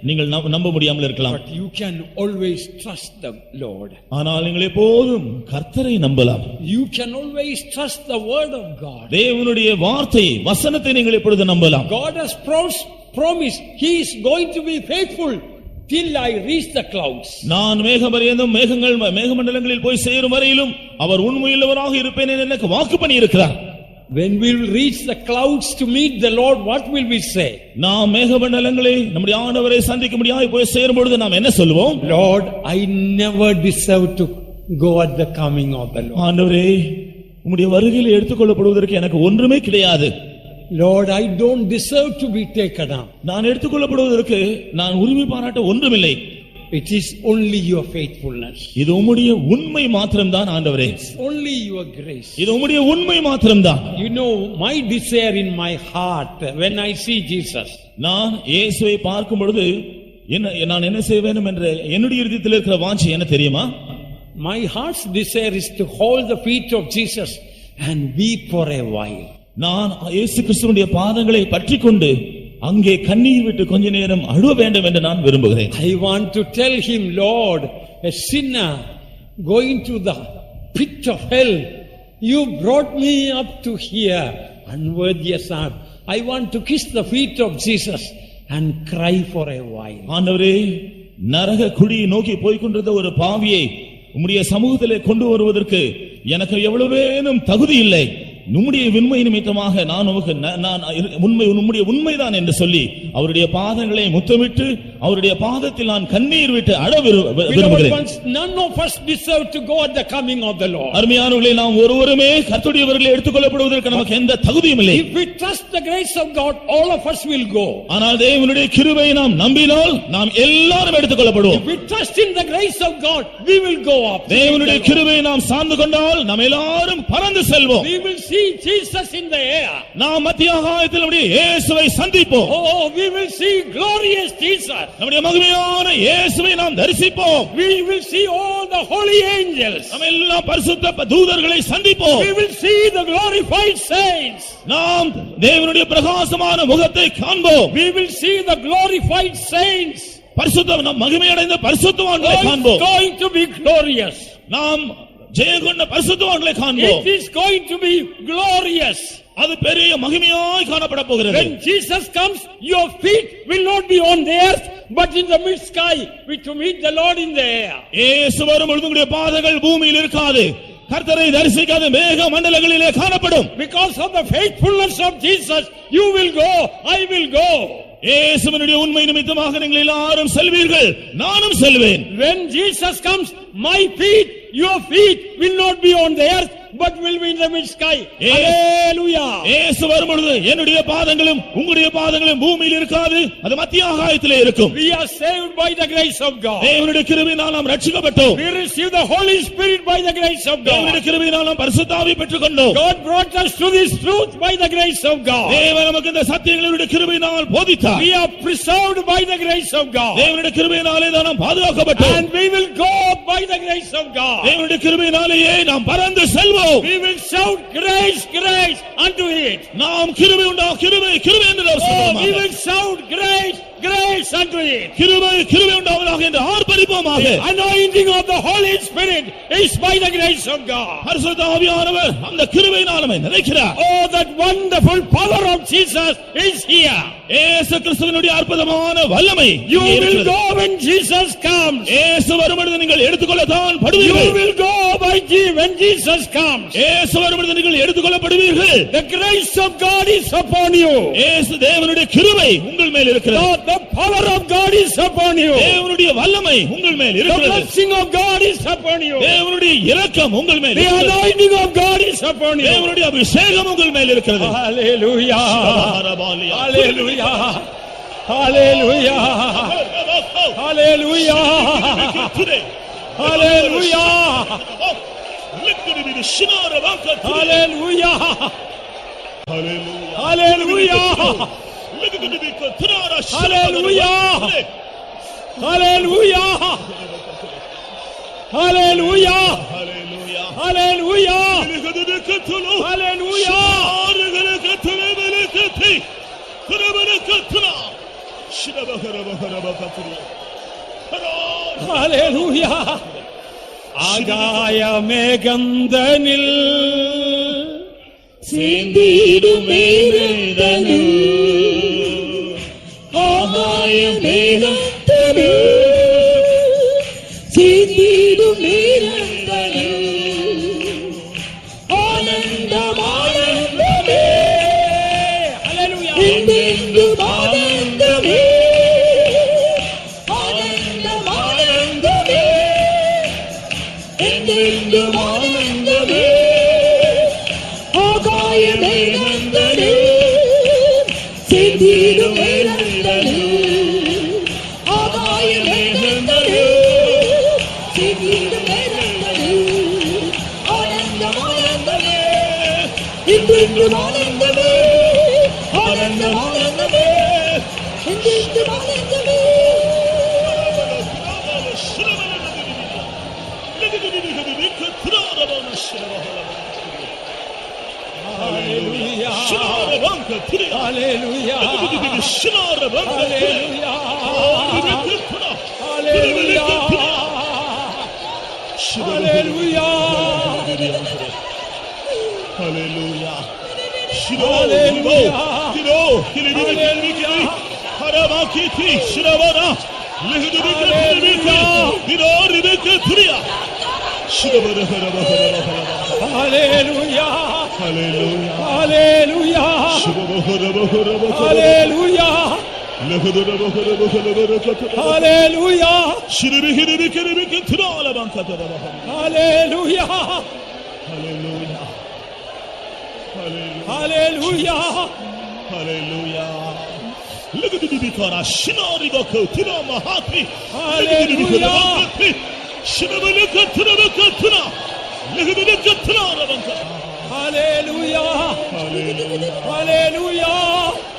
நீங்கள் நம்ப முடியாமல் இருக்கலாம். But you can always trust the Lord. ஆனால் நீங்கள் எப்போதும் கர்த்தரை நம்பலாம். You can always trust the word of God. தேவனுடைய வார்த்தை வசனத்தை நீங்கள் எப்பொழுது நம்பலாம். God has promised He is going to be faithful till I reach the clouds. நான் மேகமண்டலங்களில் போய் சேரும் வரையிலும் அவர் உண்மையுள்ளவராக இருப்பேன் என்று எனக்கு வாக்கு பண்ணி இருக்கிறார். When we will reach the clouds to meet the Lord, what will we say? நாம் மேகமண்டலங்களை நம்முடைய ஆண்டவரை சந்திக்க முடியாத போய் சேரும் பொழுது நாம் என்ன சொல்லுவோம்? Lord, I never deserve to go at the coming of the Lord. ஆண்டவரே, உம்முடைய வருகையில் எடுத்துக்கொள்ளப்படுவதற்கு எனக்கு ஒன்றுமே கிடையாது. Lord, I don't deserve to be taken up. நான் எடுத்துக்கொள்ளப்படுவதற்கு நான் உரிமை பாராட்ட ஒன்றுமில்லை. It is only your faithfulness. இது உம்முடைய உண்மை மாத்திரம்தான் ஆண்டவரே. Only your grace. இது உம்முடைய உண்மை மாத்திரம்தான். You know my desire in my heart when I see Jesus. நான் இயேசுவை பார்க்கும் பொழுது நான் என்ன செய்ய வேண்டும் என்ற என்னுடைய இதயத்தில் இருக்கிற வாஞ்சை என்ன தெரியுமா? My heart's desire is to hold the feet of Jesus and weep for a while. நான் இயேசு கிறிஸ்துவினுடைய பாதங்களை பற்றிக்கொண்டு அங்கே கண்ணீர் விட்டு கொஞ்ச நேரம் அழுவ வேண்டும் என்று நான் விரும்புகிறேன். I want to tell him, Lord, a sinner going to the pit of hell, you brought me up to here, unworthy as I am. I want to kiss the feet of Jesus and cry for a while. ஆண்டவரே, நரக குழியை நோக்கி போய் கொண்டிருந்த ஒரு பாவியை உம்முடைய சமூகத்திலே கொண்டு வருவதற்கு எனக்கு எவ்வளவேனும் தகுதி இல்லை. உம்முடைய உண்மை நிமித்தமாக நான் உம்முடைய உண்மைதான் என்று சொல்லி அவருடைய பாதங்களை முத்தமிட்டு அவருடைய பாதத்தில் நான் கண்ணீர் விட்டு அழ விரும்புகிறேன். None of us deserve to go at the coming of the Lord. அருமையானவர்களே, நாம் ஒருவருமே கர்த்தருடையவர்களே எடுத்துக்கொள்ளப்படுவதற்கு நமக்கு எந்த தகுதியும் இல்லை. If we trust the grace of God, all of us will go. ஆனால் தேவனுடைய கிருபையை நாம் நம்பினால் நாம் எல்லாரும் எடுத்துக்கொள்ளப்படுவோம். If we trust in the grace of God, we will go up. தேவனுடைய கிருபையை நாம் சார்ந்து கொண்டால் நாம் எல்லாரும் பறந்து செல்வோம். We will see Jesus in the air. நாம் மத்திய ஆகாயத்தில் நம்முடைய இயேசுவை சந்திப்போம். Oh, we will see glorious Jesus. நம்முடைய மகிமையான இயேசுவை நாம் தரிசிப்போம். We will see all the holy angels. நாம் எல்லா பரிசுத்த தூதர்களை சந்திப்போம். We will see the glorified saints. நாம் தேவனுடைய பிரகாசமான முகத்தை காண்போம். We will see the glorified saints. பரிசுத்த மகிமையடைந்த பரிசுத்தவான்களை காண்போம். It's going to be glorious. நாம் ஜெயங்கொண்ட பரிசுத்தவான்களை காண்போம். It is going to be glorious. அது பெரிய மகிமையாய் காணப்பட போகிறது. When Jesus comes, your feet will not be on the earth, but in the mid sky, to meet the Lord in the air. இயேசு வரும்பொழுது உங்களுடைய பாதங்கள் பூமியில் இருக்காது, கர்த்தரை தரிசிக்காத மேக மண்டலங்களிலே காணப்படும். Because of the faithfulness of Jesus, you will go, I will go. இயேசுவினுடைய உண்மை நிமித்தமாக நீங்கள் எல்லாரும் செல்வீர்கள், நானும் செல்வேன். When Jesus comes, my feet, your feet will not be on the earth, but will be in the mid sky. Hallelujah. இயேசு வரும்பொழுது என்னுடைய பாதங்களும் உங்களுடைய பாதங்களும் பூமியில் இருக்காது, அது மத்திய ஆகாயத்திலே இருக்கும். We are saved by the grace of God. தேவனுடைய கிருபையினால் நாம் ரட்சிக்கப்பட்டோம். We receive the Holy Spirit by the grace of God. தேவனுடைய கிருபையினால் நாம் பரிசுத்த ஆவியை பெற்றுக்கொண்டோம். God brought us to this truth by the grace of God. தேவன் நமக்கு இந்த சத்தியங்களுடைய கிருபையினால் போதித்தார். We are preserved by the grace of God. தேவனுடைய கிருபையினாலே தான் நாம் பாதுகாக்கப்பட்டோம். And we will go by the grace of God. தேவனுடைய கிருபையினாலேயே நாம் பறந்து செல்வோம். We will shout grace, grace unto it. நாம் கிருபை உண்டா கிருபை கிருபை என்று சொல்வோம். We will shout grace, grace unto it. கிருபை கிருபை உண்டாவதாக என்று ஆர்ப்பரிப்போமாக. Anointing of the Holy Spirit is by the grace of God. பரிசுத்த ஆவியானவர் அந்த கிருபையினால் நம்மை நிறைக்கிறார். Oh, that wonderful power of Jesus is here. இயேசு கிறிஸ்துவினுடைய அற்புதமான வல்லமை. You will go when Jesus comes. இயேசு வரும்பொழுது நீங்கள் எடுத்துக்கொள்ளத்தான் படுவீர்கள். You will go when Jesus comes. இயேசு வரும்பொழுது நீங்கள் எடுத்துக்கொள்ளப்படுவீர்கள். The grace of God is upon you. இயேசு தேவனுடைய கிருபை உங்கள் மேல் இருக்கிறது. The power of God is upon you. தேவனுடைய வல்லமை உங்கள் மேல் The இருக்கிறது. blessing of God is upon you. தேவனுடைய இரக்கம் உங்கள் மேல் The இருக்கிறது. anointing of God is upon you. தேவனுடைய அபிஷேகம் உங்கள் மேல் இருக்கிறது. Hallelujah. Hallelujah. Hallelujah. Hallelujah. Hallelujah. Hallelujah. Hallelujah. Hallelujah. Hallelujah. Hallelujah. Hallelujah. Hallelujah. ஆகாய மேகந்தனில் சேந்திடுமேரதனில் ஆகாய மேகந்தனில் சேந்திடுமேரதனில் ஆனந்தம் ஆனந்தமே என்றென்றும் ஆனந்தமே ஆனந்தம் ஆனந்தமே என்றென்றும் ஆனந்தமே ஆகாய மேகந்தனில் சேந்திடுமேரதனில் ஆகாய மேகந்தனில் சேந்திடுமேரதனில் ஆனந்தம் ஆனந்தமே என்றென்றும் ஆனந்தமே ஆனந்தம் ஆனந்தமே என்றென்றும் ஆனந்தமே Hallelujah. Shirabanka Turiya. Hallelujah. Shirabanka Turiya. Hallelujah. Hallelujah. Hallelujah. Hallelujah. Kiro, Kiro, Haramakiti, Shiravana, Lihudubika, Kiro, Rebecca, Turiya. Hallelujah. Hallelujah. Hallelujah. Hallelujah. Hallelujah. Hallelujah. Hallelujah. Hallelujah. Hallelujah. Look at the Bikara, Shinari Bako, Tuna Mahati. Hallelujah. Shinabalaka, Tunabaka, Tuna. Look at the Katuna. Hallelujah. Hallelujah.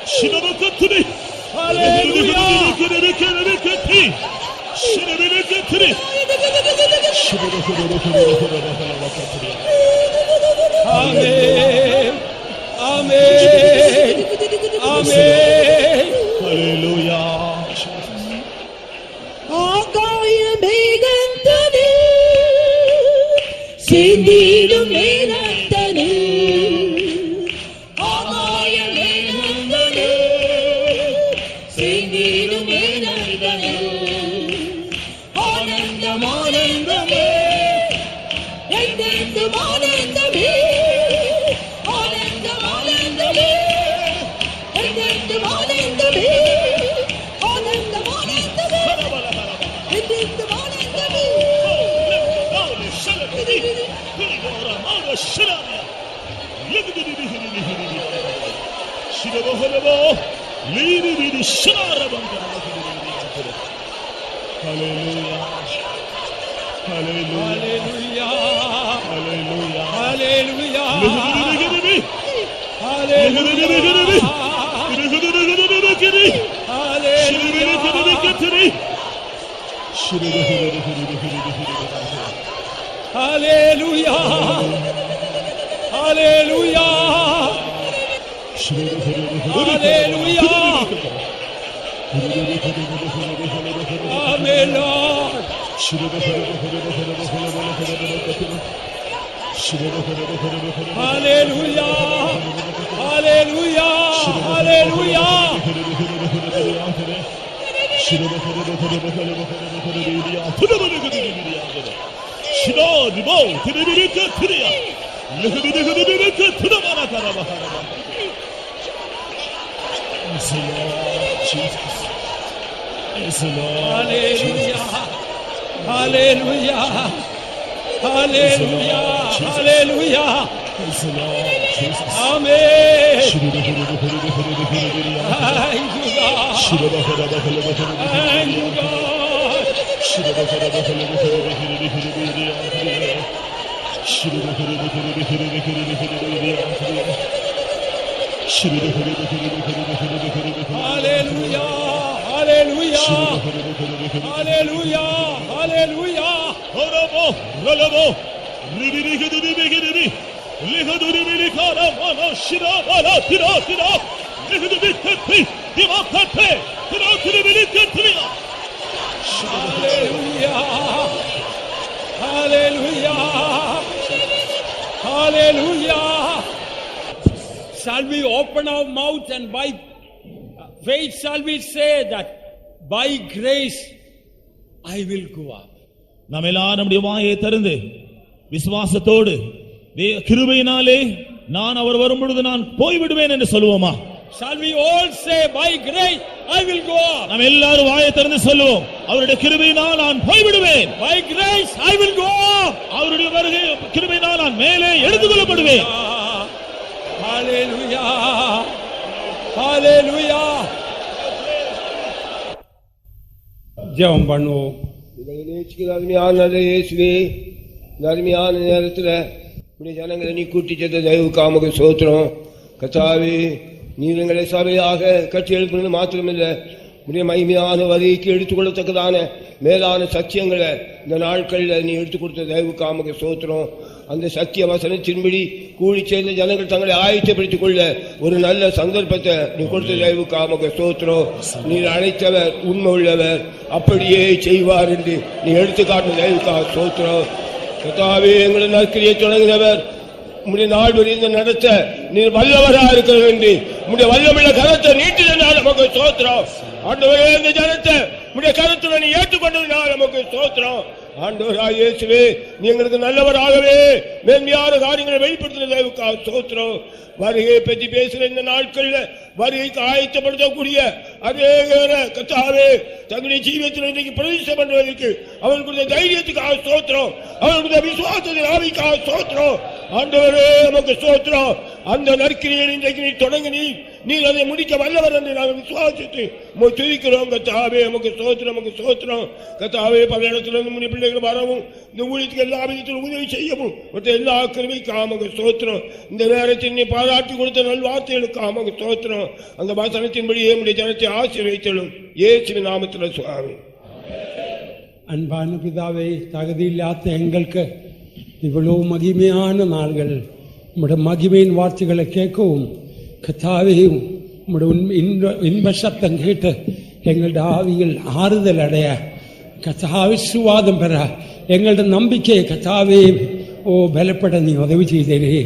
Shinabaka Tuni. Hallelujah. Amen. Amen. Amen. Hallelujah. ஆகாய மேகந்தனில் சிந்திடும் மேகந்தனில் ஆகாய மேகந்தனில் சிந்திடும் மேகந்தனில் ஆனந்தம் ஆனந்தமே என்றென்றும் ஆனந்தமே ஆனந்தம் ஆனந்தமே என்றென்றும் ஆனந்தமே ஆனந்தம் ஆனந்தமே என்றென்றும் ஆனந்தமே Hallelujah. Hallelujah. Hallelujah. Hallelujah. Hallelujah. Hallelujah. Amen, Lord. Hallelujah. Hallelujah. Hallelujah. Hallelujah. Hallelujah. Hallelujah. Hallelujah. Amen. Thank you, God. Thank you, God. Hallelujah. Hallelujah. Hallelujah. Hallelujah. Horabo, rolabo, ribirigidibigidibigidi, ligaduribirikara, mano, shira, mano, tiro, tiro, ligidibikati, dimakati, tiro, tiribirikati. Hallelujah. Hallelujah. Hallelujah. Shall we open our mouth and by faith shall we say that by grace I will go up? நாம் எல்லாரும் நம்முடைய வாயை திறந்து விசுவாசத்தோடு கிருபையினாலே நான் அவர் வரும் பொழுது நான் போய்விடுவேன் என்று சொல்லுவோமா? Shall we all say by grace I will go up? நாம் எல்லாரும் வாயை திறந்து சொல்லுவோம், அவருடைய கிருபையினால் நான் போய்விடுவேன். By grace I will go up. அவருடைய வருகை கிருபையினால் நான் மேலே எடுத்துக்கொள்ளப்படுவேன். Hallelujah. Hallelujah. ஜெபம் பண்ணுவோம். உங்களை நேசிக்கிற அருமையான நல்ல இயேசுவே, இந்த அருமையான நேரத்தில் இப்படி ஜனங்களை நீ கூட்டி சென்ற தெய்வக்காமக சோத்திரம் கர்த்தாவே, நீர் எங்களை சபையாக கட்டி எழுப்புறது மாத்திரமில்லை, உடைய மகிமையான வரிக்கு எடுத்துக்கொள்ளத்தக்கதான மேலான சத்தியங்களை இந்த நாட்களில் நீ எடுத்துக் கொடுத்த தெய்வக்காமக சோத்திரம். அந்த சத்திய வசனத்தின்படி கூடி சேர்ந்த ஜனங்கள் தங்களை ஆயத்தப்படுத்திக் கொள்ள ஒரு நல்ல சந்தர்ப்பத்தை நீ கொடுத்த தயவுக்காக ஸ்தோத்திரம். நீர் அழைத்தவர், உண்மை உள்ளவர், அப்படியே செய்வார் என்று நீ எடுத்துக்காட்டும் தயவுக்காக ஸ்தோத்திரம். கர்த்தாவே, எங்களை நற்கிரியை தொடங்கினவர் உம்முடைய நாள் வரைந்த நடத்த நீர் வல்லவராக இருக்கிறது என்று உம்முடைய வல்லமுள்ள கரத்தை நீட்டினால் நமக்கு ஸ்தோத்திரம். ஆண்டவரே, இந்த ஜனத்தை உம்முடைய கரத்தில் நீ ஏற்றுக்கொண்டதினால் நமக்கு ஸ்தோத்திரம். ஆண்டவராய் இயேசுவே, நீ எங்களுக்கு நல்லவராகவே மேன்மையான காரியங்களை வெளிப்படுத்தினதற்காக ஸ்தோத்திரம். வருகையை பற்றி பேசுகிற இந்த நாட்கள்ல வருகைக்கு ஆயத்தப்படுத்தக்கூடிய அதே கர்த்தாவே, தங்களுடைய ஜீவியத்தில் இன்றைக்கு பிரதிஷ்டை பண்ணுவதற்கு அவர்களுடைய தைரியத்துக்காக ஸ்தோத்திரம், அவர்களுடைய விசுவாசத்தின் ஆவிக்காக ஸ்தோத்திரம். ஆண்டவரே, நமக்கு ஸ்தோத்திரம். அந்த நற்கிரியை இன்றைக்கு நீ தொடங்கி நீர் அதை முடிக்க வல்லவர் என்று நாங்கள் விசுவாசித்து துதிக்கிறோம். கர்த்தாவே, நமக்கு ஸ்தோத்திரம், நமக்கு ஸ்தோத்திரம். கர்த்தாவே, பல இடத்திலிருந்து முன்னே பிள்ளைகள் வரவும் இந்த ஊழியத்துக்கு எல்லா விதத்திலும் உதவி செய்யவும் மற்ற எல்லா கிருபைக்காக நமக்கு ஸ்தோத்திரம். இந்த நேரத்தில் நீ பாராட்டி கொடுத்த நல் வார்த்தைகளுக்காக நமக்கு ஸ்தோத்திரம். அந்த வசனத்தின்படியே நம்முடைய ஜனத்தை ஆசீர்வதித்தலும் இயேசுவின் நாமத்தில் சுவாமி. அன்பான பிதாவே, தகுதியில்லாத எங்களுக்கு இவ்வளவு மகிமையான நாள்கள் உம்முடைய மகிமையின் வார்த்தைகளை கேட்கவும் கர்த்தாவே, உம்முடைய இன்ப சத்தம் கேட்டு எங்களுடைய ஆவிகள் ஆறுதல் அடைய, கர்த்தாவே சுவாதம் பெற, எங்களுடைய நம்பிக்கையை கர்த்தாவே பலப்பட நீ உதவி செய்தேனே.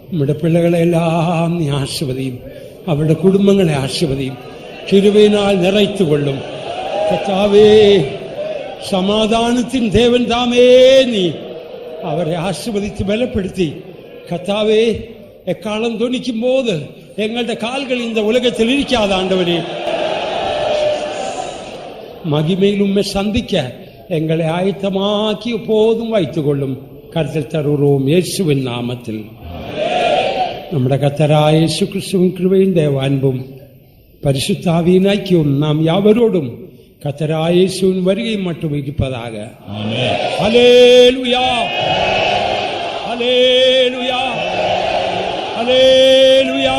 உம்முடைய பிள்ளைகளை எல்லாம் நீ ஆசீர்வதியும், அவருடைய குடும்பங்களை ஆசீர்வதியும், கிருபையினால் நிறைத்து கொள்ளும். கர்த்தாவே, சமாதானத்தின் தேவன் தாமே நீ அவரை ஆசீர்வதித்து பலப்படுத்தி கர்த்தாவே, எக்காலம் துணிக்கும் போது எங்களுடைய கால்கள் இந்த உலகத்தில் இருக்காத ஆண்டவரே, மகிமையில் உம்மை சந்திக்க எங்களை ஆயத்தமாக்கி போதும் வைத்துக் கொள்ளும். கர்த்தர் தருகிறோம் இயேசுவின் நாமத்தில். നമ്മുടെ കർത്താവായ യേശു ക്രിസ്തുവിൻ കൃപയും ദൈവാൻപും പരിശുദ്ധ ആവിயின் ஐக்கியமும் நாம் யாவரோடும் கர்த்தராகிய இயேசுவின் வருகையும் மட்டும் இருப்பதாக. ஆமென். ஹல்லேலூயா, ஹல்லேலூயா, ஹல்லேலூயா.